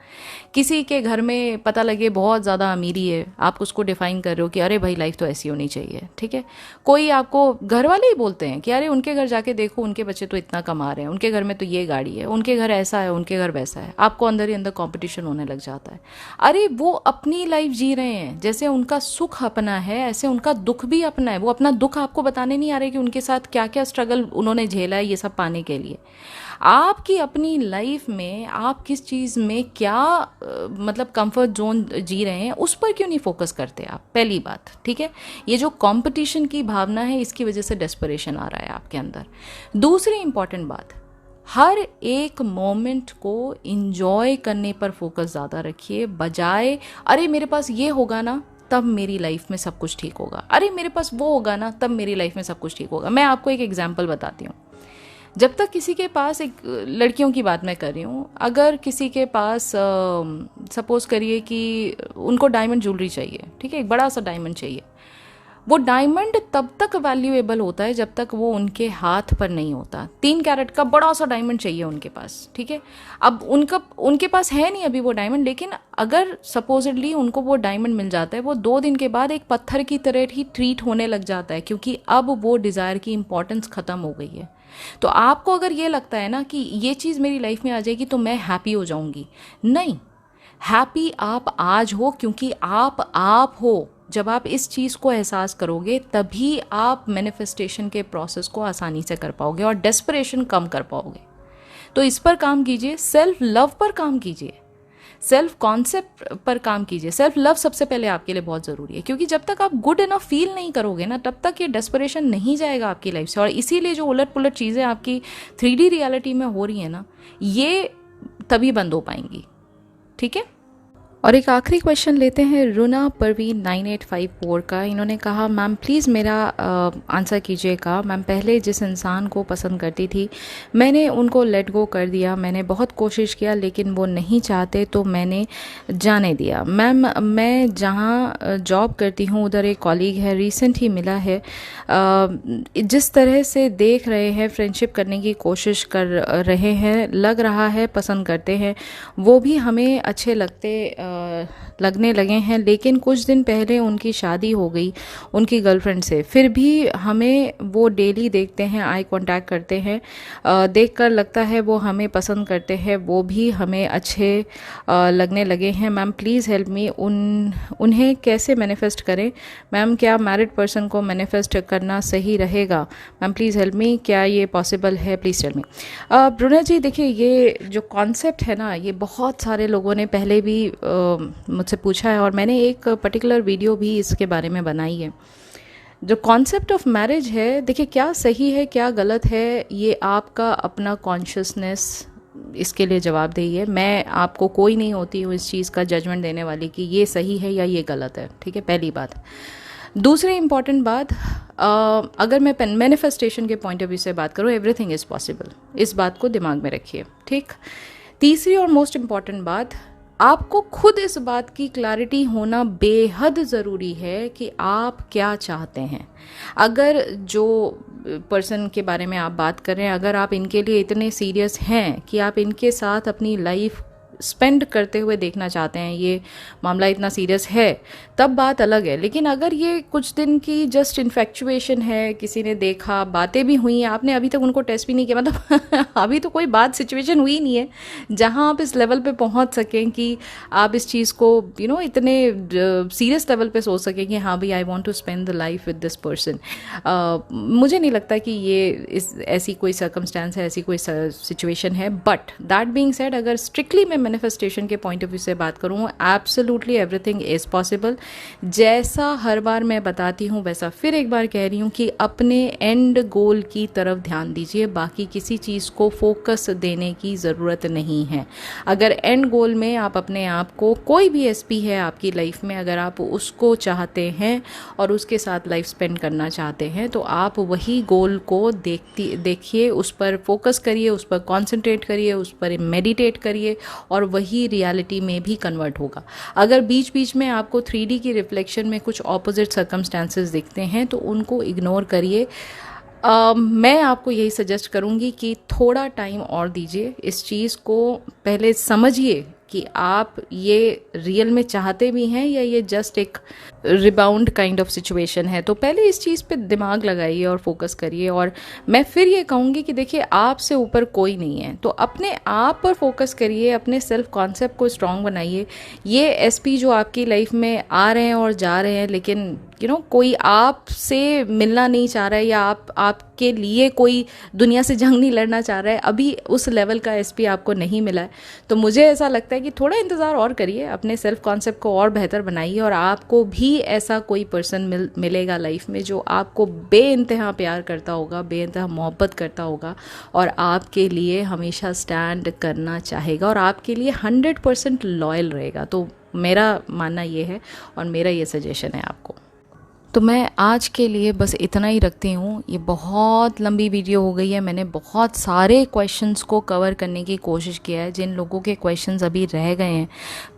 किसी के घर में पता लगे बहुत ज़्यादा अमीरी है, आप उसको डिफाइन कर रहे हो कि अरे भाई लाइफ तो ऐसी होनी चाहिए, ठीक है। कोई आपको घर वाले ही बोलते हैं कि अरे उनके घर जाके देखो, उनके बच्चे तो इतना कमा रहे हैं, उनके घर में तो ये गाड़ी है, उनके घर ऐसा है, उनके घर वैसा है। आपको अंदर ही अंदर कंपटीशन होने लग जाता है। अरे वो अपनी लाइफ जी रहे हैं, जैसे उनका सुख अपना है ऐसे उनका दुख भी अपना है। वो अपना दुख आपको बताने नहीं आ रहे कि उनके साथ क्या क्या स्ट्रगल उन्होंने झेला है ये सब पाने के लिए। आपकी अपनी लाइफ में आप किस चीज़ में क्या मतलब कंफर्ट जोन जी रहे हैं, उस पर क्यों नहीं फोकस करते आप? पहली बात, ठीक है। ये जो कंपटीशन की भावना है, इसकी वजह से डेस्परेशन आ रहा है आपके अंदर। दूसरी इंपॉर्टेंट बात, हर एक मोमेंट को इंजॉय करने पर फोकस ज़्यादा रखिए, बजाय अरे मेरे पास ये होगा ना तब मेरी लाइफ में सब कुछ ठीक होगा, अरे मेरे पास वो होगा ना तब मेरी लाइफ में सब कुछ ठीक होगा। मैं आपको एक एग्जाम्पल बताती हूँ। जब तक किसी के पास, एक लड़कियों की बात मैं कर रही हूँ, अगर किसी के पास सपोज करिए कि उनको डायमंड ज्वेलरी चाहिए, ठीक है, एक बड़ा सा डायमंड चाहिए, वो डायमंड तब तक वैल्यूएबल होता है जब तक वो उनके हाथ पर नहीं होता। 3 कैरेट का बड़ा सा डायमंड चाहिए उनके पास, ठीक है। अब उनके पास है नहीं अभी वो डायमंड, लेकिन अगर सपोजिडली उनको वो डायमंड मिल जाता है, वो 2 दिन के बाद एक पत्थर की तरह ही ट्रीट होने लग जाता है, क्योंकि अब वो डिज़ायर की इंपॉर्टेंस ख़त्म हो गई है। तो आपको अगर ये लगता है ना कि ये चीज़ मेरी लाइफ में आ जाएगी तो मैं हैप्पी हो जाऊंगी, नहीं, हैप्पी आप आज हो, क्योंकि आप हो। जब आप इस चीज़ को एहसास करोगे तभी आप मैनिफेस्टेशन के प्रोसेस को आसानी से कर पाओगे और डेस्परेशन कम कर पाओगे। तो इस पर काम कीजिए, सेल्फ लव पर काम कीजिए, सेल्फ कॉन्सेप्ट पर काम कीजिए। सेल्फ लव सबसे पहले आपके लिए बहुत ज़रूरी है, क्योंकि जब तक आप गुड इनफ फील नहीं करोगे ना, तब तक ये डेस्परेशन नहीं जाएगा आपकी लाइफ से। और इसीलिए जो उलट पुलट चीज़ें आपकी 3D रियलिटी में हो रही है ना, ये तभी बंद हो पाएंगी, ठीक है। और एक आखिरी क्वेश्चन लेते हैं रुना परवीन 9854 का। इन्होंने कहा, मैम प्लीज़ मेरा आंसर कीजिएगा। मैम पहले जिस इंसान को पसंद करती थी मैंने उनको लेट गो कर दिया, मैंने बहुत कोशिश किया लेकिन वो नहीं चाहते तो मैंने जाने दिया। मैम मैं जहाँ जॉब करती हूँ उधर एक कॉलीग है, रिसेंट ही मिला है, जिस तरह से देख रहे हैं फ्रेंडशिप करने की कोशिश कर रहे हैं, लग रहा है पसंद करते हैं, वो भी हमें अच्छे लगते लगने लगे हैं, लेकिन कुछ दिन पहले उनकी शादी हो गई उनकी गर्लफ्रेंड से, फिर भी हमें वो डेली देखते हैं, आई कांटेक्ट करते हैं, देखकर लगता है वो हमें पसंद करते हैं, वो भी हमें अच्छे लगने लगे हैं। मैम प्लीज़ हेल्प मी, उन्हें कैसे मैनिफेस्ट करें मैम? क्या मैरिड पर्सन को मैनिफेस्ट करना सही रहेगा? मैम प्लीज़ हेल्प मी, क्या ये पॉसिबल है? Please tell me. ब्रुना जी देखिए, ये जो कॉन्सेप्ट है ना, ये बहुत सारे लोगों ने पहले भी मुझसे पूछा है और मैंने एक पर्टिकुलर वीडियो भी इसके बारे में बनाई है। जो कॉन्सेप्ट ऑफ मैरिज है, देखिए क्या सही है क्या गलत है, ये आपका अपना कॉन्शियसनेस इसके लिए जवाबदेही है। मैं आपको कोई नहीं होती हूँ इस चीज़ का जजमेंट देने वाली कि ये सही है या ये गलत है, ठीक है, पहली बात। दूसरी इम्पॉर्टेंट बात, अगर मैं मैनिफेस्टेशन के पॉइंट ऑफ व्यू से बात करूँ, एवरीथिंग इज़ पॉसिबल, इस बात को दिमाग में रखिए, ठीक। तीसरी और मोस्ट इम्पॉर्टेंट बात, आपको खुद इस बात की क्लैरिटी होना बेहद ज़रूरी है कि आप क्या चाहते हैं। अगर जो पर्सन के बारे में आप बात कर रहे हैं, अगर आप इनके लिए इतने सीरियस हैं कि आप इनके साथ अपनी लाइफ स्पेंड करते हुए देखना चाहते हैं, ये मामला इतना सीरियस है, तब बात अलग है। लेकिन अगर ये कुछ दिन की जस्ट इन्फेक्चुएशन है, किसी ने देखा, बातें भी हुई हैं, आपने अभी तक उनको टेस्ट भी नहीं किया, मतलब अभी तो कोई बात सिचुएशन हुई नहीं है जहां आप इस लेवल पे पहुंच सकें कि आप इस चीज़ को इतने सीरियस लेवल पे सोच सकें कि हाँ भाई, I want to spend the life with this person. मुझे नहीं लगता कि ये ऐसी कोई सर्कमस्टांस है, ऐसी कोई सिचुएशन है। बट दैट बीइंग सेड, अगर स्ट्रिक्टली मैं मैनिफेस्टेशन के पॉइंट ऑफ व्यू से बात करूँ, एब्सोल्युटली एवरीथिंग इज पॉसिबल। जैसा हर बार मैं बताती हूँ, वैसा फिर एक बार कह रही हूँ कि अपने एंड गोल की तरफ ध्यान दीजिए, बाकी किसी चीज़ को फोकस देने की ज़रूरत नहीं है। अगर एंड गोल में आप अपने आप को, कोई भी एसपी है आपकी लाइफ में, अगर आप उसको चाहते हैं और उसके साथ लाइफ स्पेंड करना चाहते हैं, तो आप वही गोल को देखिए, उस पर फोकस करिए, उस पर कॉन्सेंट्रेट करिए, उस पर मेडिटेट करिए और वही रियलिटी में भी कन्वर्ट होगा। अगर बीच बीच में आपको 3D की रिफ्लेक्शन में कुछ ऑपोजिट सर्कमस्टांसेस दिखते हैं तो उनको इग्नोर करिए। मैं आपको यही सजेस्ट करूँगी कि थोड़ा टाइम और दीजिए, इस चीज़ को पहले समझिए कि आप ये रियल में चाहते भी हैं या ये जस्ट एक रिबाउंड काइंड ऑफ सिचुएशन है। तो पहले इस चीज़ पे दिमाग लगाइए और फोकस करिए। और मैं फिर ये कहूँगी कि देखिए, आपसे ऊपर कोई नहीं है, तो अपने आप पर फोकस करिए, अपने सेल्फ कॉन्सेप्ट को स्ट्रॉन्ग बनाइए। ये एसपी जो आपकी लाइफ में आ रहे हैं और जा रहे हैं, लेकिन कोई आपसे मिलना नहीं चाह रहा है या आपके लिए कोई दुनिया से जंग नहीं लड़ना चाह रहा है, अभी उस लेवल का एसपी आपको नहीं मिला है, तो मुझे ऐसा लगता है कि थोड़ा इंतज़ार और करिए, अपने सेल्फ कॉन्सेप्ट को और बेहतर बनाइए और आपको भी ऐसा कोई पर्सन मिलेगा लाइफ में जो आपको बेइंतहा प्यार करता होगा, बेइंतहा मोहब्बत करता होगा और आपके लिए हमेशा स्टैंड करना चाहेगा और आपके लिए 100% लॉयल रहेगा। तो मेरा मानना ये है और मेरा ये सजेशन है आपको। तो मैं आज के लिए बस इतना ही रखती हूँ। ये बहुत लंबी वीडियो हो गई है, मैंने बहुत सारे क्वेश्चंस को कवर करने की कोशिश किया है। जिन लोगों के क्वेश्चंस अभी रह गए हैं,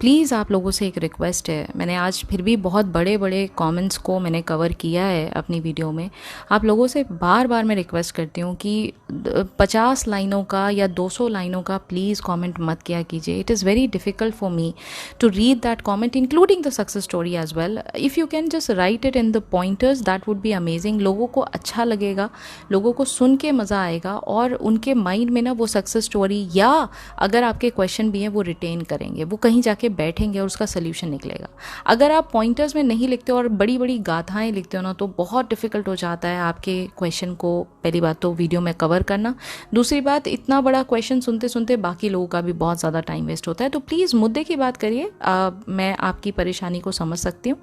प्लीज़ आप लोगों से एक रिक्वेस्ट है, मैंने आज फिर भी बहुत बड़े बड़े कमेंट्स को मैंने कवर किया है अपनी वीडियो में। आप लोगों से बार बार मैं रिक्वेस्ट करती हूँ कि 50 लाइनों का या 200 लाइनों का प्लीज़ कॉमेंट मत किया कीजिए। It is very difficult for me to read that comment, including the success story as well. If you can just write it in the pointers, that would be amazing. लोगों को अच्छा लगेगा, लोगों को सुन के मज़ा आएगा और उनके माइंड में ना वो सक्सेस स्टोरी या अगर आपके क्वेश्चन भी हैं वो रिटेन करेंगे, वो कहीं जाके बैठेंगे और उसका सोल्यूशन निकलेगा। अगर आप पॉइंटर्स में नहीं लिखते और बड़ी बड़ी गाथाएं लिखते हो ना, तो बहुत डिफिकल्ट हो जाता है आपके क्वेश्चन को, पहली बात तो वीडियो में कवर करना, दूसरी बात इतना बड़ा क्वेश्चन सुनते सुनते बाकी लोगों का भी बहुत ज़्यादा टाइम वेस्ट होता है। तो प्लीज़ मुद्दे की बात करिए। मैं आपकी परेशानी को समझ सकती हूँ,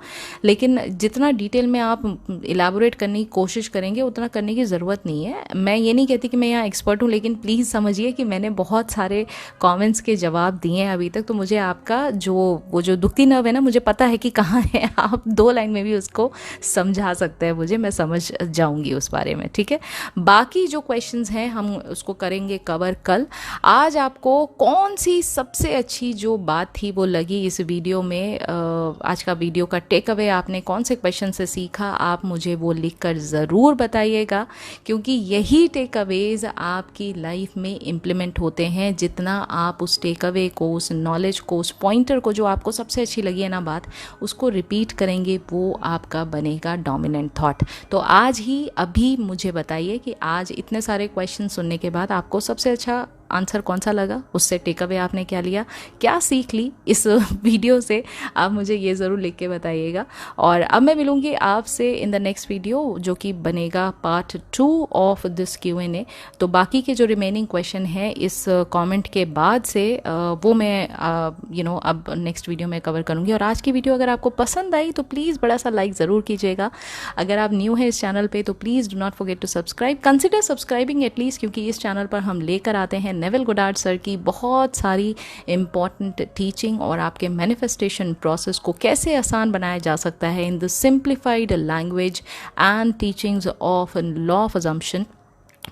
लेकिन जितना डिटेल में आप इलेबोरेट करने की कोशिश करेंगे उतना करने की ज़रूरत नहीं है। मैं ये नहीं कहती कि मैं यहाँ एक्सपर्ट हूँ, लेकिन प्लीज़ समझिए कि मैंने बहुत सारे कमेंट्स के जवाब दिए हैं अभी तक, तो मुझे आपका वो जो दुखती नर्व है ना, मुझे पता है कि कहाँ है। आप 2 लाइन में भी उसको समझा सकते हैं मुझे, मैं समझ जाऊँगी उस बारे में, ठीक है। बाकी जो क्वेश्चंस हैं हम उसको करेंगे कवर कल। आज आपको कौन सी सबसे अच्छी जो बात थी वो लगी इस वीडियो में, आज का वीडियो का टेक अवे आपने कौन से क्वेश्चन से सीखा आप मुझे वो लिखकर ज़रूर बताइएगा, क्योंकि यही टेक अवेज़ आपकी लाइफ में इम्प्लीमेंट होते हैं। जितना आप उस टेक अवे को, उस नॉलेज को, उस पॉइंटर को जो आपको सबसे अच्छी लगी है ना बात, उसको रिपीट करेंगे, वो आपका बनेगा डोमिनेंट थॉट। तो आज ही अभी मुझे बताइए कि आज इतने सारे क्वेश्चन सुनने के बाद आपको सबसे अच्छा आंसर कौन सा लगा, उससे टेक अवे आपने क्या लिया, क्या सीख ली इस वीडियो से, आप मुझे ये ज़रूर लिख के बताइएगा। और अब मैं मिलूँगी आपसे इन द नेक्स्ट वीडियो, जो कि बनेगा पार्ट 2 ऑफ दिस Q&A। तो बाकी के जो रिमेनिंग क्वेश्चन हैं इस कमेंट के बाद से वो मैं अब नेक्स्ट वीडियो में कवर करूँगी। और आज की वीडियो अगर आपको पसंद आई तो प्लीज़ बड़ा सा लाइक ज़रूर कीजिएगा। अगर आप न्यू हैं इस चैनल पे तो please do not forget to subscribe, consider subscribing at least, क्योंकि इस चैनल पर हम लेकर आते हैं नेविल गोडार्ड सर की बहुत सारी इम्पॉर्टेंट टीचिंग और आपके मैनिफेस्टेशन प्रोसेस को कैसे आसान बनाया जा सकता है in the simplified language and teachings of law of assumption,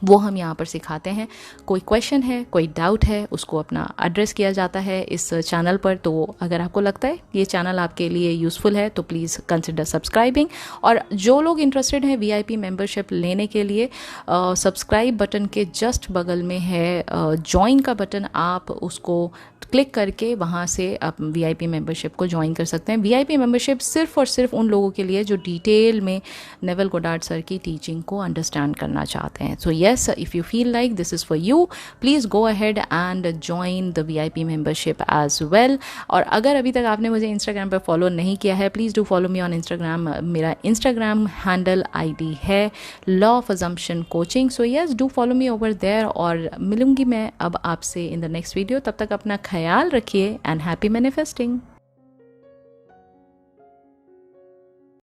वो हम यहाँ पर सिखाते हैं। कोई क्वेश्चन है, कोई डाउट है, उसको अपना एड्रेस किया जाता है इस चैनल पर। तो अगर आपको लगता है ये चैनल आपके लिए यूज़फुल है तो प्लीज़ कंसिडर सब्सक्राइबिंग। और जो लोग इंटरेस्टेड हैं VIP मेंबरशिप लेने के लिए, सब्सक्राइब बटन के जस्ट बगल में है ज्वाइन का बटन, आप उसको क्लिक करके वहाँ से आप VIP मेंबरशिप को ज्वाइन कर सकते हैं। VIP मेंबरशिप सिर्फ और सिर्फ उन लोगों के लिए जो डिटेल में नेविल गोडार्ड सर की टीचिंग को अंडरस्टैंड करना चाहते हैं। सो yes, if you feel like this is for you, please go ahead and join the VIP membership as well। और अगर अभी तक आपने मुझे इंस्टाग्राम पर फॉलो नहीं किया है, please do follow me on Instagram. मेरा इंस्टाग्राम हैंडल ID है law of assumption coaching. So yes, do follow me over there. और मिलूंगी मैं अब आपसे इन द नेक्स्ट वीडियो। तब तक अपना ख्याल रखिए एंड हैप्पी मैनिफेस्टिंग।